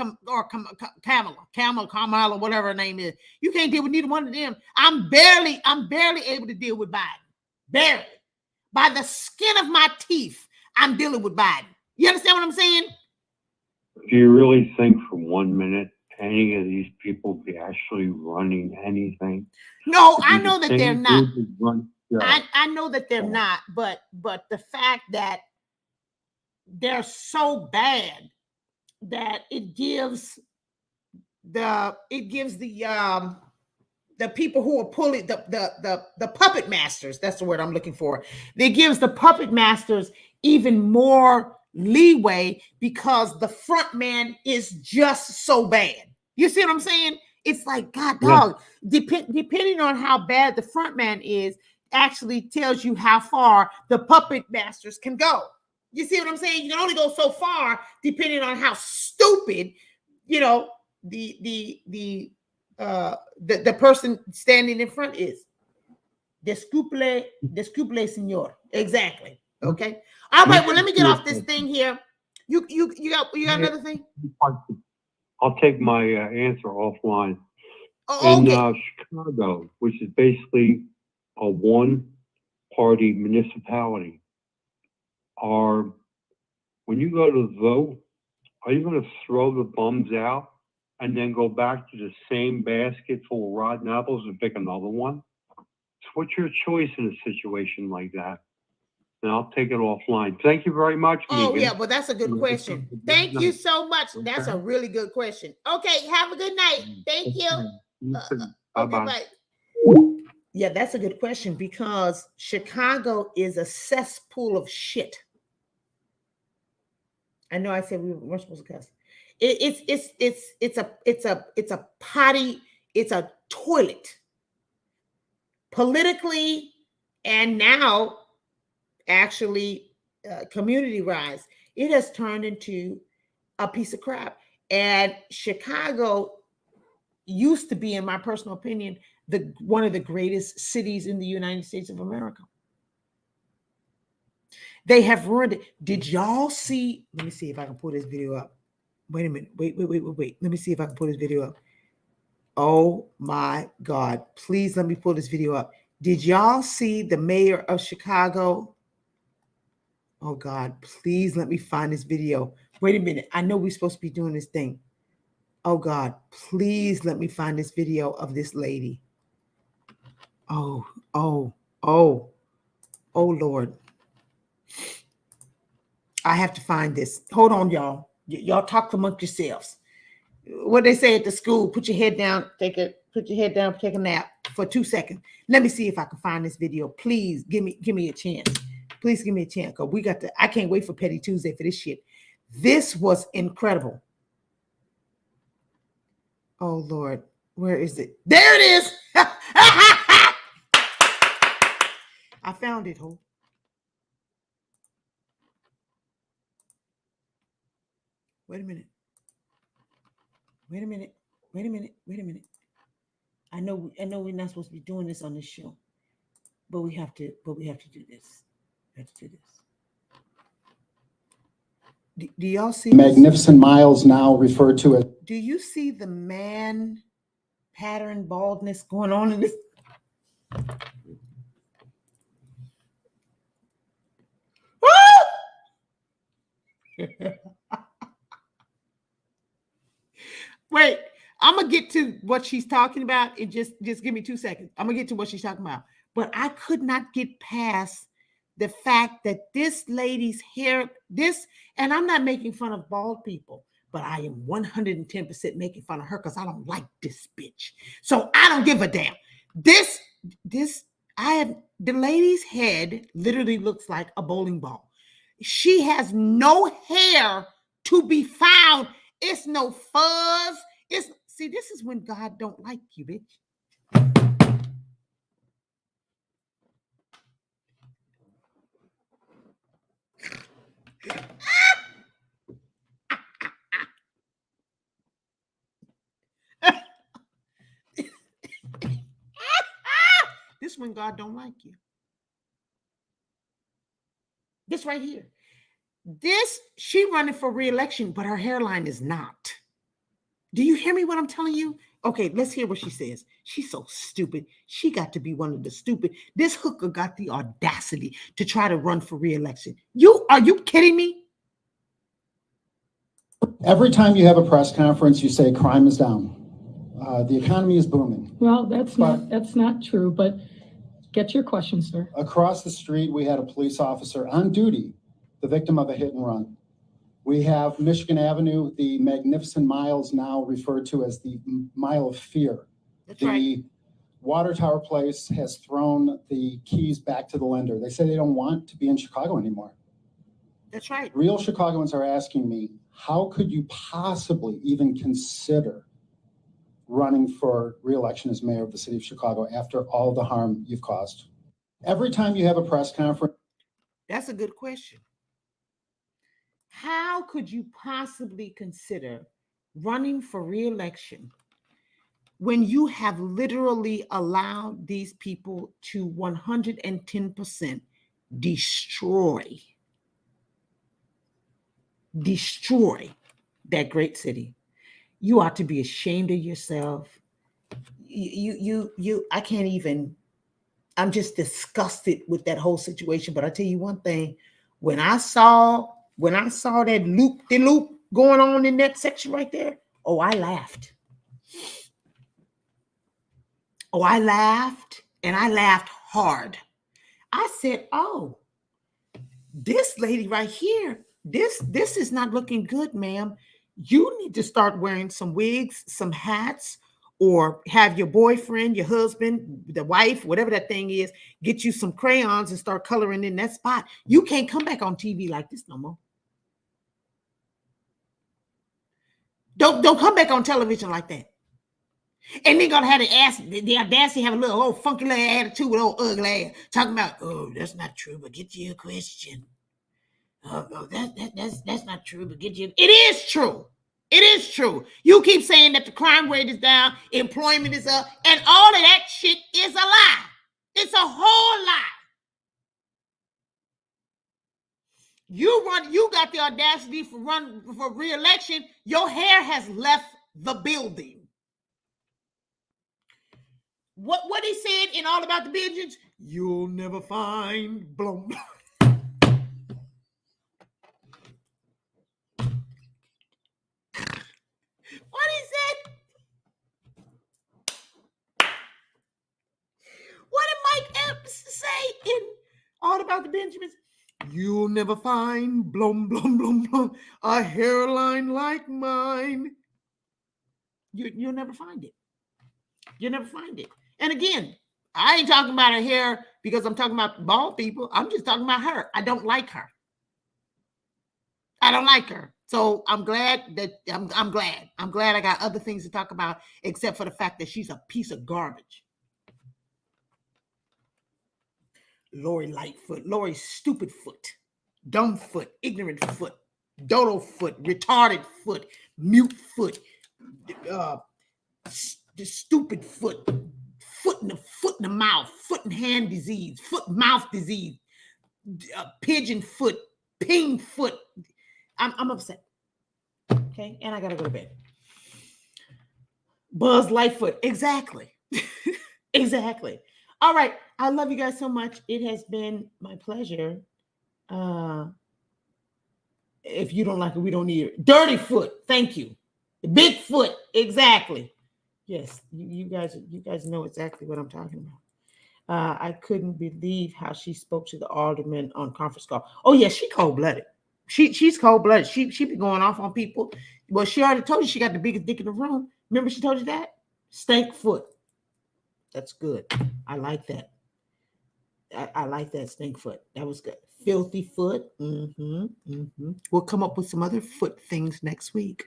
Kamala, whatever her name is. You can't deal with neither one of them. I'm barely able to deal with Biden. Barely. By the skin of my teeth, I'm dealing with Biden. You understand what I'm saying? Do you really think for 1 minute any of these people be actually running anything? No, I know that they're not. I know that they're not, but the fact that they're so bad that it gives the people who are pulling the puppet masters, that's the word I'm looking for. It gives the puppet masters even more leeway because the front man is just so bad. You see what I'm saying? It's like, God, dog, depending on how bad the front man is, actually tells you how far the puppet masters can go. You see what I'm saying? You can only go so far depending on how stupid, the person standing in front is. Disculpe, señor. Exactly. Okay. All right. Well, let me get off this thing here. You got another thing? I'll take my answer offline. Oh, okay. In Chicago, which is basically a one-party municipality, when you go to vote, are you going to throw the bums out and then go back to the same basket full of rotten apples and pick another one? So what's your choice in a situation like that? and I'll take it offline. Thank you very much, Oh, Megan. yeah, well, that's a good question. Thank you so much. That's a really good question. Okay, have a good night. Thank you. Okay, Bye-bye. bye. Yeah, that's a good question because Chicago is a cesspool of shit. I know I said we weren't supposed to cuss. It's a potty, it's a toilet. Politically, and now actually community rise, it has turned into a piece of crap. And Chicago used to be, in my personal opinion, one of the greatest cities in the United States of America. They have ruined it. Did y'all see? Let me see if I can pull this video up. Wait a minute. Wait. Let me see if I can pull this video up. Oh my God. Please let me pull this video up. Did y'all see the mayor of Chicago? Oh God, please let me find this video. Wait a minute. I know we're supposed to be doing this thing. Oh God, please let me find this video of this lady. Oh Lord. I have to find this. Hold on, y'all. Y'all talk amongst yourselves. What they say at the school, put your head down, take a nap for 2 seconds. Let me see if I can find this video. Please give me a chance. Please give me a chance. Because I can't wait for Petty Tuesday for this shit. This was incredible. Oh Lord, where is it? There it is. I found it, ho. Wait a minute. I know we're not supposed to be doing this on this show, but we have to do this. We have to do this. Do y'all see Magnificent Miles, now referred to as? Do you see the man pattern baldness going on in this? Wait, I'm gonna get to what she's talking about. And just give me 2 seconds. I'm gonna get to what she's talking about. But I could not get past the fact that this lady's hair, and I'm not making fun of bald people, but I am 110% making fun of her because I don't like this bitch. So I don't give a damn. The lady's head literally looks like a bowling ball. She has no hair to be found. It's no fuzz. See, this is when God don't like you, bitch. This is when God don't like you. This right here. She running for re-election, but her hairline is not. Do you hear me what I'm telling you? Okay, let's hear what she says. She's so stupid. She got to be one of the stupid. This hooker got the audacity to try to run for re-election. Are you kidding me? Every time you have a press conference, you say crime is down. The economy is booming. Well, that's not true, but get your question, sir. Across the street, we had a police officer on duty, the victim of a hit and run. We have Michigan Avenue, the Magnificent Miles, now referred to as the Mile of Fear. That's the right. Water Tower Place has thrown the keys back to the lender. They say they don't want to be in Chicago anymore. That's right. Real Chicagoans are asking me, how could you possibly even consider running for re-election as mayor of the city of Chicago after all the harm you've caused? Every time you have a press conference. That's a good question. How could you possibly consider running for re-election when you have literally allowed these people to 110% destroy that great city? You ought to be ashamed of yourself. I can't even, I'm just disgusted with that whole situation. But I tell you one thing, when I saw that loop going on in that section right there, I laughed. I laughed, and I laughed hard. I said, this lady right here, this is not looking good, ma'am. You need to start wearing some wigs, some hats, or have your boyfriend, your husband, the wife, whatever that thing is, get you some crayons and start coloring in that spot. You can't come back on TV like this no more. Don't come back on television like that. And they're gonna have the audacity have a little old funky little attitude with old ugly ass talking about, oh, that's not true, but get you a question. Oh, that's not true, but get you. It is true. It is true. You keep saying that the crime rate is down, employment is up, and all of that shit is a lie. It's a whole lie. You got the audacity for run for re-election. Your hair has left the building. What he said in All About the Pigeons, you'll never find blum. What he said? What did Mike Epps say in All About the Benjamins? You'll never find blum blum blum blum a hairline like mine. You'll never find it. You'll never find it. And again, I ain't talking about her hair because I'm talking about bald people. I'm just talking about her. I don't like her. I don't like her. So I'm glad that I'm glad I got other things to talk about except for the fact that she's a piece of garbage. Lori Lightfoot, Lori stupid foot, dumb foot, ignorant foot, dodo foot, retarded foot, mute foot, the stupid foot, foot in the mouth, foot and hand disease, foot mouth disease, pigeon foot, ping foot. I'm upset. Okay, and I gotta go to bed. Buzz Lightfoot, exactly. Exactly. All right. I love you guys so much. It has been my pleasure. If you don't like it, we don't need it. Dirty foot. Thank you. Big foot. Exactly. Yes. You guys know exactly what I'm talking about. I couldn't believe how she spoke to the alderman on conference call. Oh yeah, she cold-blooded. She's cold-blooded. She be going off on people. Well, she already told you she got the biggest dick in the room. Remember she told you that? Stank foot. That's good. I like that. I like that, stink foot. That was good. Filthy foot. We'll come up with some other foot things next week.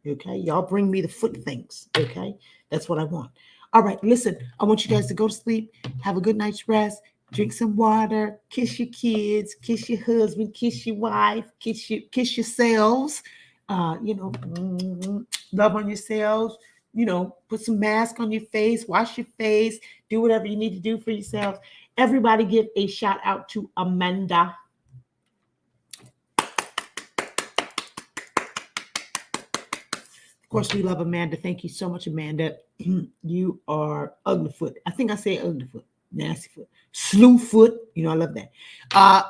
Okay, y'all bring me the foot things. Okay, that's what I want. All right, listen, I want you guys to go to sleep, have a good night's rest, drink some water, kiss your kids, kiss your husband, kiss your wife, kiss yourselves. Love on yourselves. Put some mask on your face, wash your face, do whatever you need to do for yourselves. Everybody give a shout out to Amanda. Of course, we love Amanda. Thank you so much, Amanda. You are Uglyfoot. I think I say Uglyfoot, nasty foot, Slewfoot. I love that.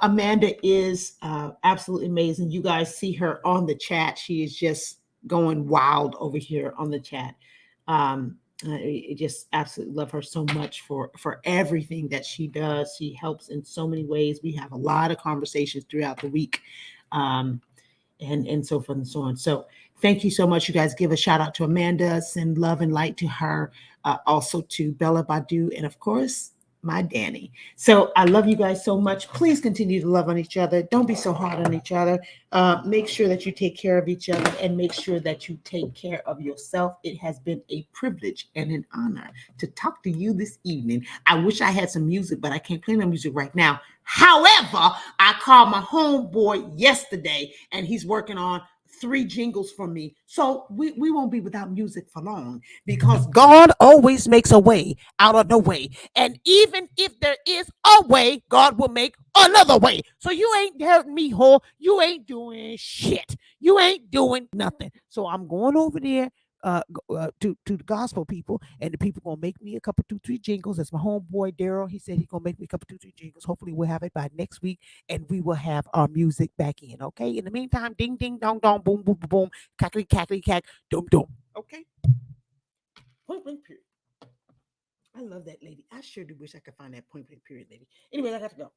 Amanda is absolutely amazing. You guys see her on the chat. She is just going wild over here on the chat. I just absolutely love her so much for everything that she does. She helps in so many ways. We have a lot of conversations throughout the week, and so forth and so on. So thank you so much. You guys give a shout out to Amanda, send love and light to her, also to Bella Badu, and of course, my Danny. So I love you guys so much. Please continue to love on each other. Don't be so hard on each other. Make sure that you take care of each other and make sure that you take care of yourself. It has been a privilege and an honor to talk to you this evening. I wish I had some music, but I can't play no music right now. However, I called my homeboy yesterday and he's working on 3 jingles for me. So we won't be without music for long because God always makes a way out of no way. And even if there is a way, God will make another way. So you ain't hurting me, whore. You ain't doing shit. You ain't doing nothing. So I'm going over there to the gospel people, and the people gonna make me a couple 2-3 jingles. That's my homeboy Daryl. He said he's gonna make me a couple 2-3 jingles. Hopefully we'll have it by next week, and we will have our music back in. Okay. In the meantime, ding ding dong dong, boom boom boom boom, cackly cackly cack, dum dum. Okay. Point blank period. I love that lady. I sure do wish I could find that point blank period lady. Anyway, I got to go.